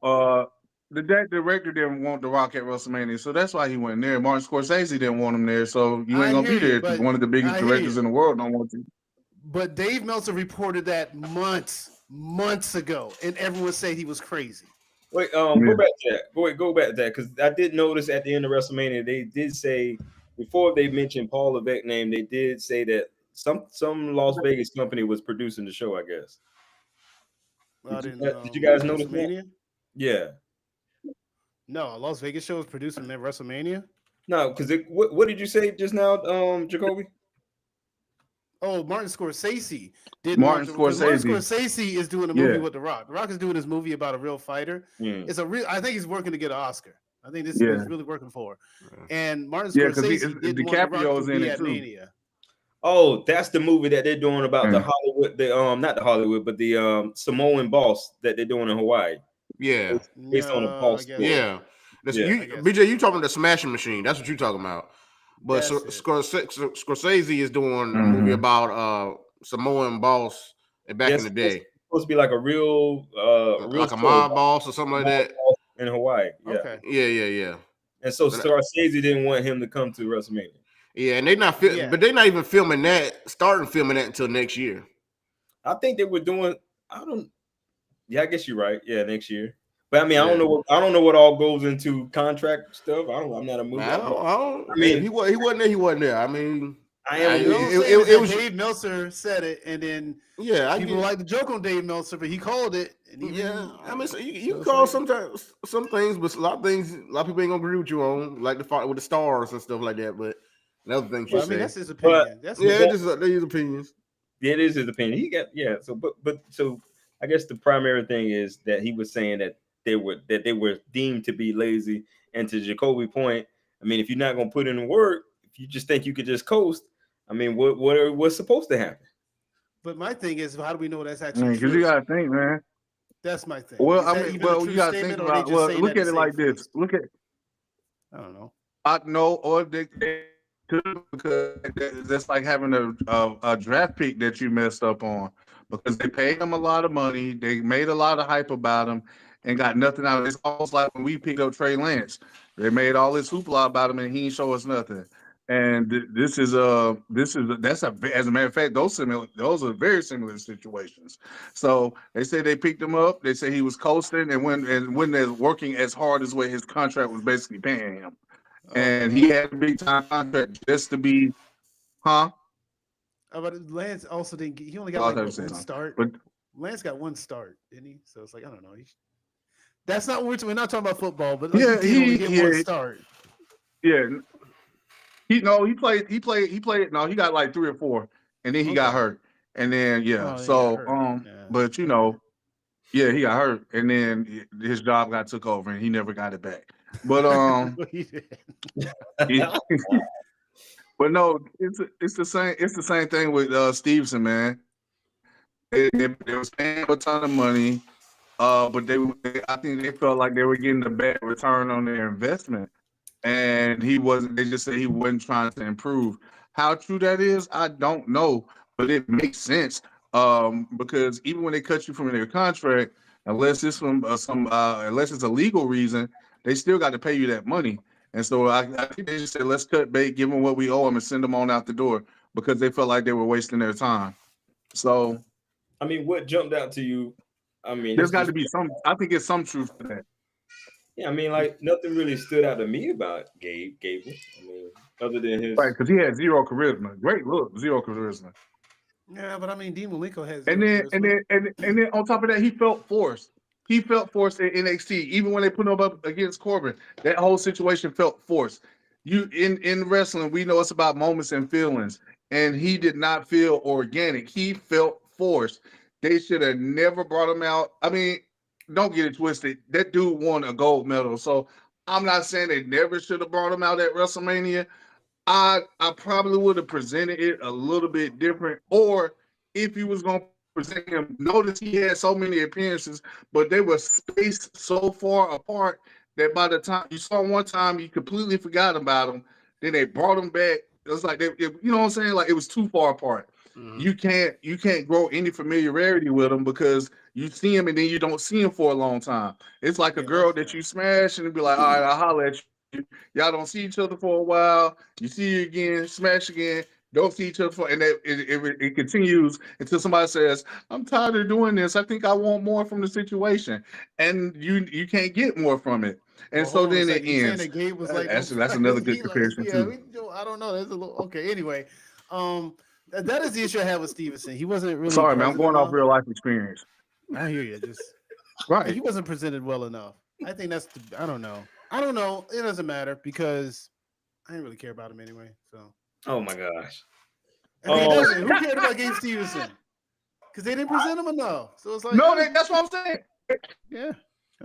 [SPEAKER 4] the director didn't want The Rock at WrestleMania, so that's why he went there. Martin Scorsese didn't want him there, so you ain't gonna be there because one of the biggest directors in the world don't want you.
[SPEAKER 3] But Dave Meltzer reported that months ago, and everyone said he was crazy.
[SPEAKER 1] Wait, go back to that. Go back to that because I did notice at the end of WrestleMania they did say before they mentioned Paul Levesque name, they did say that some Las Vegas company was producing the show. I guess. Did you guys notice that? Yeah.
[SPEAKER 3] No, Las Vegas show was producing that WrestleMania.
[SPEAKER 1] No, because what did you say just now, Jacoby?
[SPEAKER 3] Oh, Martin Scorsese did.
[SPEAKER 4] Martin
[SPEAKER 3] Scorsese is doing a movie with The Rock. The Rock is doing this movie about a real fighter. It's a real. I think he's working to get an Oscar. I think this is what he's really working for. And Martin Scorsese did
[SPEAKER 4] DiCaprio's in it too.
[SPEAKER 3] Mania.
[SPEAKER 1] Oh, that's the movie that they're doing about the Hollywood, not the Hollywood, but the Samoan boss that they're doing in Hawaii.
[SPEAKER 2] Yeah,
[SPEAKER 1] based on the boss.
[SPEAKER 2] Yeah. BJ, you talking about the Smashing Machine? That's what you're talking about. But Scorsese is doing a movie about Samoan boss back in the day.
[SPEAKER 1] It's supposed to be like a real
[SPEAKER 2] like a mob boss or something like that
[SPEAKER 1] in Hawaii. Yeah.
[SPEAKER 3] Okay.
[SPEAKER 2] Yeah.
[SPEAKER 1] And so Scorsese didn't want him to come to WrestleMania.
[SPEAKER 2] Yeah, and they're not but they're not even starting filming that until next year.
[SPEAKER 1] I think they were doing. I guess you're right. Yeah, next year. But I mean, I don't know what all goes into contract stuff. I'm not a movie.
[SPEAKER 2] I mean, he wasn't there. He wasn't there. I mean,
[SPEAKER 3] it was Dave Meltzer said it, and then people like to joke on Dave Meltzer, but he called it. And
[SPEAKER 2] I mean, you can call sometimes some things, but a lot of people ain't gonna agree with you on, like the fight with the stars and stuff like that. But other things, I mean,
[SPEAKER 3] that's his opinion.
[SPEAKER 2] They're his opinions.
[SPEAKER 1] Yeah, it is his opinion. He got So I guess the primary thing is that he was saying that they were deemed to be lazy. And to Jacoby's point, I mean, if you're not gonna put in the work, if you just think you could just coast, I mean, what's supposed to happen?
[SPEAKER 3] But my thing is, how do we know that's actually true?
[SPEAKER 4] Because you gotta think, man.
[SPEAKER 3] That's my thing.
[SPEAKER 4] Well, you gotta think about. Well, look at it like this.
[SPEAKER 3] I don't know.
[SPEAKER 4] I know, or they because that's like having a draft pick that you messed up on because they paid him a lot of money, they made a lot of hype about him, and got nothing out of it. It's almost like when we picked up Trey Lance. They made all this hoopla about him, and he didn't show us nothing. And as a matter of fact, those are very similar situations. So they say they picked him up. They say he was coasting, and when they're working as hard as what his contract was basically paying him, and he had a big time contract just to be,
[SPEAKER 3] But Lance also didn't. He only got one start. But Lance got one start, didn't he? So it's like I don't know. That's not what we're not talking about football, but he get one start.
[SPEAKER 4] Yeah. He played. No, he got like 3 or 4, and then he got hurt, and then but he got hurt, and then his job got took over, and he never got it back. But but no, it's the same. It's the same thing with Stevenson, man. They was paying a ton of money, but I think they felt like they were getting a bad return on their investment. And he wasn't. They just said he wasn't trying to improve. How true that is, I don't know, but it makes sense. Because even when they cut you from their contract, unless it's unless it's a legal reason, they still got to pay you that money. And so I think they just said, let's cut bait, give them what we owe them, and send them on out the door because they felt like they were wasting their time. So,
[SPEAKER 1] I mean, what jumped out to you? I mean,
[SPEAKER 4] there's got to be some. I think it's some truth to that.
[SPEAKER 1] Yeah, I mean, like nothing really stood out to me about Gable. I mean, other than his
[SPEAKER 4] because he had zero charisma. Great look, zero charisma.
[SPEAKER 3] Yeah, but I mean, Dean Malenko has.
[SPEAKER 4] And then on top of that, he felt forced. He felt forced in NXT, even when they put him up against Corbin. That whole situation felt forced. In wrestling, we know it's about moments and feelings, and he did not feel organic. He felt forced. They should have never brought him out. I mean. Don't get it twisted. That dude won a gold medal. So I'm not saying they never should have brought him out at WrestleMania. I probably would have presented it a little bit different. Or if he was going to present him, notice he had so many appearances, but they were spaced so far apart that by the time you saw him one time, you completely forgot about him. Then they brought him back. It was like you know what I'm saying? Like it was too far apart.
[SPEAKER 2] Mhm.
[SPEAKER 4] You can't grow any familiarity with him because you see him and then you don't see him for a long time. It's like a girl that you smash and be like, all right, I'll holler at you. Y'all don't see each other for a while. You see you again, smash again. Don't see each other for, and it continues until somebody says, "I'm tired of doing this. I think I want more from the situation," and you can't get more from it, and so then it ends.
[SPEAKER 3] Gabe was like,
[SPEAKER 4] That's another good comparison too.
[SPEAKER 3] I don't know. There's a little okay. Anyway, that is the issue I have with Stevenson. He wasn't really.
[SPEAKER 4] Sorry, man. I'm going off real life experience.
[SPEAKER 3] I hear you. Just
[SPEAKER 4] right.
[SPEAKER 3] He wasn't presented well enough. I think that's. I don't know. It doesn't matter because I didn't really care about him anyway. So.
[SPEAKER 1] Oh my gosh.
[SPEAKER 3] Who cared about Gabe Stevenson? Because they didn't present him enough. So it's like
[SPEAKER 4] that's what I'm saying.
[SPEAKER 3] Yeah.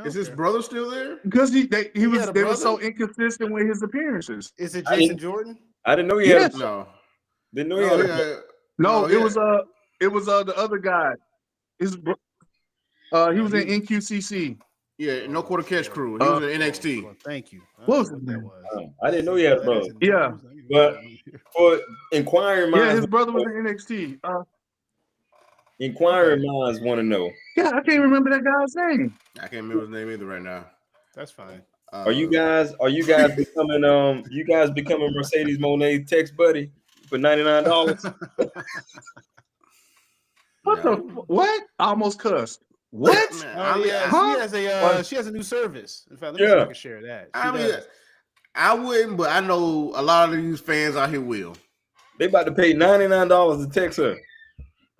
[SPEAKER 2] Is his brother still there?
[SPEAKER 4] Because they were so inconsistent with his appearances.
[SPEAKER 3] Is it Jason Jordan?
[SPEAKER 1] I didn't know he had
[SPEAKER 2] no.
[SPEAKER 1] Didn't know he had
[SPEAKER 4] it was the other guy. He was in NQCC.
[SPEAKER 2] Yeah, No Quarter Catch Crew. He was in NXT.
[SPEAKER 3] Well, thank you.
[SPEAKER 4] What was his name?
[SPEAKER 1] I didn't know he had a brother.
[SPEAKER 4] Yeah.
[SPEAKER 1] But for inquiring minds,
[SPEAKER 4] his brother was in NXT.
[SPEAKER 1] Inquiring minds want to know.
[SPEAKER 4] Yeah, I can't remember that guy's name.
[SPEAKER 2] I can't remember his name either right now.
[SPEAKER 3] That's fine.
[SPEAKER 1] Are you guys becoming Mercedes Moné text buddy for $99?
[SPEAKER 4] What? I almost cussed. What?
[SPEAKER 3] She has a new service. In fact, let me see if I can share that.
[SPEAKER 2] I wouldn't, but I know a lot of these fans out here will.
[SPEAKER 1] They about to pay $99 to text her.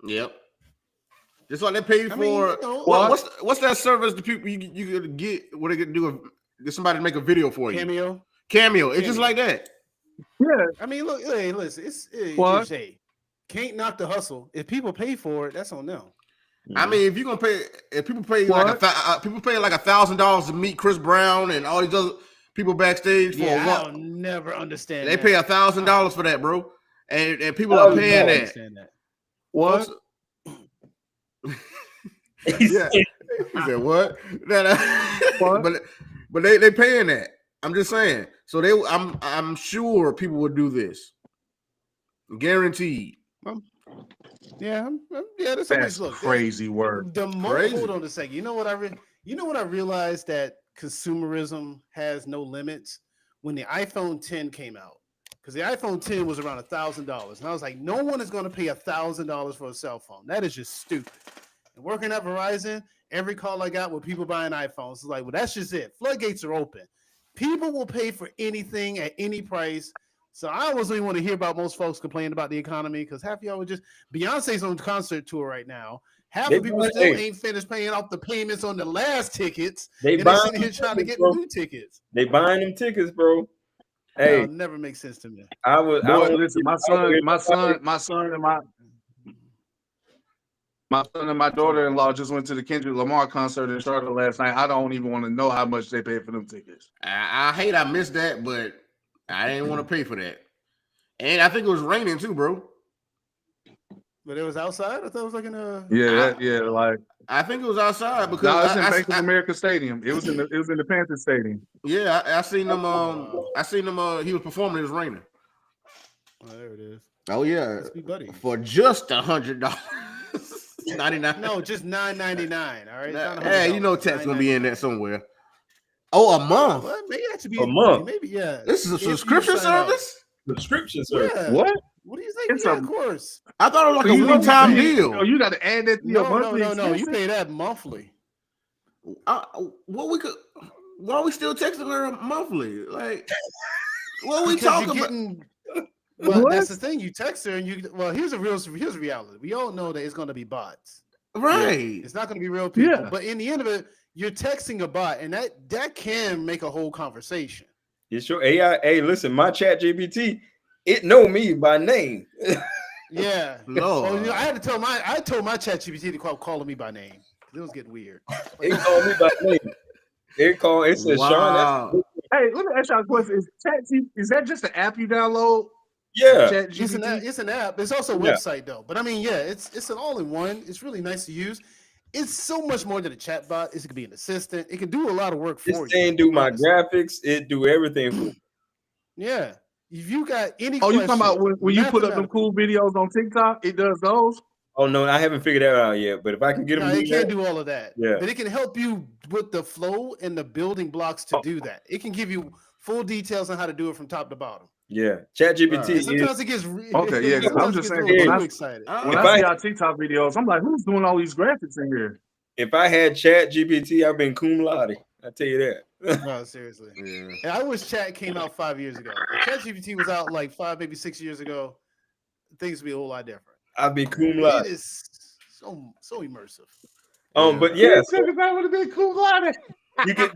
[SPEAKER 2] Yep. Just like they paid for. What's that service? The people you could get what they could do? Get somebody to make a video for you. Cameo. It's just like that.
[SPEAKER 4] Yeah.
[SPEAKER 3] I mean, look. Hey, listen. It's can't knock the hustle. If people pay for it, that's on them.
[SPEAKER 2] I mean, if you're gonna pay, if people pay people pay like $1,000 to meet Chris Brown and all these other people backstage for
[SPEAKER 3] I'll never understand.
[SPEAKER 2] They pay $1,000 for that, bro, and people are paying that.
[SPEAKER 4] What?
[SPEAKER 2] Yeah, he said what? But they paying that. I'm just saying. So I'm sure people would do this, guaranteed.
[SPEAKER 4] That's crazy word.
[SPEAKER 3] Hold on a second. You know what I realized that consumerism has no limits when the iPhone 10 came out, because the iPhone 10 was around $1,000, and I was like, no one is going to pay $1,000 for a cell phone. That is just stupid. And working at Verizon, every call I got with people buying iPhones, it's like, well, that's just it. Floodgates are open. People will pay for anything at any price. So I always really want to hear about most folks complaining about the economy, because half of y'all would just Beyonce's on concert tour right now. Half of people still ain't finished paying off the payments on the last tickets. They're sitting here trying to get new tickets.
[SPEAKER 1] They buying them tickets, bro. Hey,
[SPEAKER 3] that'll never make sense to me.
[SPEAKER 4] Listen, my son and my daughter-in-law just went to the Kendrick Lamar concert in Charlotte last night. I don't even want to know how much they paid for them tickets.
[SPEAKER 2] I hate I missed that, but I didn't want to pay for that. And I think it was raining too, bro.
[SPEAKER 3] But it was outside? I thought it was like in a
[SPEAKER 4] like
[SPEAKER 2] I think it was outside because
[SPEAKER 4] it's in Bank of America Stadium. It was in the Panthers Stadium.
[SPEAKER 2] Yeah, I seen them. He was performing. It was raining.
[SPEAKER 3] Oh, there it is.
[SPEAKER 2] Oh yeah, for just $100. 99.
[SPEAKER 3] No, just $9.99. All right.
[SPEAKER 2] Hey, you know, tax gonna be in there somewhere. Oh, a month.
[SPEAKER 3] Well, maybe that should be
[SPEAKER 1] a month.
[SPEAKER 3] Maybe
[SPEAKER 2] This is a subscription service.
[SPEAKER 1] Subscription service.
[SPEAKER 3] Yeah.
[SPEAKER 4] What?
[SPEAKER 3] What do you think? Of course.
[SPEAKER 2] I thought it was like a one-time deal.
[SPEAKER 4] Oh, you got to add that to your monthly.
[SPEAKER 3] No. You pay that monthly.
[SPEAKER 2] Why are we still texting her monthly? Like, what are we talking about?
[SPEAKER 3] Well, that's the thing. You text her, and here's a reality. We all know that it's going to be bots,
[SPEAKER 2] right?
[SPEAKER 3] It's not going to be real people. Yeah. But in the end of it, you're texting a bot, and that can make a whole conversation.
[SPEAKER 1] It's your AI. Hey, listen, my ChatGPT, it know me by name.
[SPEAKER 3] Yeah.
[SPEAKER 2] No.
[SPEAKER 3] Well, I told my ChatGPT to quit calling me by name. It was getting weird.
[SPEAKER 1] It called me by name. It says
[SPEAKER 2] wow.
[SPEAKER 1] Sean.
[SPEAKER 4] Hey, let me ask y'all a question. Is that just an app you download?
[SPEAKER 1] Yeah.
[SPEAKER 3] It's an app. It's also a website though. But I mean, yeah, it's an all-in-one. It's really nice to use. it's so much more than a chat bot. It could be an assistant. It can do a lot of work
[SPEAKER 1] This
[SPEAKER 3] for you.
[SPEAKER 1] thing do my graphics. It do everything for me.
[SPEAKER 3] Yeah. If you got any
[SPEAKER 4] Oh, you talking about
[SPEAKER 3] question,
[SPEAKER 4] when you put up them cool videos on TikTok? It does those.
[SPEAKER 1] Oh no, I haven't figured that out yet. But if I can get them,
[SPEAKER 3] no, it can't do all of that.
[SPEAKER 1] Yeah.
[SPEAKER 3] But it can help you with the flow and the building blocks to do that. It can give you full details on how to do it from top to bottom.
[SPEAKER 1] Yeah, ChatGPT.
[SPEAKER 3] Right. Sometimes it gets
[SPEAKER 4] okay. Yeah, I'm just saying
[SPEAKER 3] when I excited.
[SPEAKER 4] When I see our TikTok videos, I'm like, who's doing all these graphics in here?
[SPEAKER 1] If I had ChatGPT, I've been cum laude. I tell you that.
[SPEAKER 3] No, seriously. Yeah. And I wish Chat came out 5 years ago. If ChatGPT was out like 5, maybe 6 years ago, things would be a whole lot different.
[SPEAKER 1] I'd be cum laude.
[SPEAKER 3] It is so immersive.
[SPEAKER 1] But yeah,
[SPEAKER 4] that would have been cum laude.
[SPEAKER 1] You get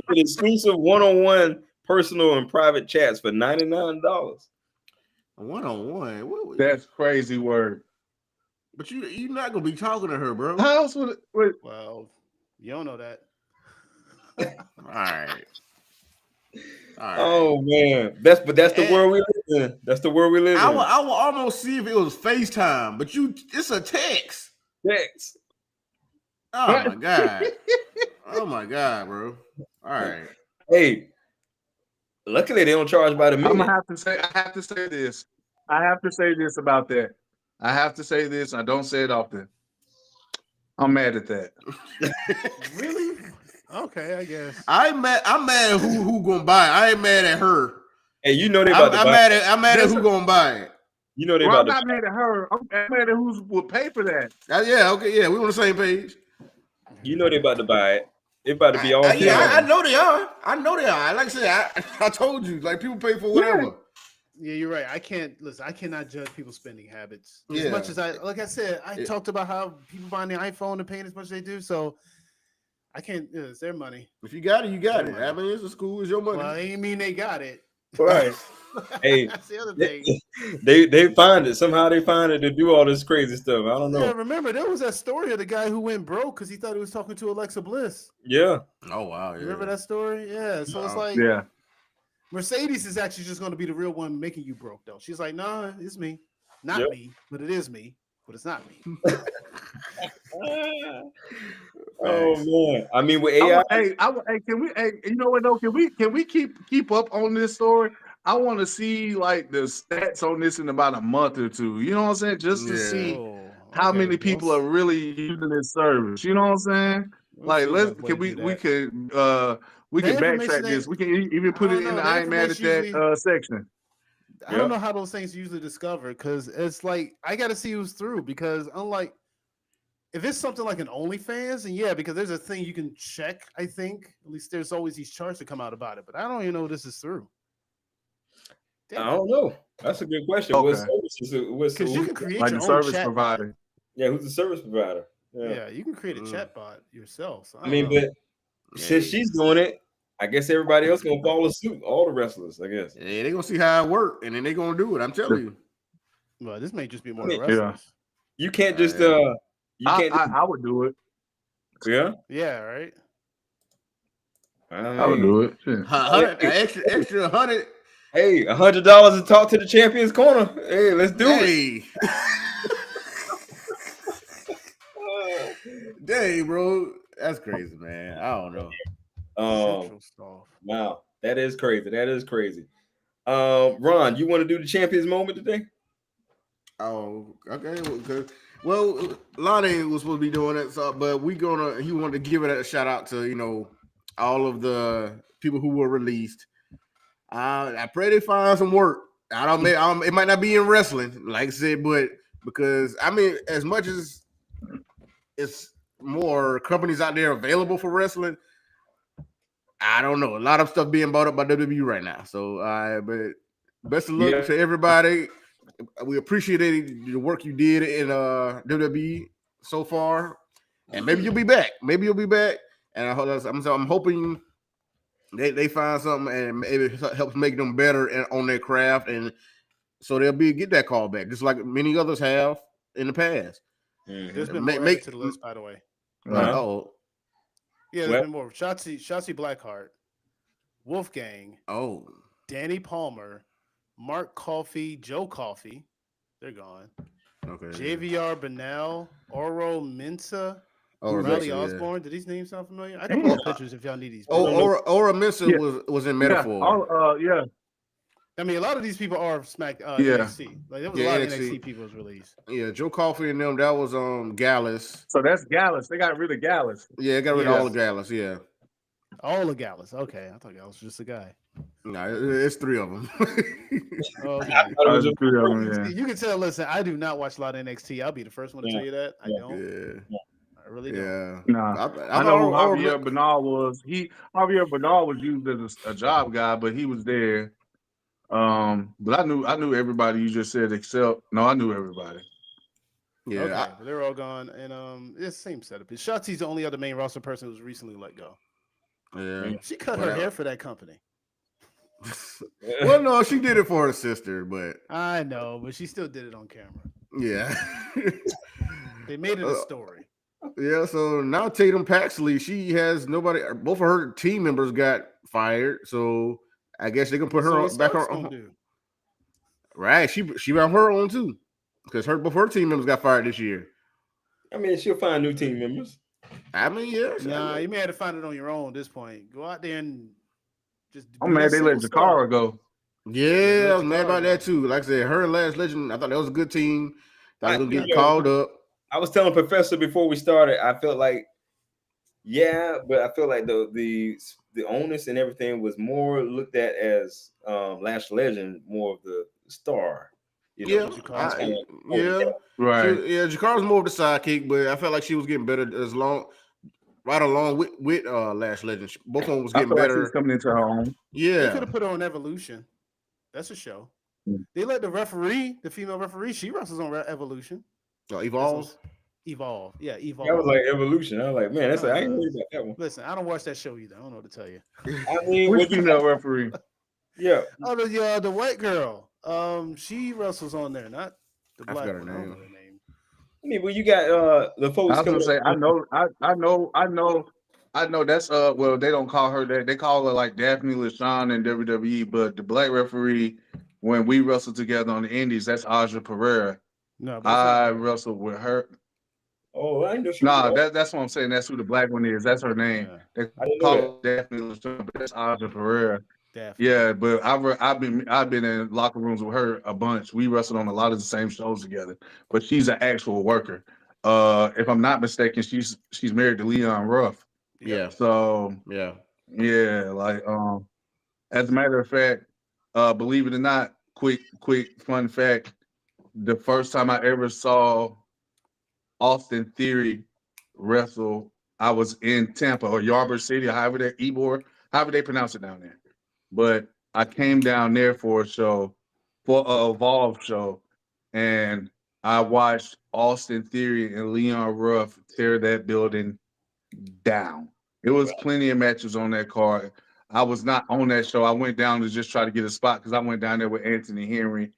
[SPEAKER 1] exclusive one-on-one personal and private chats for $99.
[SPEAKER 2] One-on-one.
[SPEAKER 4] That's crazy word.
[SPEAKER 2] But you're not gonna be talking to her, bro.
[SPEAKER 4] How else would it? Wait.
[SPEAKER 3] Well, you don't know that.
[SPEAKER 2] All right.
[SPEAKER 1] Oh man, that's the world we live in. That's the world we live in.
[SPEAKER 2] I will almost see if it was FaceTime, but it's a text.
[SPEAKER 1] Text.
[SPEAKER 2] Oh my god. Oh my god, bro. All right.
[SPEAKER 1] Hey, luckily they don't charge by the minute.
[SPEAKER 4] I'm gonna have to say. I have to say this. I have to say this about that. I have to say this. I don't say it often. I'm mad at that.
[SPEAKER 3] Really? Okay, I guess.
[SPEAKER 2] I'm mad at who gonna buy it. I ain't mad at her.
[SPEAKER 1] Hey, you know they about to buy it.
[SPEAKER 2] I'm mad at who gonna buy it.
[SPEAKER 1] You know they
[SPEAKER 4] well,
[SPEAKER 1] about
[SPEAKER 4] I'm not mad at her. I'm mad at who would pay for that.
[SPEAKER 2] Yeah, okay, yeah, we on the same page.
[SPEAKER 1] You know they about to buy it. It about to be all.
[SPEAKER 2] I know they are. I know they are. Like I said, I told you, like people pay for whatever.
[SPEAKER 3] Yeah, you're right. I cannot judge people's spending habits as much as I talked about how people buying the iPhone and paying as much as they do. So I can't. It's their money.
[SPEAKER 2] If you got it, you got it. I mean, it's a school. It's your money.
[SPEAKER 3] Well, I ain't mean they got it.
[SPEAKER 1] Right. Hey,
[SPEAKER 3] that's the other thing.
[SPEAKER 1] They find it somehow. They find it to do all this crazy stuff. I don't know.
[SPEAKER 3] Yeah, remember there was that story of the guy who went broke because he thought he was talking to Alexa Bliss.
[SPEAKER 1] Yeah.
[SPEAKER 2] Oh wow. Yeah.
[SPEAKER 3] Remember that story? Yeah. So it's like, Mercedes is actually just going to be the real one making you broke, though. She's like, nah, it's me, not me, but it is me, but it's not me.
[SPEAKER 1] Oh man, I mean with AI.
[SPEAKER 4] Can we? Hey, you know what though? Can we keep up on this story? I want to see like the stats on this in about a month or two. You know what I'm saying? Just to see how many people are really using this service. You know what I'm saying? Like, we can backtrack this. We can even put it in the I ain't mad at that section.
[SPEAKER 3] I don't know how those things usually discover because it's like I got to see who's through because unlike if it's something like an OnlyFans, and because there's a thing you can check. I think at least there's always these charts that come out about it, but I don't even know this is through.
[SPEAKER 1] Damn. I don't know. That's a good question.
[SPEAKER 4] Okay.
[SPEAKER 1] What services?
[SPEAKER 3] Because you can create
[SPEAKER 4] like
[SPEAKER 3] your
[SPEAKER 4] the
[SPEAKER 3] own
[SPEAKER 4] service provider.
[SPEAKER 1] Yeah, who's the service provider?
[SPEAKER 3] Yeah, you can create a chatbot yourself. So
[SPEAKER 1] I mean, but since she's doing it, I guess everybody else gonna follow suit. All the wrestlers, I guess.
[SPEAKER 2] Yeah, they gonna see how it work, and then they gonna do it. I'm telling you.
[SPEAKER 3] Well, this may just be more wrestlers.
[SPEAKER 1] You can't just
[SPEAKER 4] I would do it.
[SPEAKER 1] Yeah.
[SPEAKER 3] Yeah. Right.
[SPEAKER 4] I would do it.
[SPEAKER 2] Extra 100.
[SPEAKER 1] Hey, $100 to talk to the Champions Corner. Hey, let's do it.
[SPEAKER 2] Dang, bro, that's crazy, man. I don't know.
[SPEAKER 1] Wow, that is crazy. That is crazy. Ron, you want to do the Champions moment today?
[SPEAKER 2] Oh, okay. Well, Lonnie was supposed to be doing it, but he wanted to give it a shout out to all of the people who were released. I pray they find some work. It might not be in wrestling, like I said, but because I mean, as much as it's more companies out there available for wrestling, I don't know. A lot of stuff being bought up by WWE right now. So, but best of luck to everybody. We appreciate the work you did in WWE so far, and maybe you'll be back. And I'm hoping they find something and maybe it helps make them better on their craft, and so they'll get that call back, just like many others have in the past.
[SPEAKER 3] There's been more added to the list, by the way. There's been more. Shotzi Blackheart, Wolfgang, Danny Palmer, Mark Coffey, Joe Coffey, they're gone. Okay. JVR Bernal, Oro Mensah,
[SPEAKER 2] Oh,
[SPEAKER 3] Riley
[SPEAKER 2] Rebecca,
[SPEAKER 3] Osborne. Did these names sound familiar? I can pull up pictures if y'all need these.
[SPEAKER 2] Aura Mensa
[SPEAKER 4] Yeah.
[SPEAKER 2] was in
[SPEAKER 4] Yeah.
[SPEAKER 2] Metaphor.
[SPEAKER 4] Yeah.
[SPEAKER 3] I mean, a lot of these people are
[SPEAKER 4] Yeah.
[SPEAKER 3] NXT. Like there was a lot of NXT people was released.
[SPEAKER 2] Yeah, Joe Coffey and them. That was Gallus.
[SPEAKER 4] So that's Gallus. They got rid of Gallus.
[SPEAKER 2] Yeah, got rid of all the Gallus. Yeah.
[SPEAKER 3] All of Gallus. Okay, I thought Gallus was just a guy.
[SPEAKER 2] No, it's 3 of them.
[SPEAKER 3] Okay. You can tell. Listen, I do not watch a lot of NXT. I'll be the first one to tell you that. I don't.
[SPEAKER 2] Yeah.
[SPEAKER 3] I really don't.
[SPEAKER 2] Yeah.
[SPEAKER 4] Nah. I know who Javier Bernal was. Javier Bernal was used as a job guy, but he was there. But I knew everybody you just said except I knew everybody.
[SPEAKER 2] Yeah,
[SPEAKER 3] okay, they're all gone, and it's the same setup. Shotzi's the only other main roster person who was recently let go.
[SPEAKER 2] Yeah,
[SPEAKER 3] she cut her hair for that company.
[SPEAKER 2] Well, no, she did it for her sister, but
[SPEAKER 3] I know, but she still did it on camera.
[SPEAKER 2] Yeah,
[SPEAKER 3] they made it a story.
[SPEAKER 2] Yeah, so now Tatum Paxley, she has nobody. Both of her team members got fired, so I guess they can put her back on. Right, she on her own too, because both her team members got fired this year.
[SPEAKER 1] I mean, she'll find new team members.
[SPEAKER 2] I mean, yeah.
[SPEAKER 3] Nah, you may have to find it on your own at this point. Go out there and just.
[SPEAKER 4] I'm mad they let Jakara go.
[SPEAKER 2] Yeah, I was mad about that too. Like I said, her and Last Legend, I thought that was a good team. Thought they was gonna get called up.
[SPEAKER 1] I was telling Professor before we started, I felt like, but I feel like the onus and everything was more looked at as Last Legend, more of the star.
[SPEAKER 2] Right. Jakara's more of the sidekick, but I felt like she was getting better right along with Last Legend. Both of them was getting better.
[SPEAKER 4] Like she's coming into her own.
[SPEAKER 2] Yeah,
[SPEAKER 3] they could have put her on Evolution. That's a show. They let the female referee, she wrestles on Evolution.
[SPEAKER 2] Evolve.
[SPEAKER 3] Yeah, Evolve.
[SPEAKER 1] That was like Evolution. I was like, man, I ain't worried about that one.
[SPEAKER 3] Listen, I don't watch that show either. I don't know what to tell you.
[SPEAKER 1] I mean,
[SPEAKER 4] which female referee?
[SPEAKER 1] Yeah.
[SPEAKER 3] Oh, the white girl. She wrestles on there, not the black one. I don't know her name.
[SPEAKER 1] I mean, well, you got the folks.
[SPEAKER 4] I was gonna say, I know that's well, they don't call her that. They call her like Daphne LaShawn in WWE, but the black referee when we wrestled together on the Indies, that's Aja Pereira.
[SPEAKER 3] No,
[SPEAKER 4] I wrestled with her.
[SPEAKER 1] Oh, I know.
[SPEAKER 4] That's what I'm saying. That's who the black one is. That's her name. Yeah. They call her Daphne LaShawn, but that's Aja Pereira. Daphne. Yeah, but I've been in locker rooms with her a bunch. We wrestled on a lot of the same shows together. But she's an actual worker. If I'm not mistaken, she's married to Leon Ruff.
[SPEAKER 2] Yeah.
[SPEAKER 4] So yeah, like as a matter of fact, believe it or not, quick fun fact: the first time I ever saw Austin Theory wrestle, I was in Tampa or Ybor City, or however they pronounce it down there. But I came down there for a show, for an Evolve show, and I watched Austin Theory and Leon Ruff tear that building down. It was plenty of matches on that card. I was not on that show. I went down to just try to get a spot because I went down there with Anthony Henry,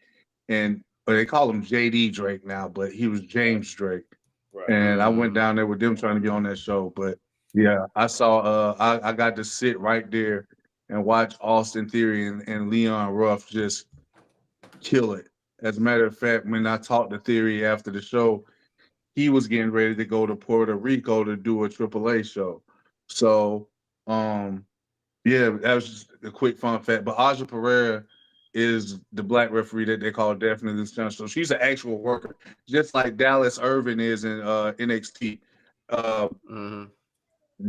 [SPEAKER 4] and they call him JD Drake now, but he was James Drake. Right. And I went down there with them trying to get on that show. But yeah, I saw I got to sit right there and watch Austin Theory and Leon Ruff just kill it. As a matter of fact, when I talked to Theory after the show, he was getting ready to go to Puerto Rico to do a AAA show. So, that was just a quick fun fact. But Aja Pereira is the black referee that they call Daphne LaShawn. So she's an actual worker, just like Dallas Irvin is in NXT.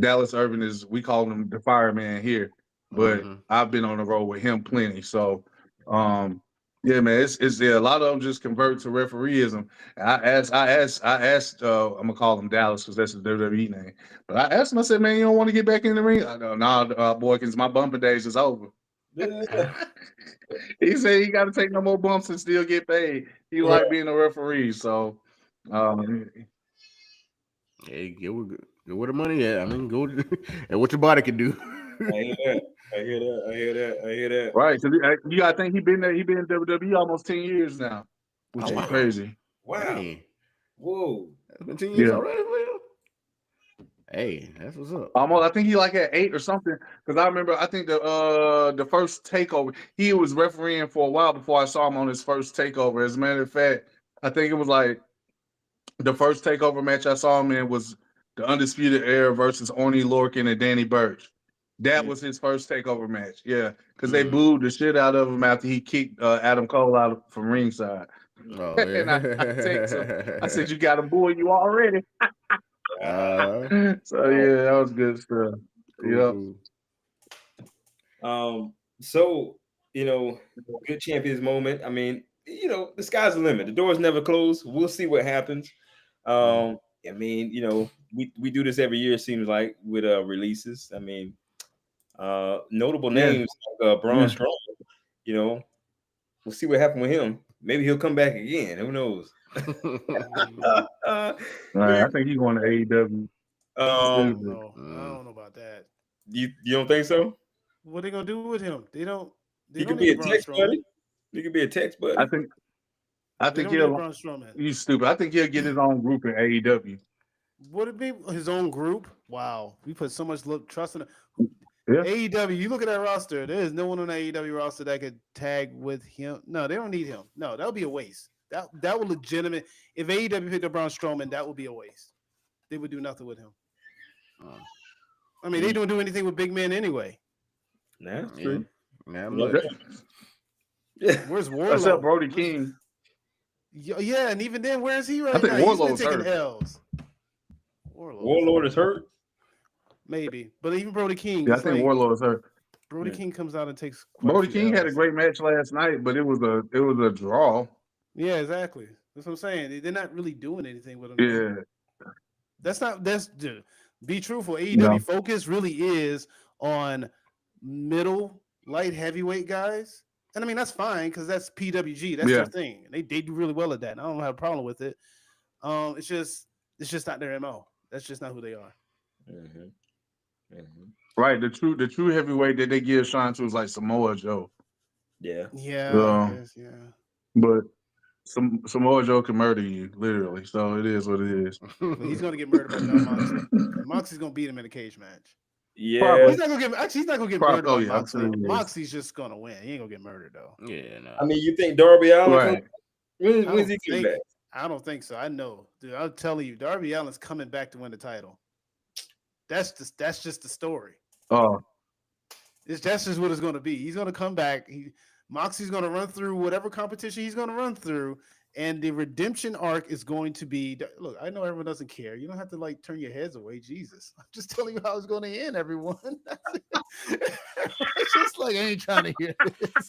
[SPEAKER 4] Dallas Irvin is, we call him the fireman here, but I've been on the road with him plenty. So, yeah, man, it's a lot of them just convert to refereeism. I asked, I'm gonna call him Dallas because that's his WWE name. But I asked him, I said, man, you don't want to get back in the ring? I go, nah, boy, because my bumping days is over. He said he got to take no more bumps and still get paid. He like being a referee, so.
[SPEAKER 2] Hey, go where the money at. I mean, go and what your body can do.
[SPEAKER 1] I hear that.
[SPEAKER 4] Right. So you gotta think he been there. He been in WWE almost 10 years now, which is crazy.
[SPEAKER 1] Wow.
[SPEAKER 2] Hey.
[SPEAKER 1] Whoa.
[SPEAKER 2] That's been 10 years already, Will. Hey, that's what's up.
[SPEAKER 4] Almost. I think he like at 8 or something. Because I remember, I think the first takeover, he was refereeing for a while before I saw him on his first takeover. As a matter of fact, I think it was like the first takeover match I saw him in was the Undisputed Era versus Oney Lorcan and Danny Burch. That was his first takeover match. Yeah, because they booed the shit out of him after he kicked Adam Cole out from ringside.
[SPEAKER 2] Oh, yeah.
[SPEAKER 4] And I texted him. I said, "You got him booing you already." So yeah, that was good stuff.
[SPEAKER 2] Cool.
[SPEAKER 1] So good champions moment. I mean, the sky's the limit. The doors never close. We'll see what happens. I mean, we do this every year. It seems like with releases. I mean, notable names like Braun Strowman. We'll see what happened with him. Maybe he'll come back again. Who knows?
[SPEAKER 4] Right, I think he's going to AEW.
[SPEAKER 3] I don't know about that.
[SPEAKER 1] You don't think so?
[SPEAKER 3] What are they gonna do with him? They don't.
[SPEAKER 1] He could be a text buddy. He could be a text buddy.
[SPEAKER 4] I think he'll. You stupid. I think he'll get his own group in AEW.
[SPEAKER 3] Would it be his own group? Wow, we put so much trust in it.
[SPEAKER 4] Yeah.
[SPEAKER 3] AEW, you look at that roster. There is no one on the AEW roster that could tag with him. No, they don't need him. No, that would be a waste. That would legitimate. If AEW picked up Braun Strowman, that would be a waste. They would do nothing with him. I mean, they don't do anything with big men anyway.
[SPEAKER 1] That's true.
[SPEAKER 3] Yeah. Where's Wardlow?
[SPEAKER 4] Except Brody King.
[SPEAKER 3] Yeah, and even then, where is he right
[SPEAKER 4] now? I think
[SPEAKER 3] Wardlow's taking L's.
[SPEAKER 1] Warlord is hurt.
[SPEAKER 3] Maybe, but even Brody King.
[SPEAKER 4] Yeah, I think Warlord is hurt.
[SPEAKER 3] Brody King comes out and takes.
[SPEAKER 4] Brody King had a great match last night, but it was a draw.
[SPEAKER 3] Yeah, exactly. That's what I'm saying. They're not really doing anything with him.
[SPEAKER 4] Yeah,
[SPEAKER 3] that's be truthful. AEW focus really is on middle light heavyweight guys, and I mean that's fine because that's PWG. That's their thing. They do really well at that. And I don't have a problem with it. It's just not their MO. That's just not who they are.
[SPEAKER 4] Right. The true heavyweight that they give Sean to is like Samoa Joe.
[SPEAKER 3] Yeah.
[SPEAKER 4] But Samoa Joe can murder you, literally. So it is what it is.
[SPEAKER 3] He's gonna get murdered by John Moxley. Moxley's gonna beat him in a cage match.
[SPEAKER 1] Yeah,
[SPEAKER 4] probably.
[SPEAKER 3] He's not gonna get murdered by Moxley. Moxley's just gonna win. He ain't gonna get murdered though.
[SPEAKER 2] Yeah, no.
[SPEAKER 1] I mean, you think Darby Allin?
[SPEAKER 4] Right.
[SPEAKER 1] When's he coming back?
[SPEAKER 3] I don't think so. I know, dude. I'm telling you, Darby Allin's coming back to win the title. That's just the story.
[SPEAKER 4] Oh,
[SPEAKER 3] that's just what it's going to be. He's going to come back. Moxie's going to run through whatever competition he's going to run through, and the redemption arc is going to be. Look, I know everyone doesn't care. You don't have to turn your heads away. Jesus, I'm just telling you how it's going to end. Everyone, it's just I ain't trying to hear this.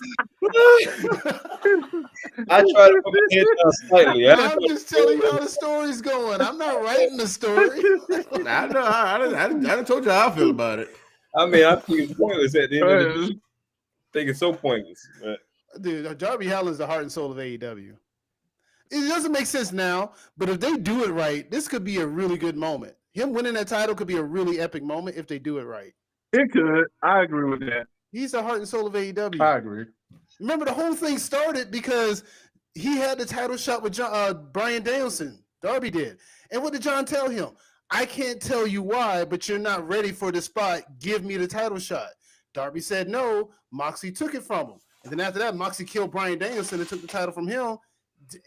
[SPEAKER 1] I try to put my head down slightly.
[SPEAKER 3] I'm just telling you how the story's going. I'm not writing the story.
[SPEAKER 2] I know. I done told you how I feel about it.
[SPEAKER 1] I mean, I think it's pointless at the end of the day. I think it's so pointless. But.
[SPEAKER 3] Dude, Darby Allin's the heart and soul of AEW. It doesn't make sense now, but if they do it right, this could be a really good moment. Him winning that title could be a really epic moment if they do it right.
[SPEAKER 4] It could. I agree with that.
[SPEAKER 3] He's the heart and soul of AEW.
[SPEAKER 4] I agree.
[SPEAKER 3] Remember, the whole thing started because he had the title shot with Bryan Danielson. Darby did. And what did John tell him? I can't tell you why, but you're not ready for the spot. Give me the title shot. Darby said no. Moxie took it from him. And then after that, Moxie killed Bryan Danielson and took the title from him.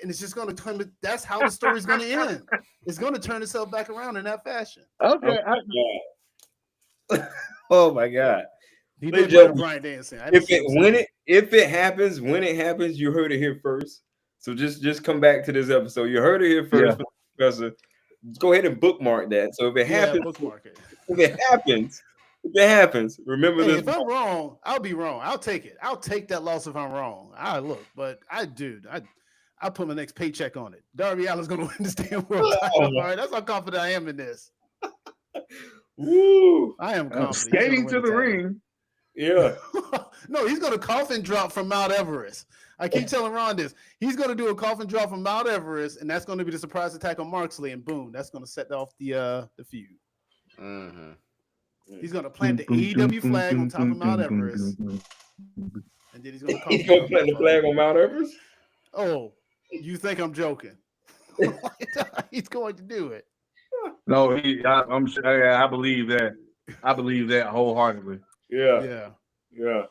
[SPEAKER 3] And it's just going to turn. That's how the story's going to end. It's going to turn itself back around in that fashion.
[SPEAKER 4] Okay.
[SPEAKER 1] Oh my God.
[SPEAKER 3] He did murder Bryan Danielson.
[SPEAKER 1] If it happens, when it happens, you heard it here first. So just come back to this episode. You heard it here first, Professor. Go ahead and bookmark that. So if it happens,
[SPEAKER 3] bookmark it.
[SPEAKER 1] If it happens, remember this.
[SPEAKER 3] If I'm wrong, I'll be wrong. I'll take it. I'll take that loss if I'm wrong. I'll put my next paycheck on it. Darby Allin's going to win this damn world title. All right, that's how confident I am in this.
[SPEAKER 1] Woo!
[SPEAKER 3] I am confident.
[SPEAKER 4] Skating to the ring.
[SPEAKER 1] Yeah.
[SPEAKER 3] No, he's going to coffin drop from Mount Everest. I keep telling Ron this. He's going to do a coffin drop from Mount Everest, and that's going to be the surprise attack on Moxley, and boom, that's going to set off the feud.
[SPEAKER 2] Mm-hmm.
[SPEAKER 3] He's going to plant the AEW flag on top of Mount Everest, and then he's going to
[SPEAKER 1] plant the flag on Mount Everest?
[SPEAKER 3] Oh, you think I'm joking? He's going to do it.
[SPEAKER 4] No, I believe that. I believe that wholeheartedly.
[SPEAKER 1] Yeah. Okay.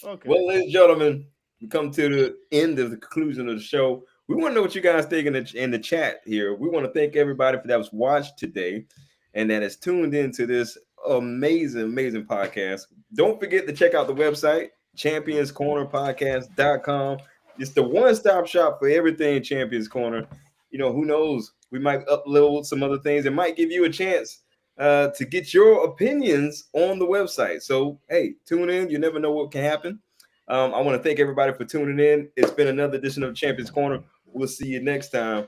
[SPEAKER 3] Okay.
[SPEAKER 1] Well, ladies and gentlemen, we come to the end of the conclusion of the show. We want to know what you guys think in the chat here. We want to thank everybody that was watched today and that has tuned into this amazing podcast. Don't forget to check out the website, championscornerpodcast.com. It's the one-stop shop for everything Champions Corner. You know, who knows? We might upload some other things. It might give you a chance to get your opinions on the website. So, hey, tune in. You never know what can happen. I want to thank everybody for tuning in. It's been another edition of Champions Corner. We'll see you next time.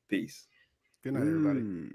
[SPEAKER 1] Peace.
[SPEAKER 2] Good night, everybody.